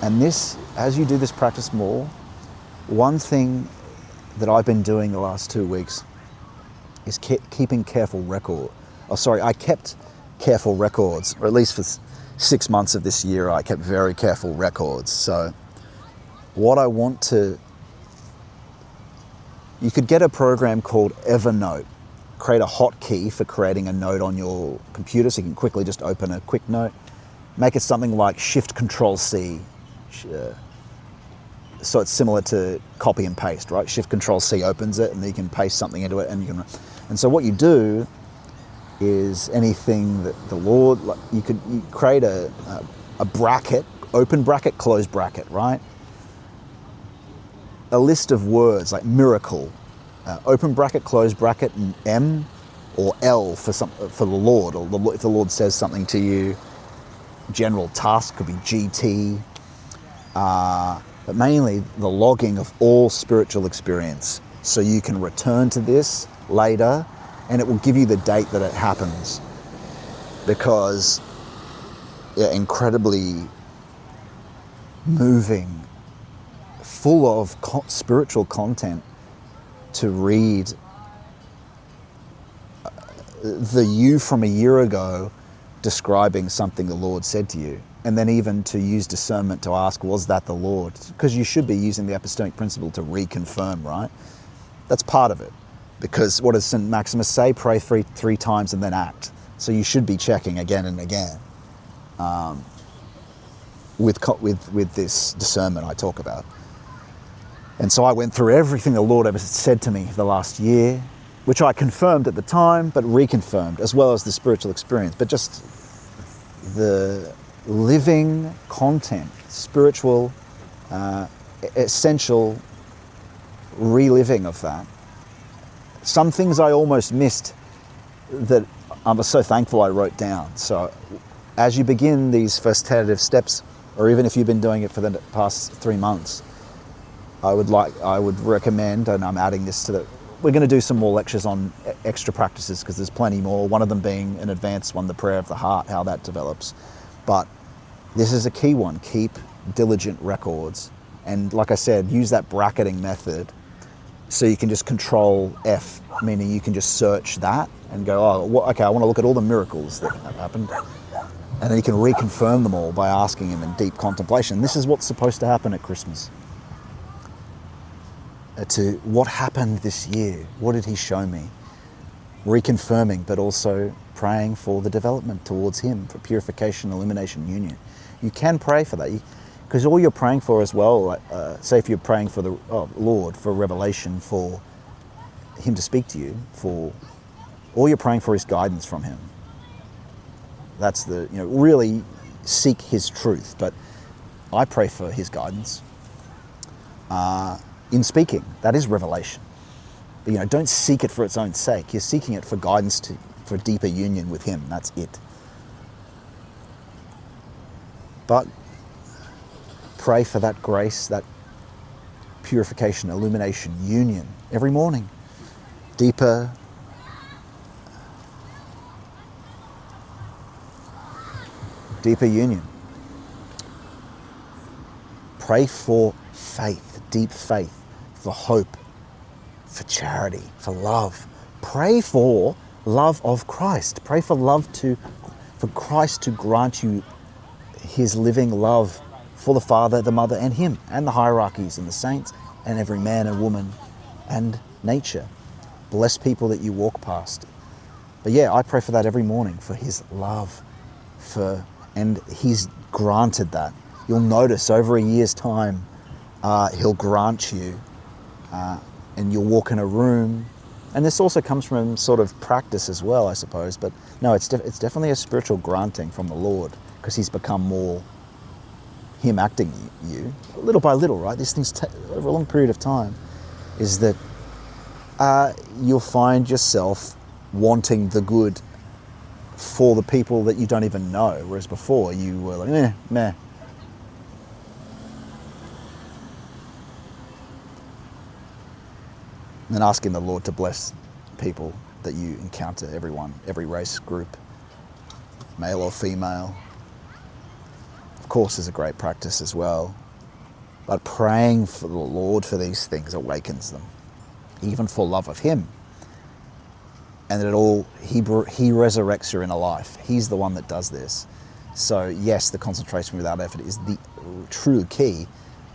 And this, as you do this practice more, one thing that I've been doing the last 2 weeks is keeping careful record. I kept careful records, or at least for 6 months of this year, I kept very careful records. So what I want to, you could get a program called Evernote, create a hotkey for creating a note on your computer, so you can quickly just open a quick note, make it something like Shift Control C. So it's similar to copy and paste, right? Shift Control C opens it, and then you can paste something into it, and you can. And so what you do is anything that the Lord, like you create a bracket, open bracket, close bracket, right? A list of words like miracle, open bracket, close bracket, and M or L for the Lord, or if the Lord says something to you. General task could be GT, but mainly the logging of all spiritual experience. So you can return to this later, and it will give you the date that it happens, because incredibly moving, full of spiritual content to read the you from a year ago describing something the Lord said to you, and then even to use discernment to ask, was that the Lord? Because you should be using the apostolic principle to reconfirm, right? That's part of it. Because what does St. Maximus say? Pray three times and then act. So you should be checking again and again with this discernment I talk about. And so I went through everything the Lord ever said to me the last year, which I confirmed at the time, but reconfirmed, as well as the spiritual experience. But just the living content, spiritual, essential reliving of that. Some things I almost missed that I'm so thankful I wrote down. So as you begin these first tentative steps, or even if you've been doing it for the past 3 months, I would recommend, and I'm adding this to we're going to do some more lectures on extra practices, because there's plenty more, one of them being an advanced one, the prayer of the heart, how that develops. But this is a key one. Keep diligent records. And like I said, use that bracketing method, so you can just control F, meaning you can just search that and go, okay, I want to look at all the miracles that have happened. And then you can reconfirm them all by asking him in deep contemplation. This is what's supposed to happen at Christmas. To what happened this year? What did he show me? Reconfirming, but also praying for the development towards him, for purification, illumination, union. You can pray for that, because all you're praying for as well, say if you're praying for the Lord, for revelation, for him to speak to you, all you're praying for is guidance from him. That's really seek his truth. But I pray for his guidance. In speaking, that is revelation. But, don't seek it for its own sake. You're seeking it for guidance, for deeper union with him. That's it. But pray for that grace, that purification, illumination, union every morning. Deeper union. Pray for faith, deep faith, for hope, for charity, for love. Pray for love of Christ. Pray for for Christ to grant you his living love for the Father, the Mother, and him, and the hierarchies and the saints, and every man and woman, and nature. Bless people that you walk past. But yeah, I pray for that every morning, for his love, and he's granted that. You'll notice over a year's time, he'll grant you, and you'll walk in a room. And this also comes from sort of practice as well, I suppose. But no, it's definitely a spiritual granting from the Lord, because he's become more him acting you, little by little, right? These things over a long period of time, is that you'll find yourself wanting the good for the people that you don't even know, whereas before you were like, meh. And asking the Lord to bless people that you encounter, everyone, every race group, male or female. Of course, is a great practice as well. But praying for the Lord for these things awakens them, even for love of him. And that he resurrects your inner life. He's the one that does this. So yes, the concentration without effort is the true key,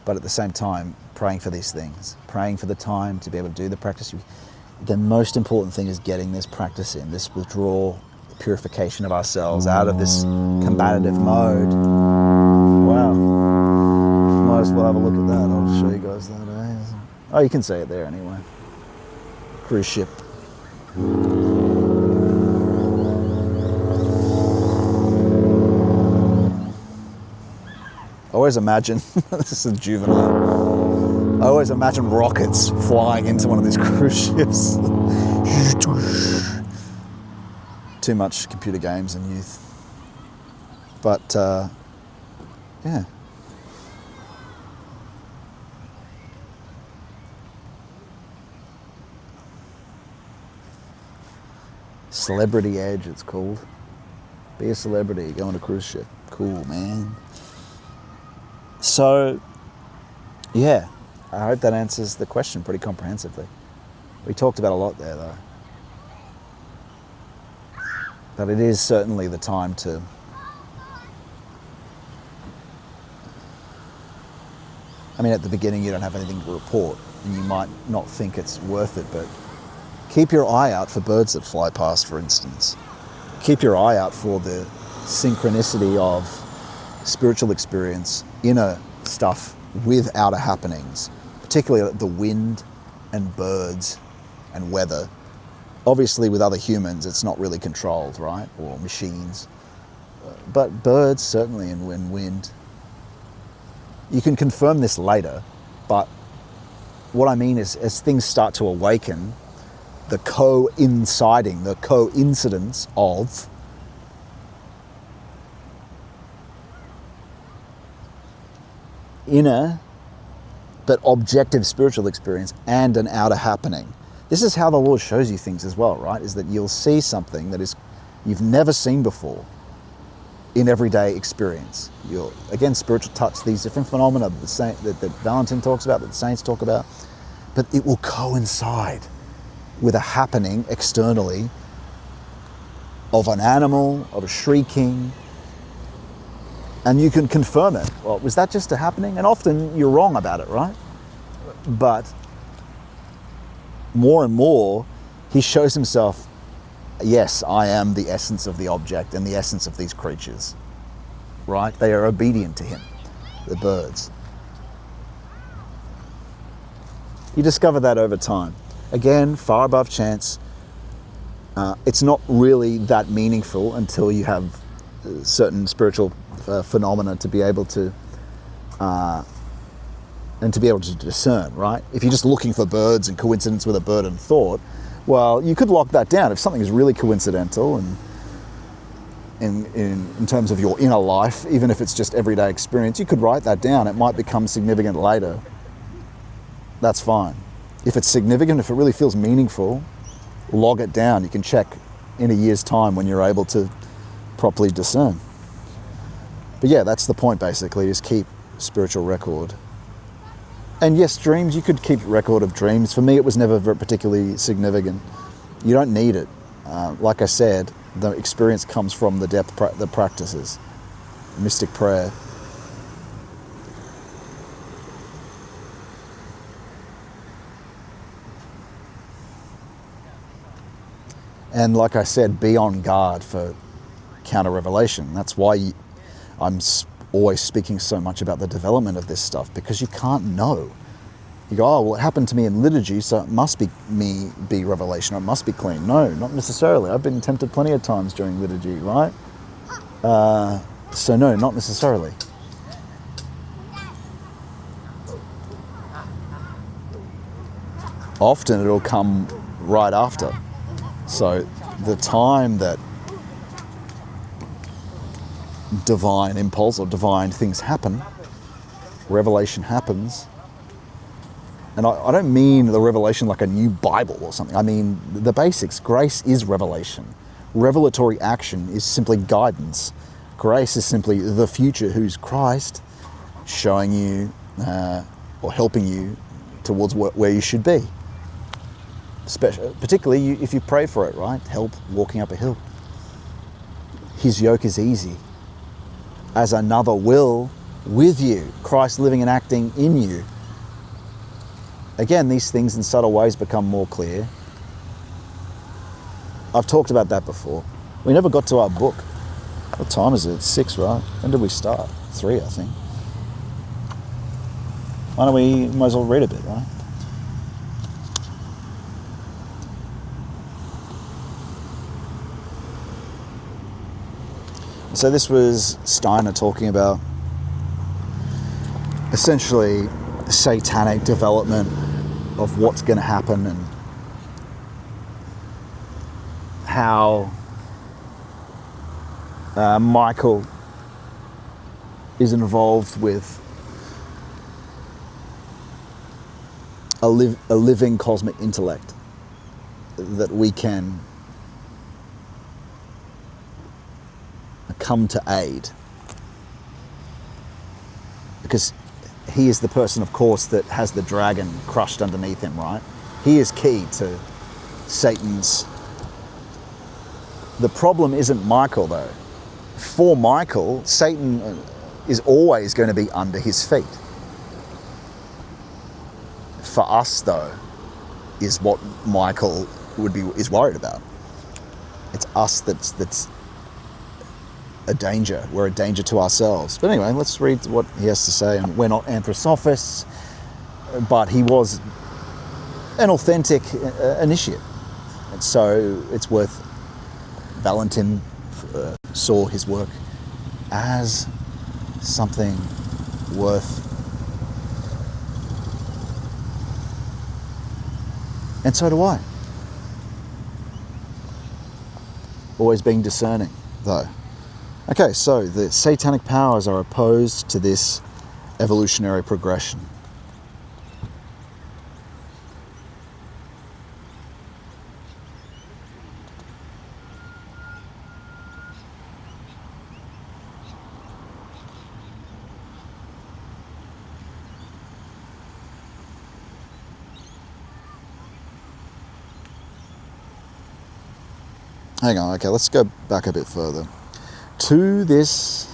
but at the same time, praying for these things, praying for the time to be able to do the practice. The most important thing is getting this practice in, this withdrawal, purification of ourselves out of this combative mode. Wow. Might as well have a look at that. I'll show you guys that. Oh, you can see it there anyway. Cruise ship. I always imagine, this is juvenile, I always imagine rockets flying into one of these cruise ships. Too much computer games in youth. But, yeah. Celebrity Edge, it's called. Be a celebrity, go on a cruise ship. Cool, man. So, yeah, I hope that answers the question pretty comprehensively. We talked about a lot there, though. But it is certainly the time to I mean, at the beginning you don't have anything to report and you might not think it's worth it, but keep your eye out for birds that fly past, for instance. Keep your eye out for the synchronicity of spiritual experience, inner stuff with outer happenings, particularly the wind and birds and weather. Obviously with other humans it's not really controlled, right? Or machines. But birds certainly, and wind. You can confirm this later, but what I mean is as things start to awaken, the coincidence of inner but objective spiritual experience and an outer happening. This is how the Lord shows you things as well, right? Is that you'll see something that is you've never seen before in everyday experience. You'll, again, spiritual touch, these different phenomena that Valentin talks about, that the saints talk about, but it will coincide with a happening externally of an animal, of a shrieking, and you can confirm it. Well, was that just a happening? And often you're wrong about it, right? But more and more, he shows himself, yes, I am the essence of the object and the essence of these creatures, right? They are obedient to him, the birds. You discover that over time. Again, far above chance. It's not really that meaningful until you have certain spiritual phenomena to be able to discern, right? If you're just looking for birds and coincidence with a bird and thought, well, you could lock that down. If something is really coincidental and in terms of your inner life, even if it's just everyday experience, you could write that down. It might become significant later. That's fine. If it's significant, if it really feels meaningful, log it down. You can check in a year's time when you're able to properly discern. But yeah, that's the point basically, is keep spiritual record. And yes, dreams, you could keep record of dreams. For me, it was never particularly significant. You don't need it. Like I said, the experience comes from the depth, the practices, mystic prayer. And like I said, be on guard for counter-revelation. That's why I'm always speaking so much about the development of this stuff, because you can't know. You go, oh, well, it happened to me in liturgy, so it must be revelation, or it must be clean. No, not necessarily. I've been tempted plenty of times during liturgy, right? So no, not necessarily. Often it'll come right after. So the time that divine impulse or divine things happen, revelation happens, and I don't mean the revelation like a new Bible or something. I mean the basics. Grace is revelation. Revelatory action is simply guidance. Grace is simply the future, who's Christ, showing you or helping you towards where you should be. Particularly if you pray for it, right? Help walking up a hill. His yoke is easy. As another will with you, Christ living and acting in you. Again, these things in subtle ways become more clear. I've talked about that before. We never got to our book. What time is it? 6, right? When did we start? 3, I think. Why don't we might as well read a bit, right? So this was Steiner talking about essentially satanic development of what's going to happen and how Michael is involved with a living cosmic intellect that we can come to aid, because he is the person, of course, that has the dragon crushed underneath him, right? He is key to Satan's. The problem isn't Michael, though. For Michael, Satan is always going to be under his feet. For us, though, is what Michael is worried about. It's us that's a danger. We're a danger to ourselves. But anyway, let's read what he has to say. And we're not anthroposophists, but he was an authentic initiate. And so it's worth, Valentin saw his work as something worth. And so do I. Always being discerning, though. Okay, so the satanic powers are opposed to this evolutionary progression. Hang on, okay, let's go back a bit further. To this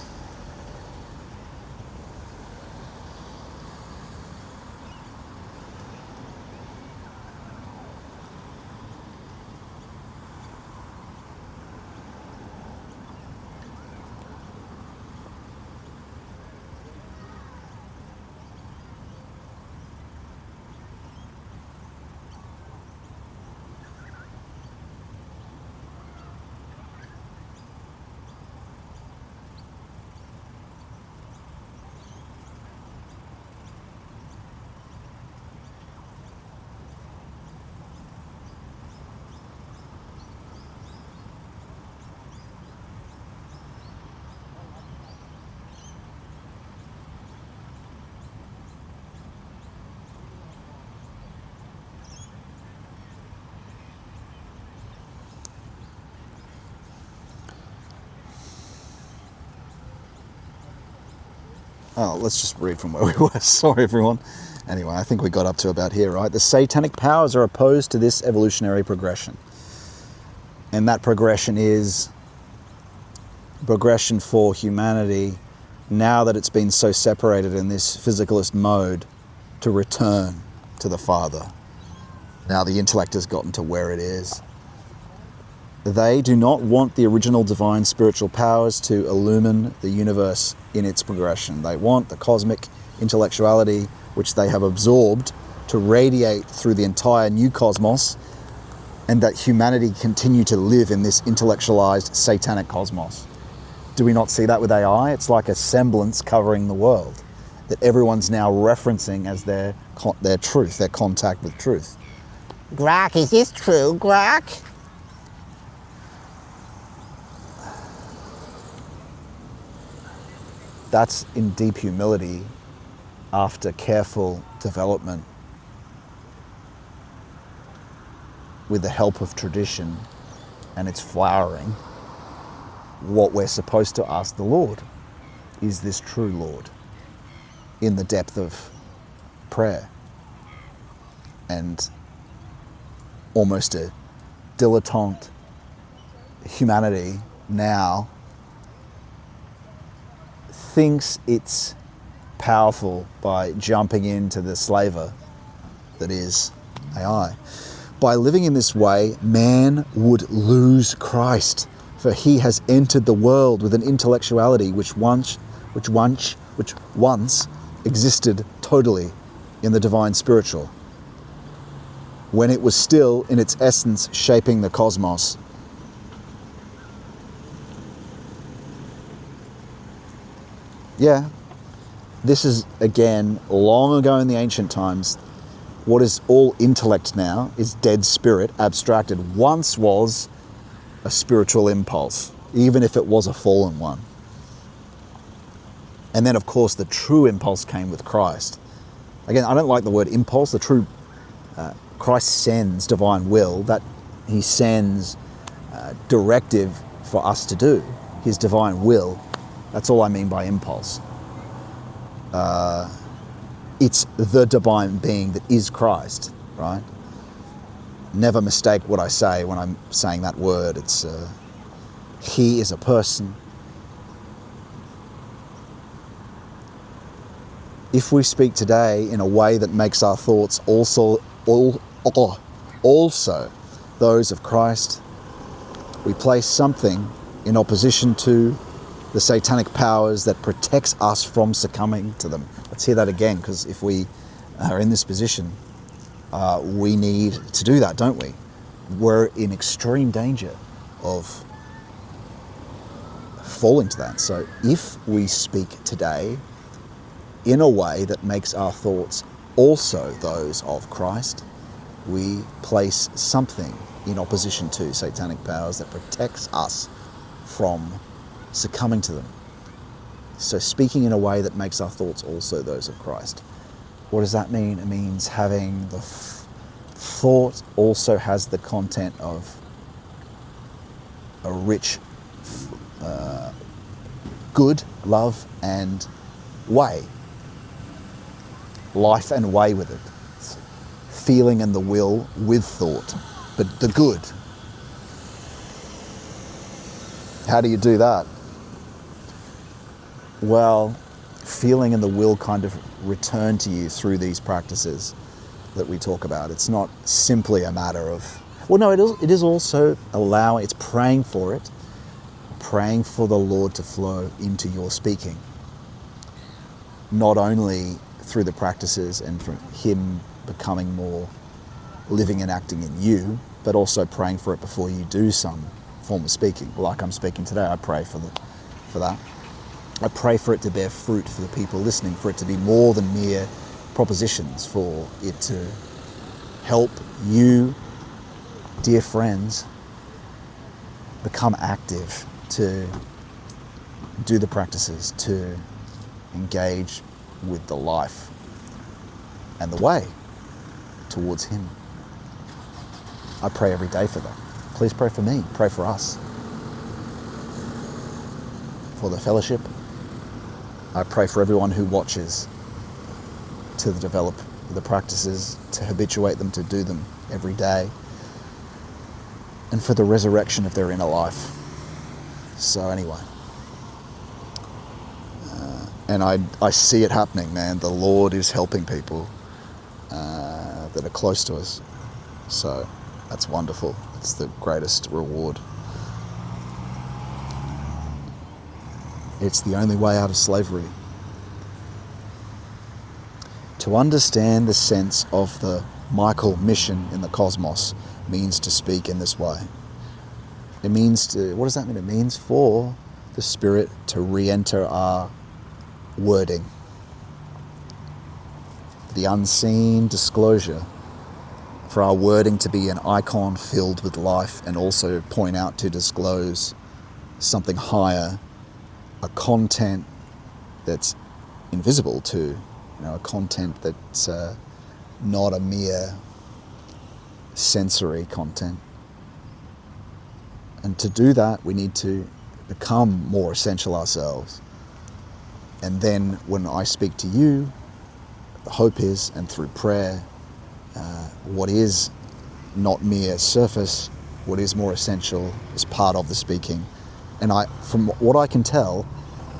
let's just read from where we were. Sorry, everyone. Anyway, I think we got up to about here, right? The satanic powers are opposed to this evolutionary progression. And that progression is progression for humanity, now that it's been so separated in this physicalist mode, to return to the Father. Now the intellect has gotten to where it is. They do not want the original divine spiritual powers to illumine the universe in its progression. They want the cosmic intellectuality, which they have absorbed, to radiate through the entire new cosmos, and that humanity continue to live in this intellectualized satanic cosmos. Do we not see that with AI? It's like a semblance covering the world that everyone's now referencing as their truth, their contact with truth. Grok, is this true, Grok? That's in deep humility after careful development with the help of tradition and its flowering. What we're supposed to ask the Lord, is this true, Lord? In the depth of prayer and almost a dilettante humanity now thinks it's powerful by jumping into the slaver that is AI. By living in this way, man would lose Christ, For he has entered the world with an intellectuality which once existed totally in the divine spiritual, when it was still in its essence shaping the cosmos. Yeah, this is, again, long ago in the ancient times. What is all intellect now is dead spirit, abstracted. Once was a spiritual impulse, even if it was a fallen one. And then, of course, the true impulse came with Christ. Again, I don't like the word impulse. The true Christ sends divine will, that he sends directive for us to do, his divine will. That's all I mean by impulse. It's the divine being that is Christ, right? Never mistake what I say when I'm saying that word. It's he is a person. If we speak today in a way that makes our thoughts also those of Christ, we place something in opposition to the satanic powers that protects us from succumbing to them. Let's hear that again, because if we are in this position, we need to do that, don't we? We're in extreme danger of falling to that. So if we speak today in a way that makes our thoughts also those of Christ, we place something in opposition to satanic powers that protects us from succumbing to them. So speaking in a way that makes our thoughts also those of Christ. What does that mean? It means having the thought also has the content of a rich, good, love, and way. Life and way with it. Feeling and the will with thought, but the good. How do you do that? Well, feeling and the will kind of return to you through these practices that we talk about. It's not simply a matter of, well, no, it is also it's praying for it, praying for the Lord to flow into your speaking. Not only through the practices and from him becoming more living and acting in you, but also praying for it before you do some form of speaking. Like I'm speaking today, I pray for that. I pray for it to bear fruit for the people listening, for it to be more than mere propositions, for it to help you, dear friends, become active, to do the practices, to engage with the life and the way towards him. I pray every day for that. Please pray for me, pray for us, for the fellowship. I pray for everyone who watches to develop the practices, to habituate them, to do them every day, and for the resurrection of their inner life. So anyway, and I see it happening, man. The Lord is helping people that are close to us. So that's wonderful. It's the greatest reward. It's the only way out of slavery. To understand the sense of the Michael mission in the cosmos means to speak in this way. It means to, what does that mean? It means for the Spirit to re-enter our wording. The unseen disclosure, for our wording to be an icon filled with life and also point out to disclose something higher, a content that's invisible to, a content that's not a mere sensory content. And to do that, we need to become more essential ourselves. And then when I speak to you, the hope is, and through prayer, what is not mere surface, what is more essential is part of the speaking. And from what I can tell,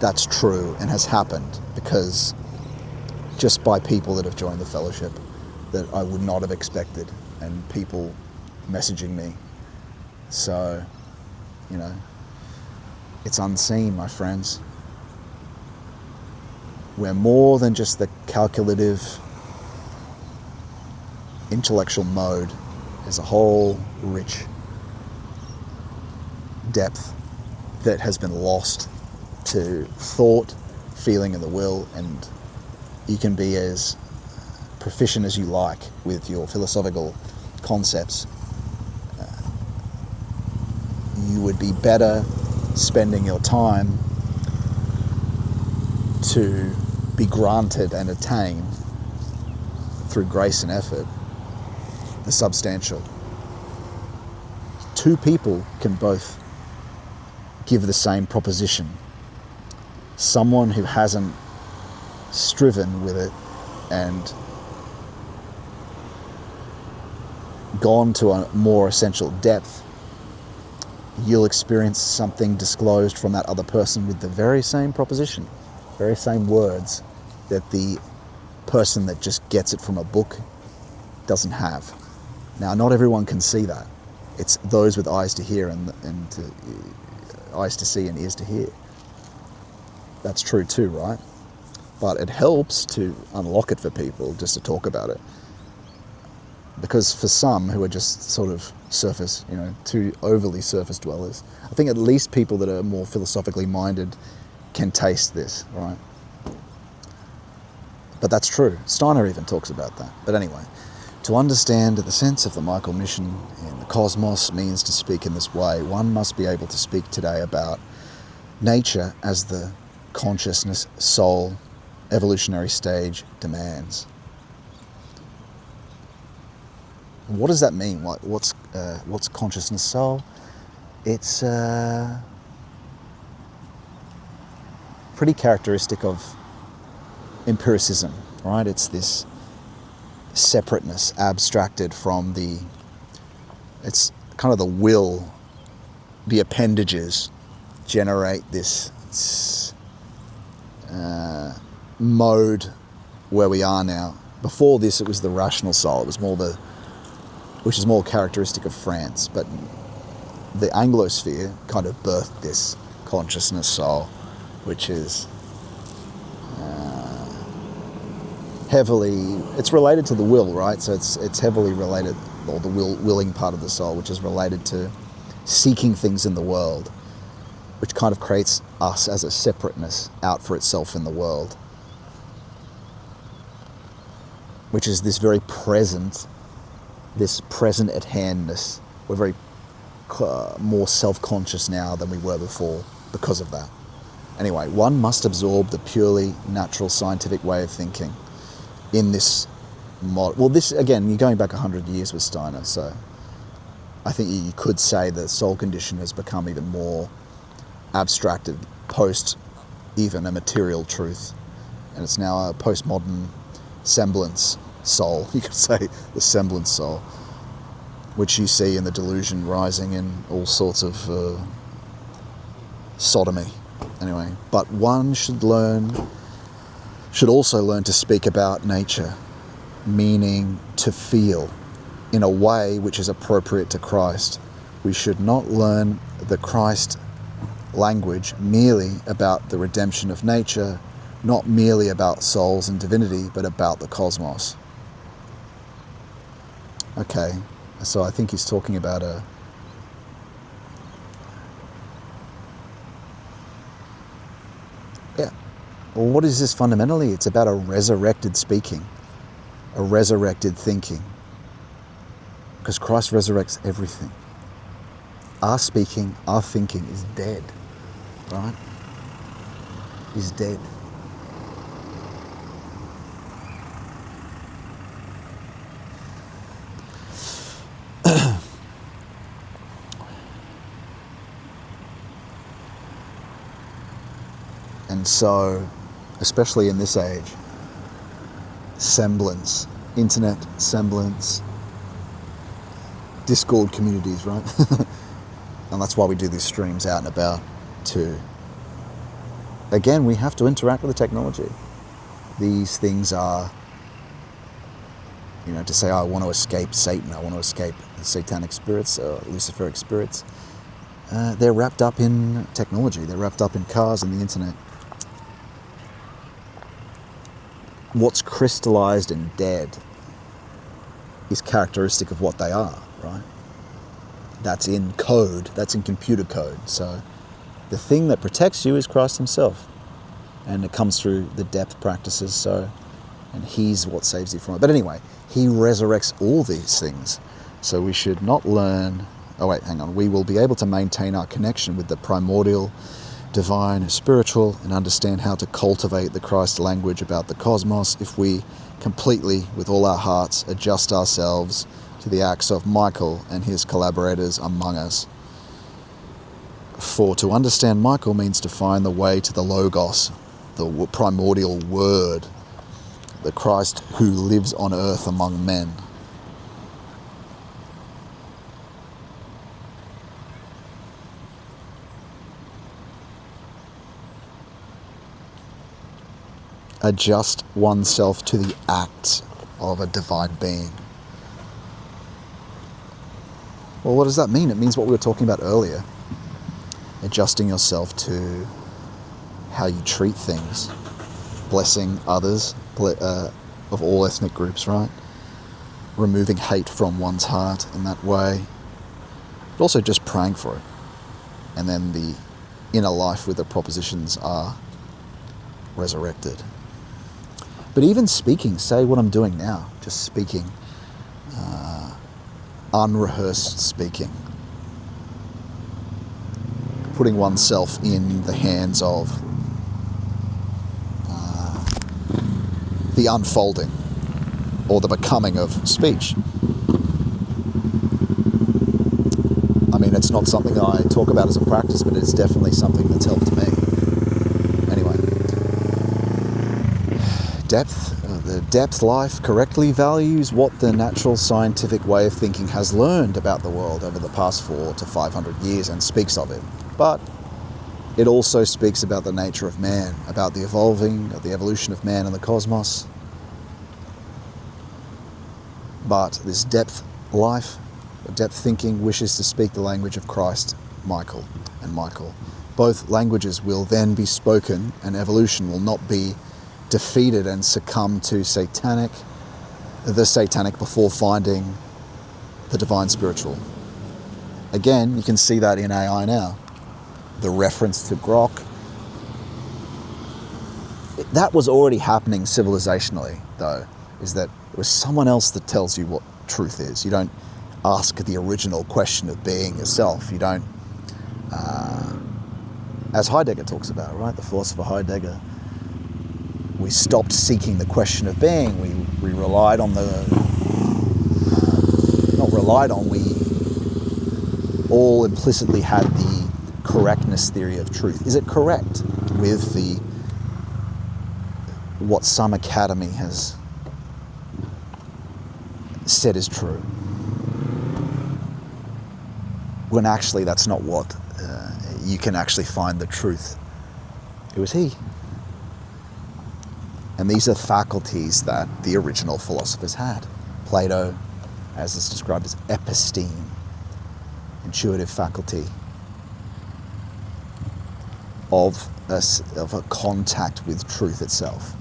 that's true and has happened, because just by people that have joined the fellowship that I would not have expected, and people messaging me. So, It's unseen, my friends. We're more than just the calculative, intellectual mode. There's a whole rich depth that has been lost to thought, feeling, and the will, and you can be as proficient as you like with your philosophical concepts. You would be better spending your time to be granted and attain through grace and effort the substantial. Two people can both give the same proposition. Someone who hasn't striven with it and gone to a more essential depth, you'll experience something disclosed from that other person with the very same proposition, very same words that the person that just gets it from a book doesn't have. Now, not everyone can see that. It's those with eyes to hear and eyes to see and ears to hear. That's true too, right? But it helps to unlock it for people, just to talk about it. Because for some who are just sort of surface, too overly surface dwellers, I think at least people that are more philosophically minded can taste this, right? But that's true. Steiner even talks about that. But anyway, to understand the sense of the Michael mission in the cosmos means to speak in this way. One must be able to speak today about nature as the consciousness, soul, evolutionary stage demands. What does that mean? What's consciousness, soul? It's pretty characteristic of empiricism, right? It's this separateness abstracted from it's kind of the will, the appendages generate this mode where we are now. Before this, it was the rational soul. It was more which is more characteristic of France, but the Anglosphere kind of birthed this consciousness soul, which is it's related to the will, right? So it's heavily related, or the willing part of the soul, which is related to seeking things in the world, which kind of creates us as a separateness out for itself in the world, which is this very present at handness. We're very more self-conscious now than we were before because of that. Anyway, one must absorb the purely natural scientific way of thinking in this this, again, you're going back 100 years with Steiner, so I think you could say the soul condition has become even more abstracted post even a material truth, and it's now a postmodern semblance soul. You could say the semblance soul, which you see in the delusion rising in all sorts of sodomy. Anyway, but one should also learn to speak about nature, meaning to feel in a way which is appropriate to Christ. We should not learn the Christ language merely about the redemption of nature, not merely about souls and divinity, but about the cosmos. Okay, so I think he's talking about well, what is this fundamentally? It's about a resurrected speaking, a resurrected thinking, because Christ resurrects everything. Our speaking, our thinking is dead, right? Is dead. And so, especially in this age, semblance, internet semblance, Discord communities, right? And that's why we do these streams out and about too. Again, we have to interact with the technology. These things are, to say, I want to escape Satan, I want to escape the satanic spirits, or Luciferic spirits. they're wrapped up in technology. They're wrapped up in cars and the internet. What's crystallized and dead is characteristic of what they are, right? That's in code, that's in computer code. So the thing that protects you is Christ himself. And it comes through the depth practices, and he's what saves you from it. But anyway, he resurrects all these things. So we should not learn, we will be able to maintain our connection with the primordial, divine, spiritual, and understand how to cultivate the Christ language about the cosmos if we completely, with all our hearts, adjust ourselves to the acts of Michael and his collaborators among us. For to understand Michael means to find the way to the Logos, the primordial word, the Christ who lives on earth among men. Adjust oneself to the acts of a divine being. Well, what does that mean? It means what we were talking about earlier. Adjusting yourself to how you treat things. Blessing others of all ethnic groups, right? Removing hate from one's heart in that way. But also just praying for it. And then the inner life with the propositions are resurrected. But even speaking, say what I'm doing now, just speaking, unrehearsed speaking, putting oneself in the hands of the unfolding or the becoming of speech. I mean, it's not something I talk about as a practice, but it's definitely something that's helped me. Anyway, the depth life correctly values what the natural scientific way of thinking has learned about the world over the past 400 to 500 years and speaks of it. But it also speaks about the nature of man, about the evolution of man and the cosmos. But this depth life, depth thinking, wishes to speak the language of Christ, Michael, and Michael. Both languages will then be spoken, and evolution will not be defeated and succumb to the satanic before finding the divine spiritual. Again, you can see that in AI now. The reference to Grok. That was already happening civilizationally, though, is that it was someone else that tells you what truth is. You don't ask the original question of being yourself. You don't, as Heidegger talks about, right? The philosopher Heidegger. We stopped seeking the question of being. We relied on we all implicitly had the correctness theory of truth. Is it correct with what some academy has said is true? When actually that's not what you can actually find the truth. It was he. And these are faculties that the original philosophers had. Plato, as is described as episteme, intuitive faculty of a contact with truth itself.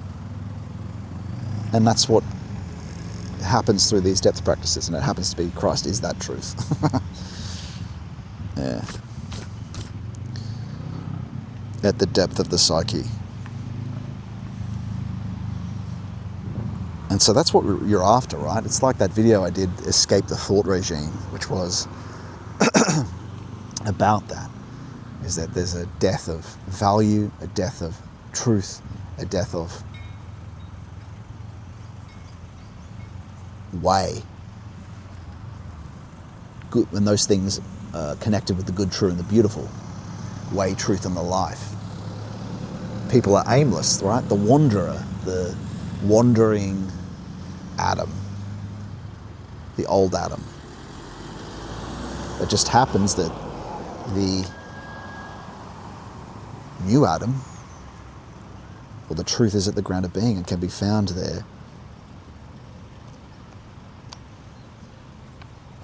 And that's what happens through these depth practices, and it happens to be Christ is that truth. Yeah. At the depth of the psyche. And so that's what you're after, right? It's like that video I did, Escape the Thought Regime, which was about that. Is that there's a death of value, a death of truth, a death of way. Good, and those things connected with the good, true, and the beautiful. Way, truth, and the life. People are aimless, right? The wanderer, the wandering Adam, the old Adam. It just happens that the new Adam, or the truth is at the ground of being and can be found there.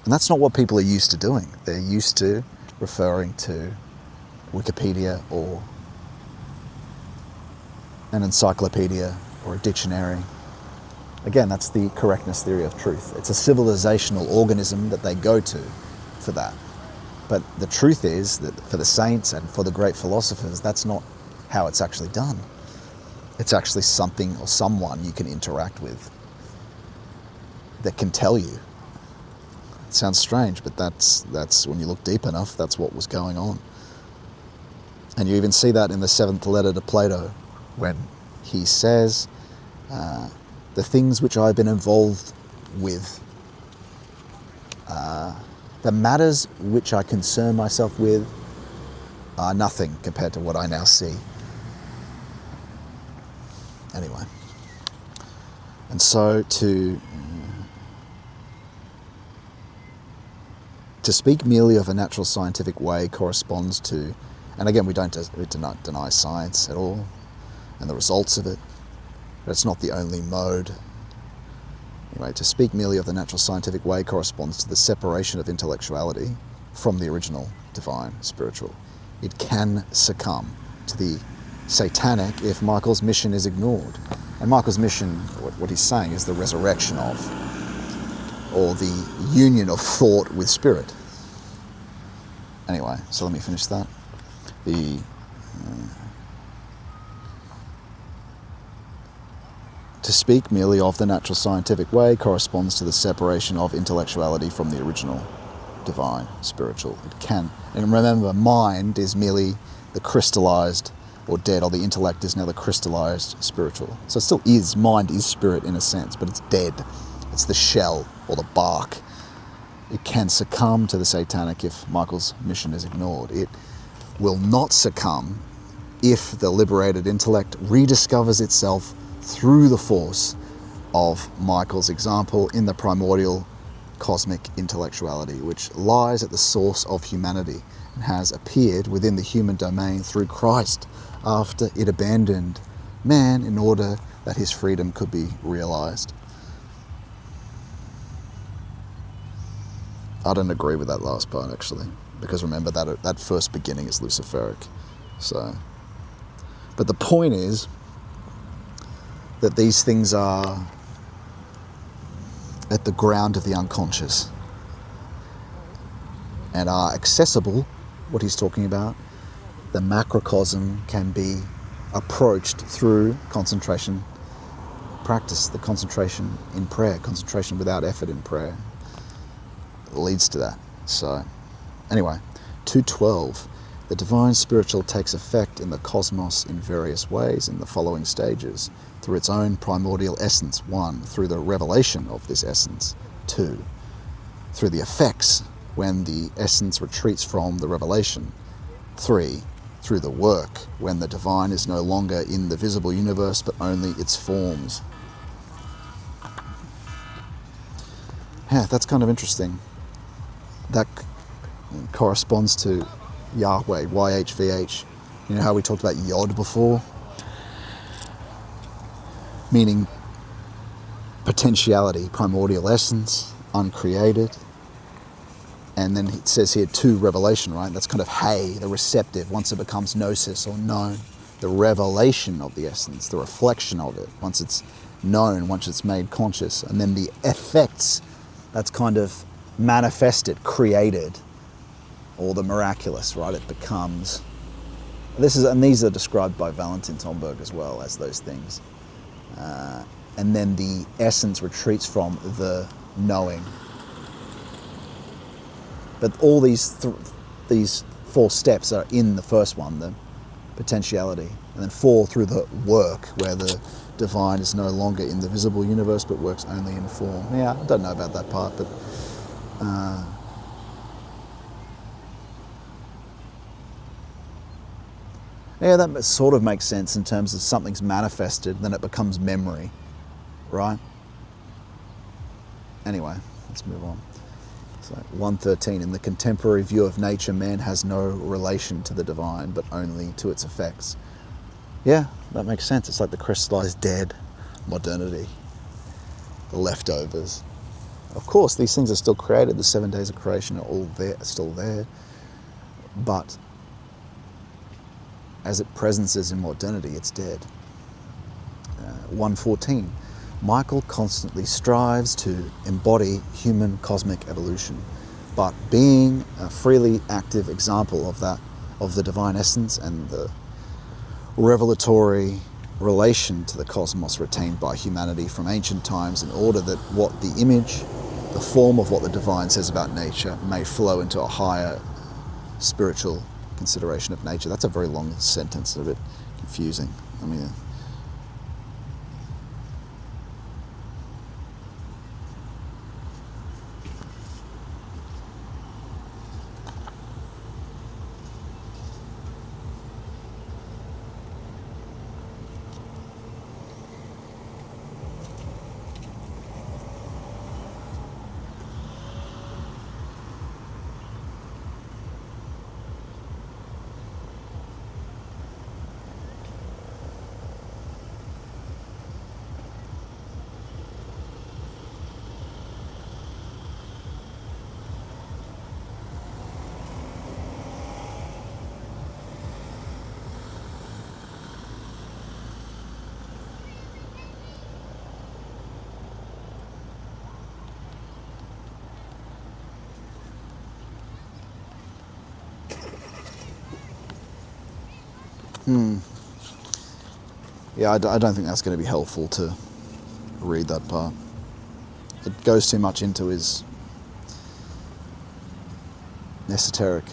And that's not what people are used to doing. They're used to referring to Wikipedia or an encyclopedia or a dictionary. Again, that's the correctness theory of truth. It's a civilizational organism that they go to for that. But the truth is that for the saints and for the great philosophers, that's not how it's actually done. It's actually something or someone you can interact with that can tell you. It sounds strange, but that's when you look deep enough, that's what was going on. And you even see that in the 7th letter to Plato, when he says, the things which I've been involved with, the matters which I concern myself with are nothing compared to what I now see. Anyway, and so to speak merely of a natural scientific way corresponds to, and again, we do not deny science at all and the results of it, but it's not the only mode. Anyway, to speak merely of the natural scientific way corresponds to the separation of intellectuality from the original divine spiritual. It can succumb to the satanic if Michael's mission is ignored. And Michael's mission, what he's saying, is the resurrection of, or the union of thought with spirit. Anyway, so let me finish that. To speak merely of the natural scientific way corresponds to the separation of intellectuality from the original divine spiritual. It can, and remember, mind is merely the crystallized or dead, or the intellect is now the crystallized spiritual. So it still is, mind is spirit in a sense, but it's dead. It's the shell or the bark. It can succumb to the satanic if Michael's mission is ignored. It will not succumb if the liberated intellect rediscovers itself through the force of Michael's example in the primordial cosmic intellectuality, which lies at the source of humanity and has appeared within the human domain through Christ after it abandoned man in order that his freedom could be realized. I don't agree with that last part, actually, because remember that first beginning is Luciferic. So, but the point is that these things are at the ground of the unconscious and are accessible, what he's talking about. The macrocosm can be approached through concentration practice, the concentration in prayer, concentration without effort in prayer leads to that. So anyway, 212, the divine spiritual takes effect in the cosmos in various ways in the following stages: through its own primordial essence, 1, through the revelation of this essence, 2, through the effects when the essence retreats from the revelation, 3, through the work when the divine is no longer in the visible universe but only its forms. Yeah, that's kind of interesting. That corresponds to Yahweh, YHVH. You know how we talked about Yod before? Meaning potentiality, primordial essence, uncreated. And then it says here, 2, revelation, right? That's kind of hey, the receptive, once it becomes gnosis or known. The revelation of the essence, the reflection of it, once it's known, once it's made conscious. And then the effects, that's kind of manifested, created, or the miraculous, right? It becomes. And these are described by Valentin Tomberg as well as those things. And then the essence retreats from the knowing. But all these 4 steps are in the first one, the potentiality, and then 4 through the work, where the divine is no longer in the visible universe but works only in form. Yeah, I don't know about that part, but yeah, that sort of makes sense in terms of something's manifested, then it becomes memory, right? Anyway, let's move on. So 113, in the contemporary view of nature, man has no relation to the divine, but only to its effects. Yeah, that makes sense. It's like the crystallized dead modernity, the leftovers. Of course, these things are still created. The 7 days of creation are all there, still there. but as it presences in modernity, it's dead. 114. Michael constantly strives to embody human cosmic evolution, but being a freely active example of that, of the divine essence and the revelatory relation to the cosmos retained by humanity from ancient times, in order that what the image, the form of what the divine says about nature may flow into a higher spiritual consideration of nature. That's a very long sentence, a bit confusing. I mean, yeah, I don't think that's going to be helpful to read that part. It goes too much into his esoteric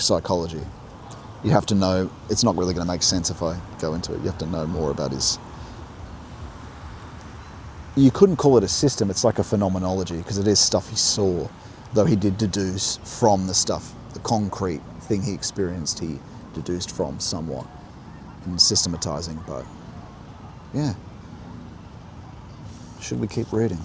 psychology. You have to know, it's not really going to make sense if I go into it. You have to know more about his... You couldn't call it a system, it's like a phenomenology, because it is stuff he saw, though he did deduce from the stuff, the concrete thing he experienced, he deduced from somewhat in systematizing, but yeah. Should we keep reading?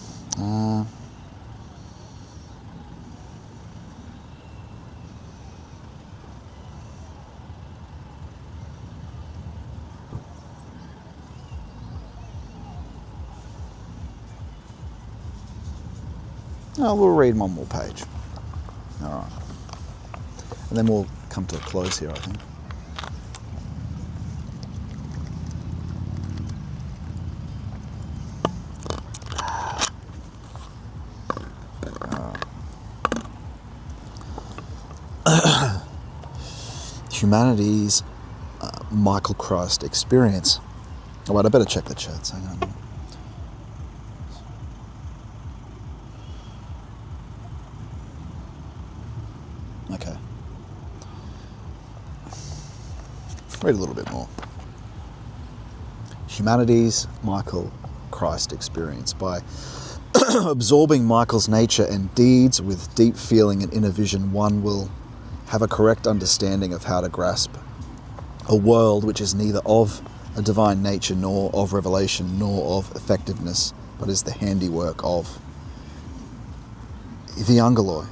Oh, we'll read one more page. All right. And then we'll come to a close here, I think. Humanity's Michael Christ experience. Oh, wait, I better check the chats. Hang on. Okay. Read a little bit more. Humanity's Michael Christ experience. By absorbing Michael's nature and deeds with deep feeling and inner vision, one will have a correct understanding of how to grasp a world which is neither of a divine nature nor of revelation nor of effectiveness, but is the handiwork of the Angeloi.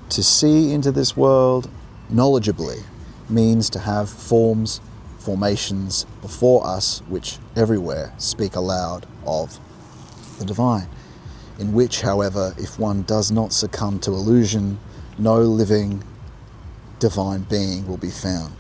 To see into this world knowledgeably means to have formations before us which everywhere speak aloud of the divine, in which, however, if one does not succumb to illusion, no living divine being will be found.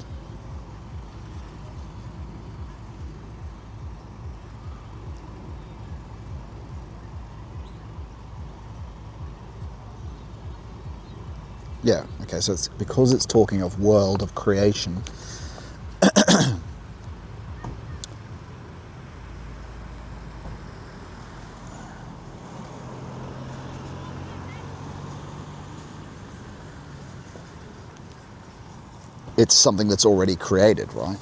Yeah, okay, so it's because it's talking of world, of creation. It's something that's already created, right?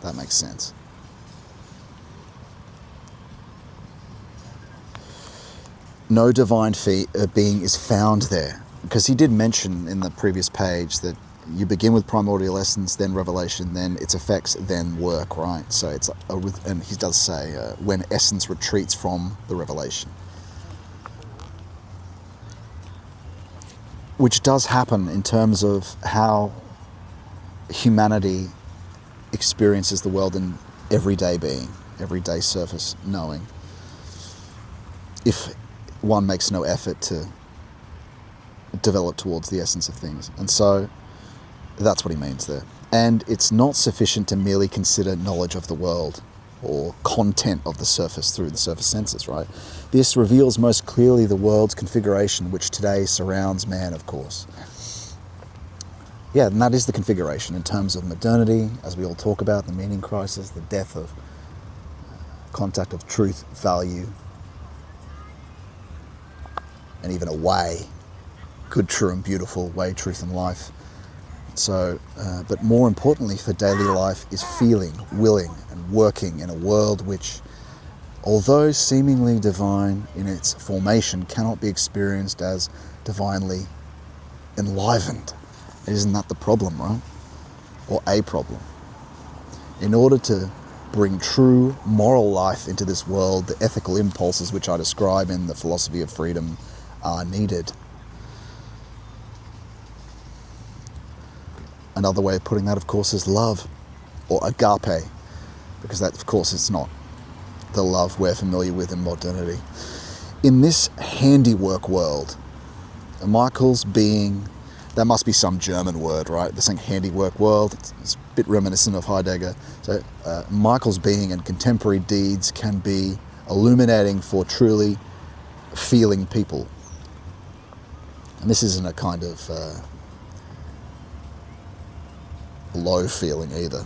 That makes sense. No divine being is found there. Because he did mention in the previous page that you begin with primordial essence, then revelation, then its effects, then work, right? So it's and he does say when essence retreats from the revelation, which does happen in terms of how humanity experiences the world in everyday being, everyday surface knowing. If one makes no effort to develop towards the essence of things. And so that's what he means there. And it's not sufficient to merely consider knowledge of the world or content of the surface through the surface senses, right? This reveals most clearly the world's configuration, which today surrounds man, of course. Yeah, and that is the configuration in terms of modernity, as we all talk about, the meaning crisis, the death of contact of truth, value, and even a way, good, true, and beautiful way, truth, and life. So, but more importantly for daily life is feeling, willing, and working in a world which, although seemingly divine in its formation, cannot be experienced as divinely enlivened. Isn't that the problem, right? Or a problem? In order to bring true moral life into this world, the ethical impulses which I describe in the philosophy of freedom are needed. Another way of putting that, of course, is love, or agape, because that, of course, is not the love we're familiar with in modernity. In this handiwork world, Michael's being, that must be some German word, right? This thing, handiwork world, it's a bit reminiscent of Heidegger. So Michael's being and contemporary deeds can be illuminating for truly feeling people. And this isn't a kind of low feeling either.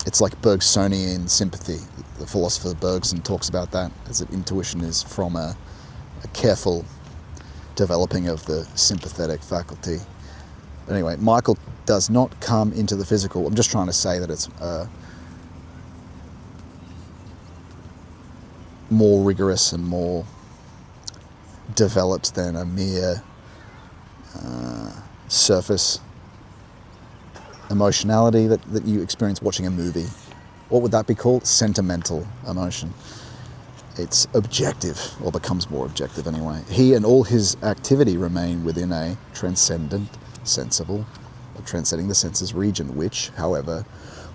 It's like Bergsonian sympathy. The philosopher Bergson talks about that as that intuition is from a careful developing of the sympathetic faculty. But anyway, Michael does not come into the physical. I'm just trying to say that it's more rigorous and more developed than a mere surface emotionality that you experience watching a movie. What would that be called? Sentimental emotion. It's objective, or becomes more objective anyway. He and all his activity remain within a transcendent, sensible, or transcending the senses region, which, however,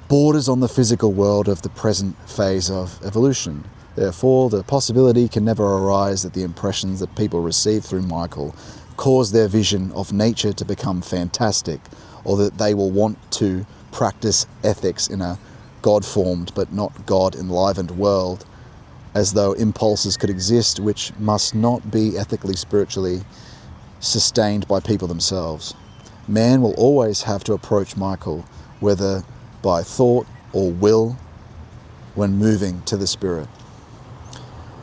borders on the physical world of the present phase of evolution. Therefore, the possibility can never arise that the impressions that people receive through Michael cause their vision of nature to become fantastic, or that they will want to practice ethics in a God-formed but not God-enlivened world, as though impulses could exist which must not be ethically, spiritually sustained by people themselves. Man will always have to approach Michael, whether by thought or will, when moving to the spirit.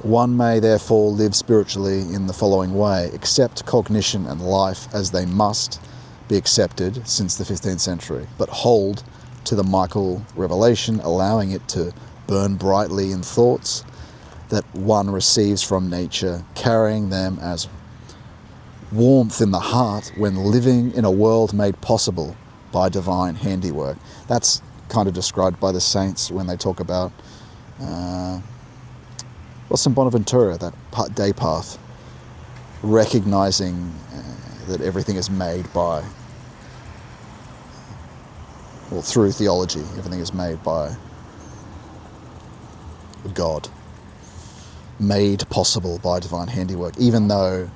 One may therefore live spiritually in the following way: accept cognition and life as they must be accepted since the 15th century, but hold to the Michael revelation, allowing it to burn brightly in thoughts that one receives from nature, carrying them as warmth in the heart when living in a world made possible by divine handiwork. That's kind of described by the saints when they talk about St. Bonaventura, that day path, recognizing that everything is made by, well, through theology, everything is made by God, made possible by divine handiwork, even though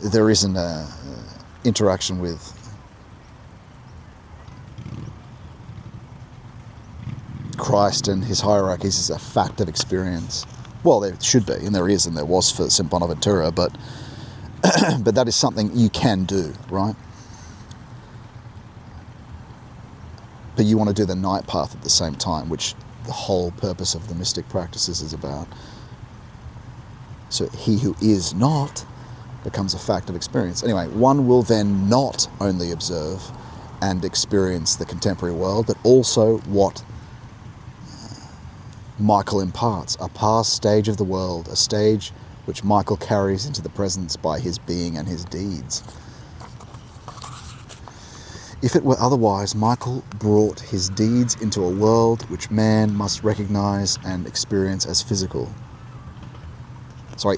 there isn't an interaction with Christ and his hierarchies is a fact of experience. Well, there should be, and there is, and there was for St. Bonaventura, but but that is something you can do, right? But you want to do the night path at the same time, which the whole purpose of the mystic practices is about. So he who is not becomes a fact of experience. Anyway, one will then not only observe and experience the contemporary world, but also what Michael imparts, a past stage of the world, a stage which Michael carries into the presence by his being and his deeds. If it were otherwise, Michael brought his deeds into a world which man must recognize and experience as physical.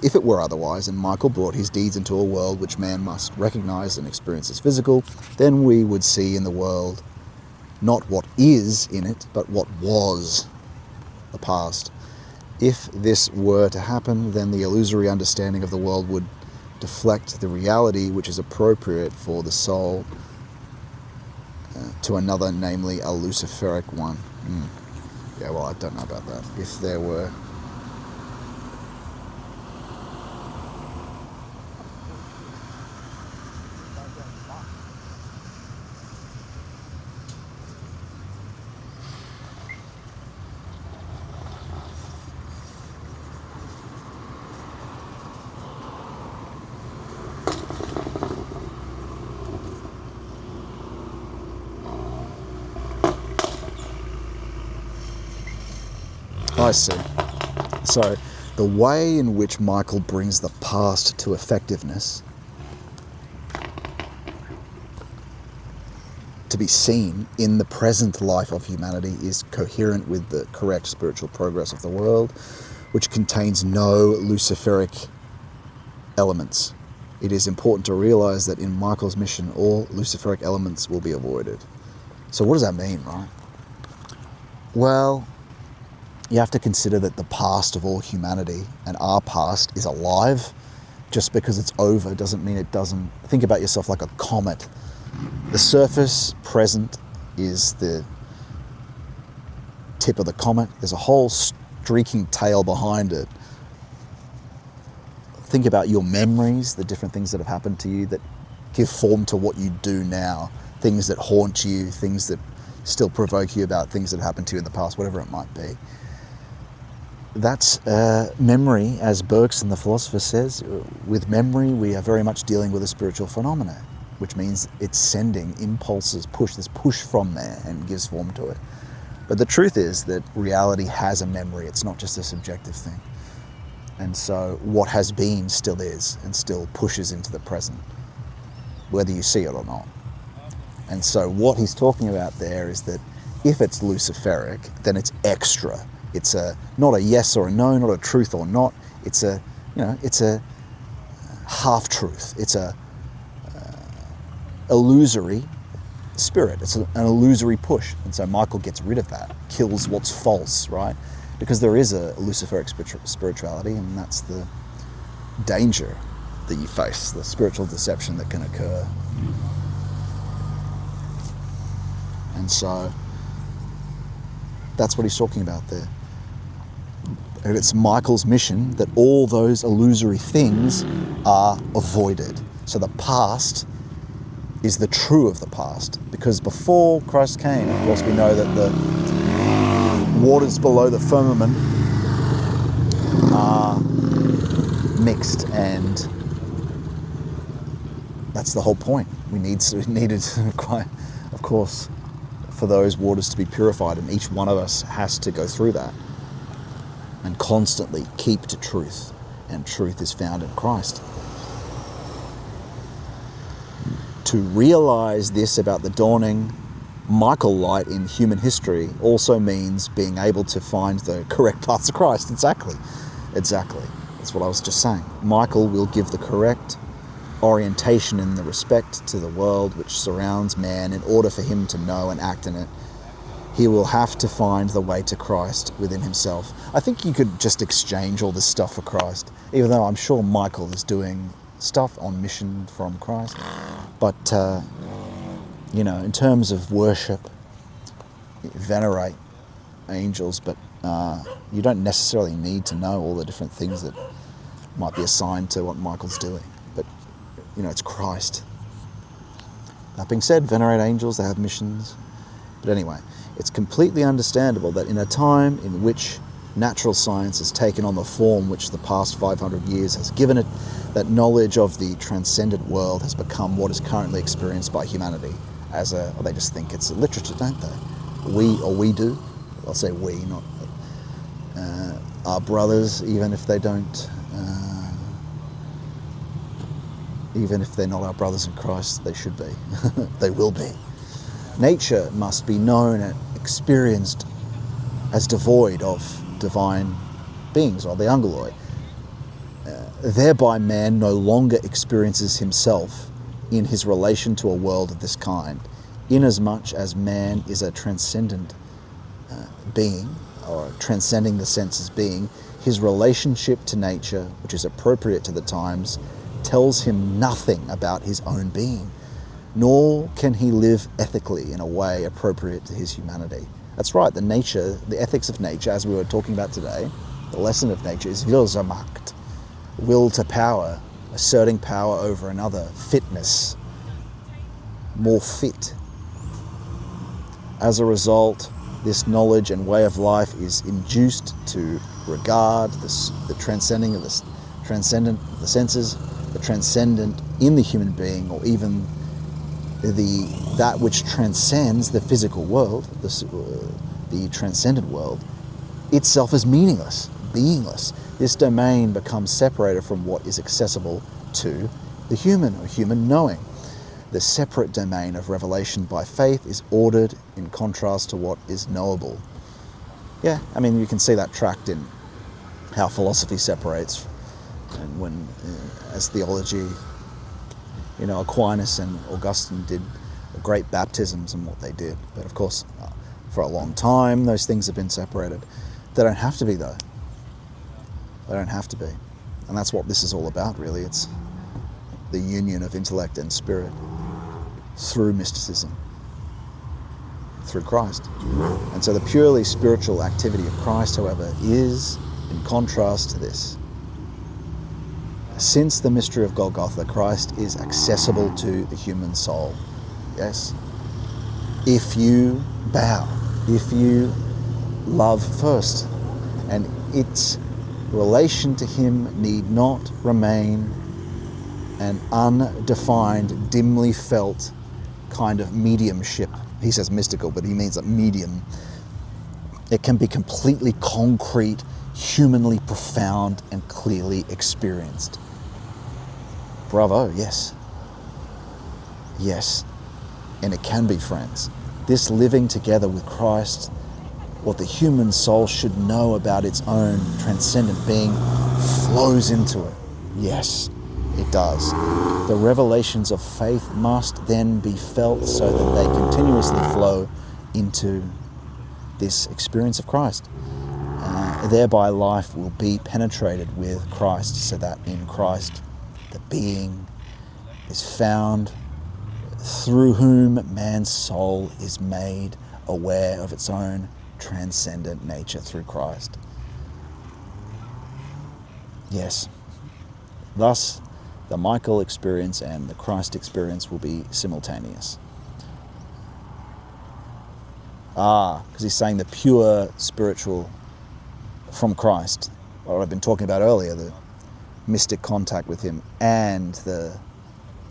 If it were otherwise, and Michael brought his deeds into a world which man must recognize and experience as physical, then we would see in the world not what is in it, but what was the past. If this were to happen, then the illusory understanding of the world would deflect the reality which is appropriate for the soul to another, namely a luciferic one. Yeah, well, I don't know about that. If there were... I see. So, the way in which Michael brings the past to effectiveness, to be seen in the present life of humanity, is coherent with the correct spiritual progress of the world, which contains no luciferic elements. It is important to realize that in Michael's mission, all luciferic elements will be avoided. So what does that mean, right? Well, you have to consider that the past of all humanity and our past is alive. Just because it's over doesn't mean it doesn't. Think about yourself like a comet. The surface present is the tip of the comet. There's a whole streaking tail behind it. Think about your memories, the different things that have happened to you that give form to what you do now. Things that haunt you, things that still provoke you about things that happened to you in the past, whatever it might be. That's memory, as Bergson, the philosopher, says. With memory, we are very much dealing with a spiritual phenomenon, which means it's sending impulses, this push from there, and gives form to it. But the truth is that reality has a memory. It's not just a subjective thing. And so what has been still is, and still pushes into the present, whether you see it or not. And so what he's talking about there is that if it's luciferic, then it's extra. It's not a yes or a no, not a truth or not. It's a half truth. It's a illusory spirit. It's an illusory push. And so Michael gets rid of that, kills what's false, right? Because there is a luciferic spirituality, and that's the danger that you face, the spiritual deception that can occur. And so that's what he's talking about there. And it's Michael's mission that all those illusory things are avoided. So the past is the true of the past. Because before Christ came, of course, we know that the waters below the firmament are mixed, and that's the whole point. We needed quite, of course, for those waters to be purified, and each one of us has to go through that and constantly keep to truth, and truth is found in Christ. To realize this about the dawning Michael light in human history also means being able to find the correct paths of Christ. Exactly. That's what I was just saying. Michael will give the correct orientation in the respect to the world which surrounds man in order for him to know and act in it. He will have to find the way to Christ within himself. I think you could just exchange all this stuff for Christ, even though I'm sure Michael is doing stuff on mission from Christ. But, in terms of worship, venerate angels, but you don't necessarily need to know all the different things that might be assigned to what Michael's doing. But, it's Christ. That being said, venerate angels, they have missions. But anyway, it's completely understandable that in a time in which natural science has taken on the form which the past 500 years has given it, that knowledge of the transcendent world has become what is currently experienced by humanity as they just think it's a literature, don't they? We do. I'll say we, not our brothers, even if they don't, even if they're not our brothers in Christ, they should be. They will be. Nature must be known and experienced as devoid of divine beings, or the angeloi. Thereby man no longer experiences himself in his relation to a world of this kind, inasmuch as man is a transcendent being, or transcending the senses being. His relationship to nature, which is appropriate to the times, tells him nothing about his own being, nor can he live ethically in a way appropriate to his humanity. That's right, the ethics of nature, as we were talking about today, the lesson of nature is Willsamacht, will to power, asserting power over another, fitness, more fit. As a result, this knowledge and way of life is induced to regard the transcending of the transcendent of the senses, the transcendent in the human being, or even that which transcends the physical world, the transcendent world, itself is meaningless, beingless. This domain becomes separated from what is accessible to the human or human knowing. The separate domain of revelation by faith is ordered in contrast to what is knowable. Yeah, I mean, you can see that tracked in how philosophy separates, and when, as theology, Aquinas and Augustine did great baptisms and what they did. But of course, for a long time, those things have been separated. They don't have to be, though. They don't have to be. And that's what this is all about, really. It's the union of intellect and spirit through mysticism, through Christ. And so the purely spiritual activity of Christ, however, is in contrast to this. Since the mystery of Golgotha, Christ is accessible to the human soul. Yes? If you bow, if you love first, and its relation to him need not remain an undefined, dimly felt kind of mediumship. He says mystical, but he means a medium. It can be completely concrete, humanly profound, and clearly experienced. Bravo, yes. Yes. And it can be, friends. This living together with Christ, what the human soul should know about its own transcendent being, flows into it. Yes, it does. The revelations of faith must then be felt so that they continuously flow into this experience of Christ. Thereby life will be penetrated with Christ, so that in Christ the being is found through whom man's soul is made aware of its own transcendent nature through Christ. Yes. Thus, the Michael experience and the Christ experience will be simultaneous. Because he's saying the pure spiritual from Christ, what I've been talking about earlier, the mystic contact with him and the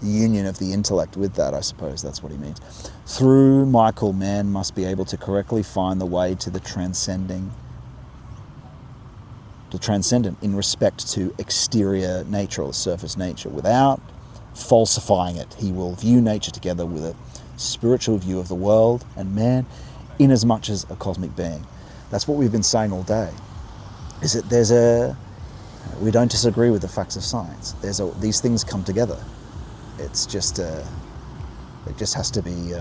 union of the intellect with that, I suppose that's what he means. Through Michael, man must be able to correctly find the way to the transcendent in respect to exterior nature or surface nature, without falsifying it. He will view nature together with a spiritual view of the world and man, in as much as a cosmic being. That's what we've been saying all day, is that we don't disagree with the facts of science. These things come together. It's just, it just has to be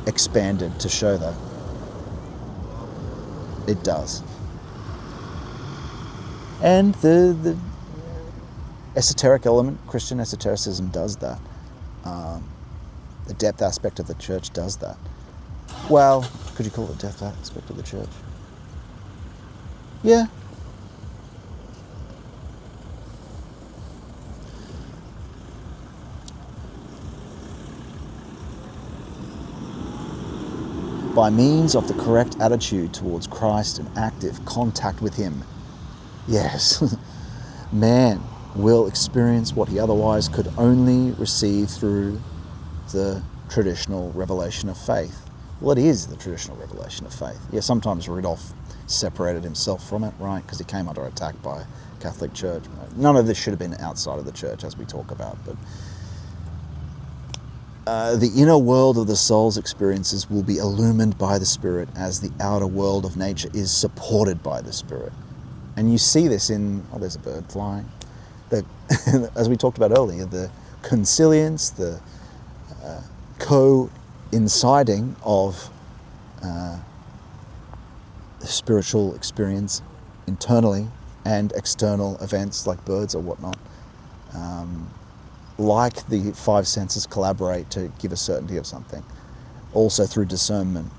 expanded to show that. It does. And the esoteric element, Christian esotericism does that. The depth aspect of the church does that. Well, could you call it the depth aspect of the church? Yeah. By means of the correct attitude towards Christ and active contact with him, yes, man will experience what he otherwise could only receive through the traditional revelation of faith. Well, it is the traditional revelation of faith. Yeah, sometimes Rudolph separated himself from it, right, because he came under attack by Catholic Church. None of this should have been outside of the church, as we talk about, but the inner world of the soul's experiences will be illumined by the Spirit as the outer world of nature is supported by the Spirit. And you see this in, there's a bird flying. As we talked about earlier, the consilience, the coinciding of the spiritual experience internally and external events like birds or whatnot. Like the five senses collaborate to give a certainty of something. Also through discernment,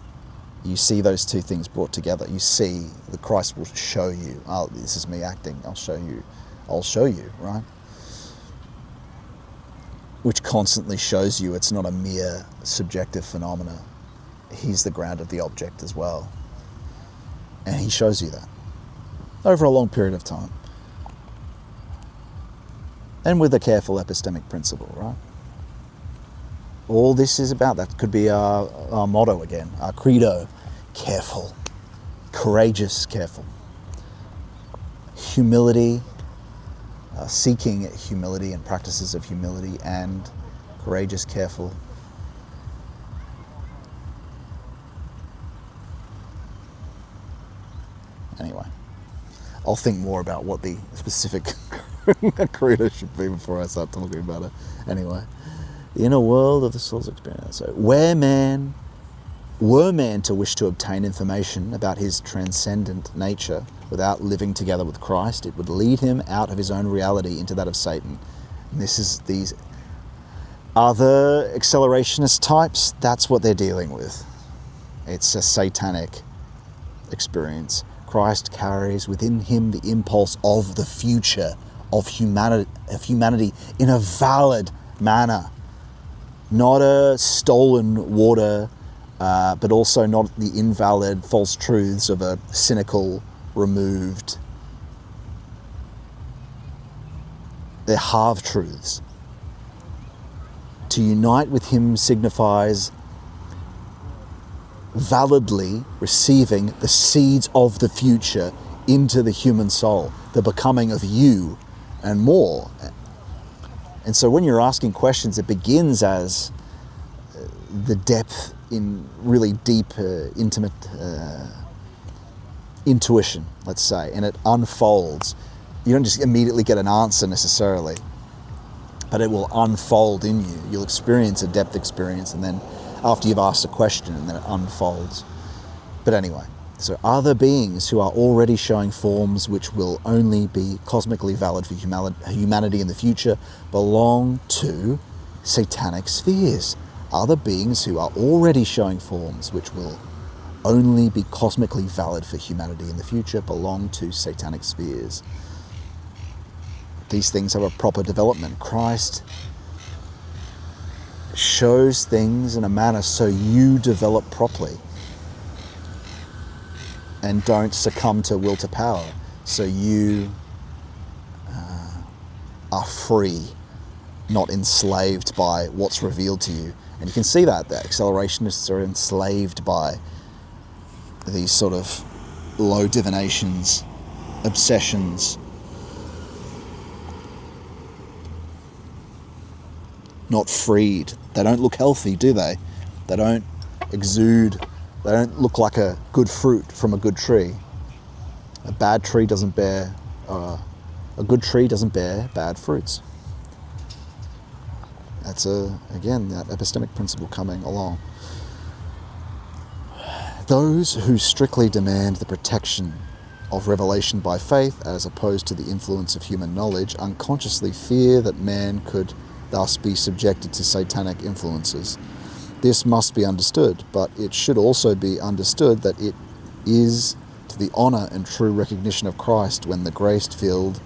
you see those two things brought together. You see that Christ will show you, oh, this is me acting, I'll show you, right? Which constantly shows you it's not a mere subjective phenomena. He's the ground of the object as well. And he shows you that over a long period of time. And with a careful epistemic principle, right? All this is about that. Could be our motto again, our credo. Careful, courageous, careful. Humility, seeking humility and practices of humility, and courageous, careful. Anyway, I'll think more about what the specific credo should be before I start talking about it. Anyway, the inner world of the soul's experience. So, were man to wish to obtain information about his transcendent nature without living together with Christ, it would lead him out of his own reality into that of Satan. And this is these other accelerationist types, that's what they're dealing with. It's a satanic experience. Christ carries within him the impulse of the future of humanity in a valid manner. Not a stolen water, but also not the invalid false truths of a cynical, removed. They're half-truths. To unite with him signifies validly receiving the seeds of the future into the human soul, the becoming of you and more. And so when you're asking questions, it begins as the depth in really deep, intimate intuition, let's say, and it unfolds. You don't just immediately get an answer necessarily, but it will unfold in you. You'll experience a depth experience, and then after you've asked a question, and then it unfolds. But anyway, so other beings who are already showing forms which will only be cosmically valid for humanity in the future belong to satanic spheres. Other beings who are already showing forms which will only be cosmically valid for humanity in the future belong to satanic spheres. These things have a proper development. Christ shows things in a manner so you develop properly and don't succumb to will to power, so you are free, not enslaved by what's revealed to you. And you can see that the accelerationists are enslaved by these sort of low divinations, obsessions. Not freed. They don't look healthy, do they? They don't exude, they don't look like a good fruit from a good tree. A bad tree doesn't bear, a good tree doesn't bear bad fruits. That's again, that epistemic principle coming along. Those who strictly demand the protection of revelation by faith, as opposed to the influence of human knowledge, unconsciously fear that man could thus be subjected to satanic influences. This must be understood, but it should also be understood that it is to the honour and true recognition of Christ when the grace-filled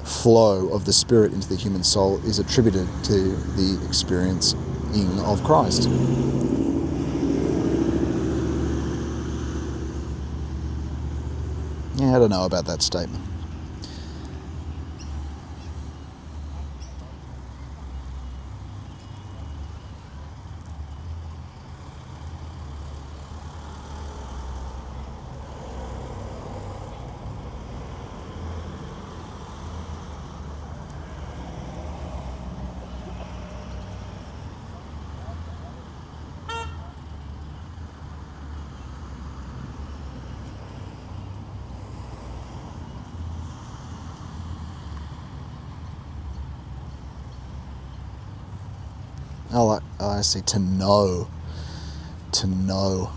flow of the Spirit into the human soul is attributed to the experiencing of Christ. Yeah, I don't know about that statement. I see, to know. To know.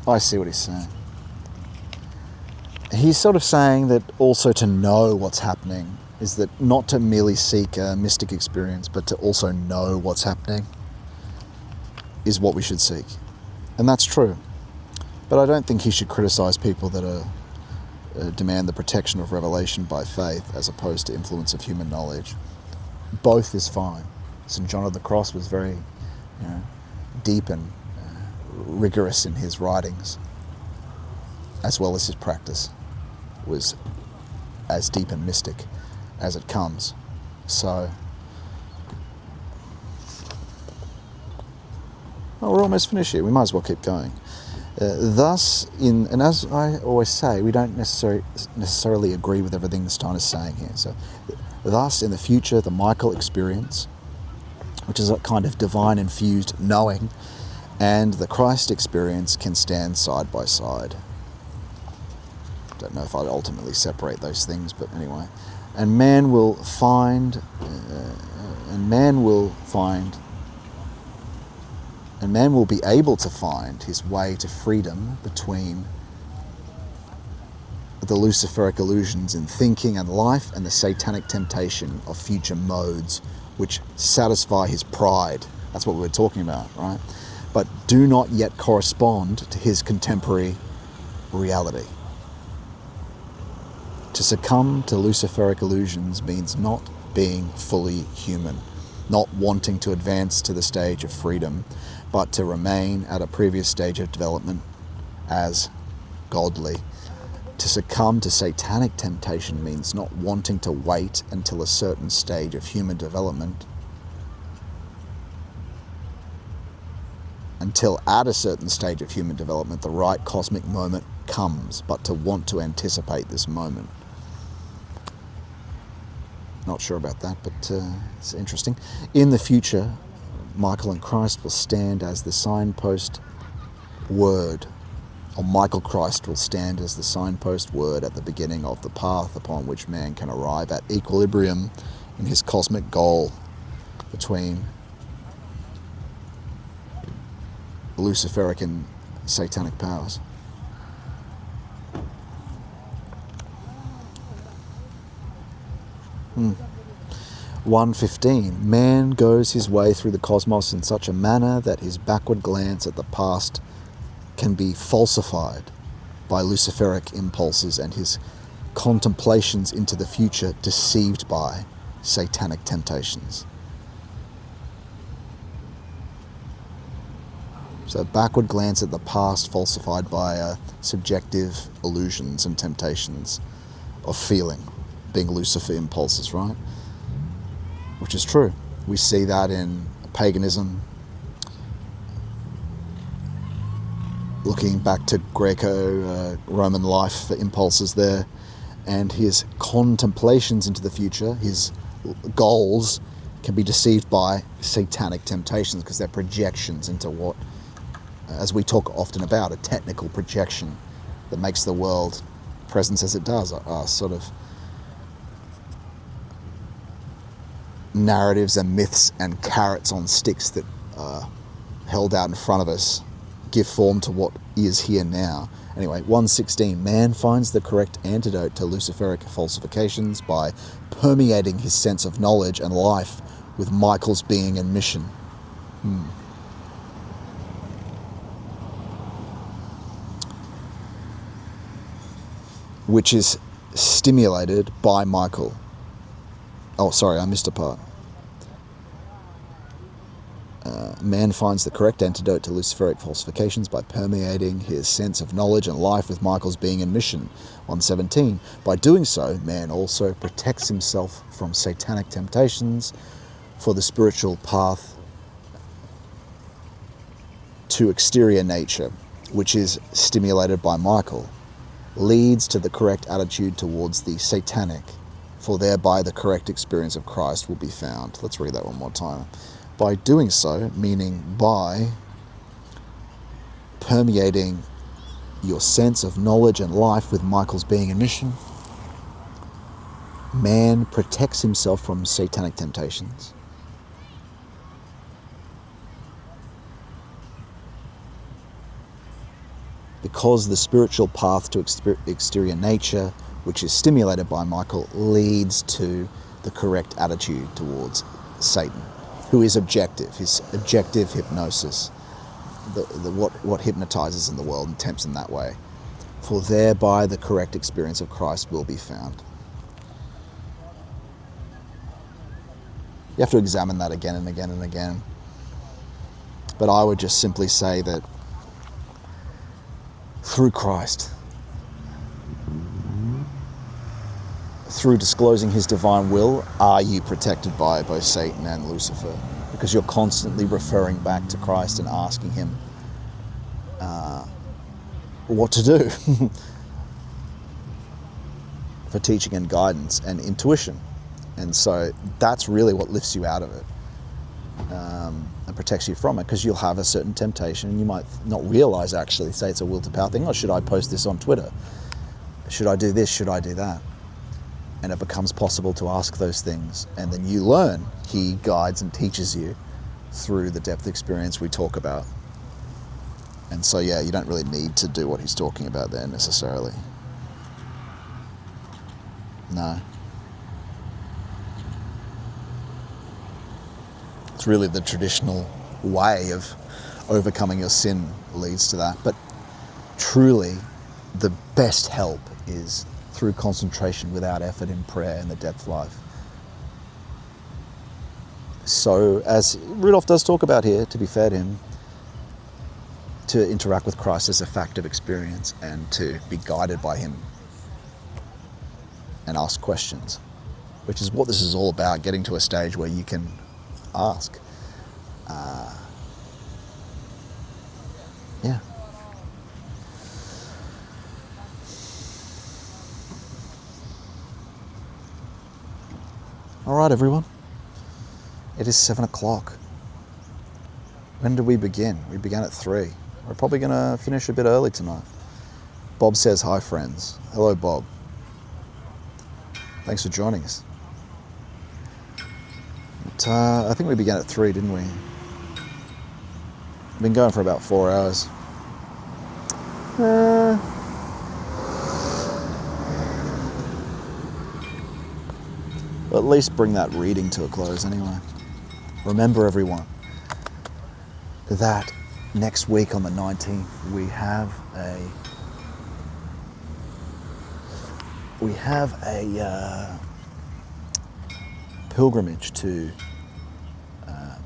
I see what he's saying. He's sort of saying that also to know what's happening is that not to merely seek a mystic experience, but to also know what's happening is what we should seek. And that's true. But I don't think he should criticize people that demand the protection of revelation by faith as opposed to influence of human knowledge. Both is fine. St. John of the Cross was very deep and rigorous in his writings, as well as his practice was as deep and mystic as it comes. So, we're almost finished here. We might as well keep going. Thus, and as I always say, we don't necessarily agree with everything Stein is saying here. So, thus, in the future, the Michael experience, which is a kind of divine-infused knowing, and the Christ experience can stand side by side. Don't know if I'd ultimately separate those things, but anyway. And man will be able to find his way to freedom between the Luciferic illusions in thinking and life and the satanic temptation of future modes which satisfy his pride. That's what we were talking about, right? But do not yet correspond to his contemporary reality. To succumb to Luciferic illusions means not being fully human, not wanting to advance to the stage of freedom, but to remain at a previous stage of development as godly. To succumb to satanic temptation means not wanting to wait until a certain stage of human development, until at a certain stage of human development the right cosmic moment comes, but to want to anticipate this moment. Not sure about that, but it's interesting. In the future, Michael and Christ will stand as the signpost word, or Michael Christ will stand as the signpost word at the beginning of the path upon which man can arrive at equilibrium in his cosmic goal between Luciferic and satanic powers. 1:15. Man goes his way through the cosmos in such a manner that his backward glance at the past can be falsified by Luciferic impulses and his contemplations into the future deceived by satanic temptations. So backward glance at the past falsified by subjective illusions and temptations of feeling, being Lucifer impulses, right? Which is true. We see that in paganism, looking back to Greco-Roman life, the impulses there, and his contemplations into the future, his goals, can be deceived by satanic temptations because they're projections into what, as we talk often about, a technical projection that makes the world present as it does, are sort of narratives and myths and carrots on sticks that are held out in front of us, give form to what is here now. Anyway, 1:16, man finds the correct antidote to Luciferic falsifications by permeating his sense of knowledge and life with Michael's being and mission. Which is stimulated by Michael. Oh, sorry, I missed a part. Man finds the correct antidote to Luciferic falsifications by permeating his sense of knowledge and life with Michael's being and mission. 1:17. By doing so, man also protects himself from satanic temptations, for the spiritual path to exterior nature, which is stimulated by Michael, leads to the correct attitude towards the satanic, for thereby the correct experience of Christ will be found. Let's read that one more time. By doing so, meaning by permeating your sense of knowledge and life with Michael's being and mission, man protects himself from satanic temptations. because the spiritual path to exterior nature, which is stimulated by Michael, leads to the correct attitude towards Satan, who is objective, his objective hypnosis, what hypnotizes in the world and tempts in that way. For thereby the correct experience of Christ will be found. You have to examine that again and again and again. But I would just simply say that through Christ, through disclosing his divine will, are you protected by both Satan and Lucifer? Because you're constantly referring back to Christ and asking him what to do for teaching and guidance and intuition. And so that's really what lifts you out of it and protects you from it, because you'll have a certain temptation and you might not realize, actually, say it's a will to power thing. Or should I post this on Twitter? Should I do this? Should I do that? And it becomes possible to ask those things. And then you learn. He guides and teaches you through the depth experience we talk about. And so, yeah, you don't really need to do what he's talking about there necessarily. No. It's really the traditional way of overcoming your sin leads to that. But truly, the best help is through concentration without effort in prayer and the depth life. So, as Rudolph does talk about here, to be fair to him, to interact with Christ as a fact of experience and to be guided by him and ask questions, which is what this is all about, getting to a stage where you can ask. Yeah. All right, everyone. It is 7 o'clock. When did we begin? We began at 3. We're probably going to finish a bit early tonight. Bob says hi, friends. Hello, Bob. Thanks for joining us. But, I think we began at 3, didn't we? We've been going for about 4 hours. But at least bring that reading to a close anyway. Remember, everyone, that next week on the 19th we have a pilgrimage to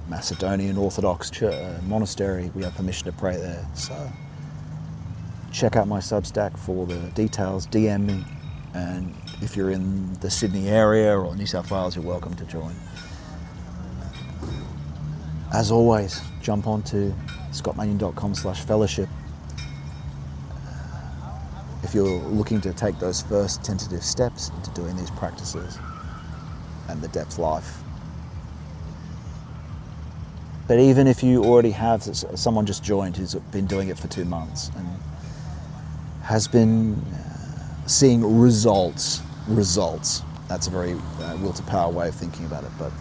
Macedonian Orthodox monastery. We have permission to pray there, so check out my Substack for the details. DM me, and if you're in the Sydney area or New South Wales, you're welcome to join. As always, jump onto scottmanion.com/fellowship if you're looking to take those first tentative steps into doing these practices and the depth life. But even if you already have someone just joined who's been doing it for 2 months and has been seeing results, that's a very will to power way of thinking about it. But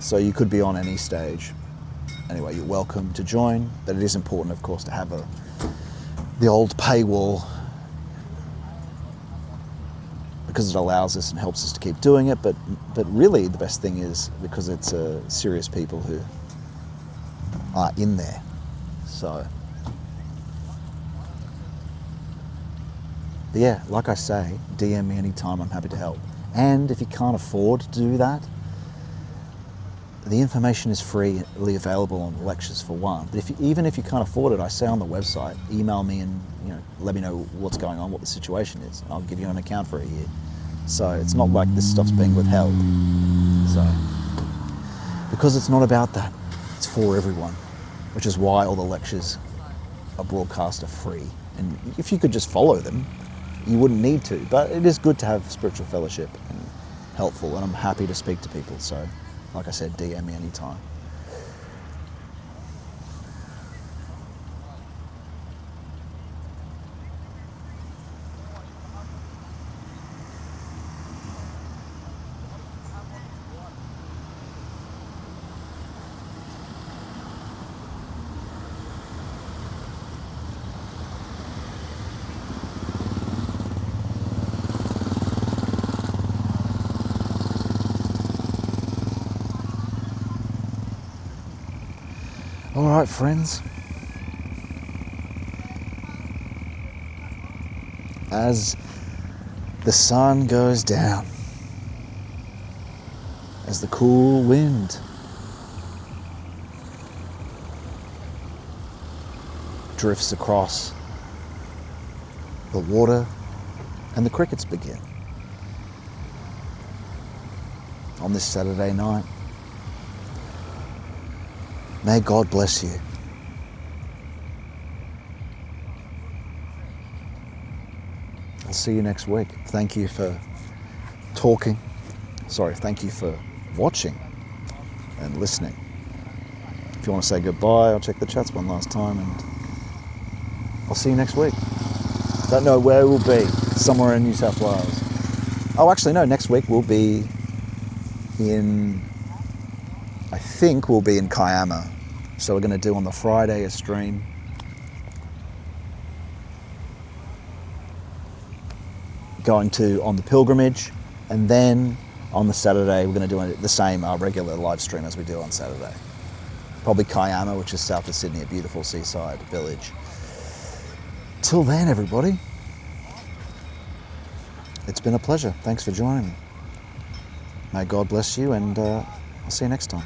so you could be on any stage. Anyway, you're welcome to join, but it is important, of course, to have the old paywall, because it allows us and helps us to keep doing it. But really, the best thing is because it's serious people who are in there. So, but yeah, like I say, DM me anytime. I'm happy to help. And if you can't afford to do that, the information is freely available on the lectures for one. But even if you can't afford it, I say on the website, email me and let me know what's going on, what the situation is, and I'll give you an account for a year. So it's not like this stuff's being withheld. So because it's not about that, it's for everyone, which is why all the lectures are broadcast are free. And if you could just follow them, you wouldn't need to. But it is good to have spiritual fellowship and helpful, and I'm happy to speak to people. So, like I said, DM me anytime. All right, friends. As the sun goes down, as the cool wind drifts across the water and the crickets begin on this Saturday night, may God bless you. I'll see you next week. Thank you for thank you for watching and listening. If you want to say goodbye, I'll check the chats one last time, and I'll see you next week. Don't know where we'll be, somewhere in New South Wales. Oh, actually no, next week we'll be I think we'll be in Kiama. So we're going to do on the Friday a stream. Going to on the pilgrimage, and then on the Saturday we're going to do the same regular live stream as we do on Saturday. Probably Kiama, which is south of Sydney, a beautiful seaside village. Till then, everybody, it's been a pleasure. Thanks for joining me. May God bless you, and I'll see you next time.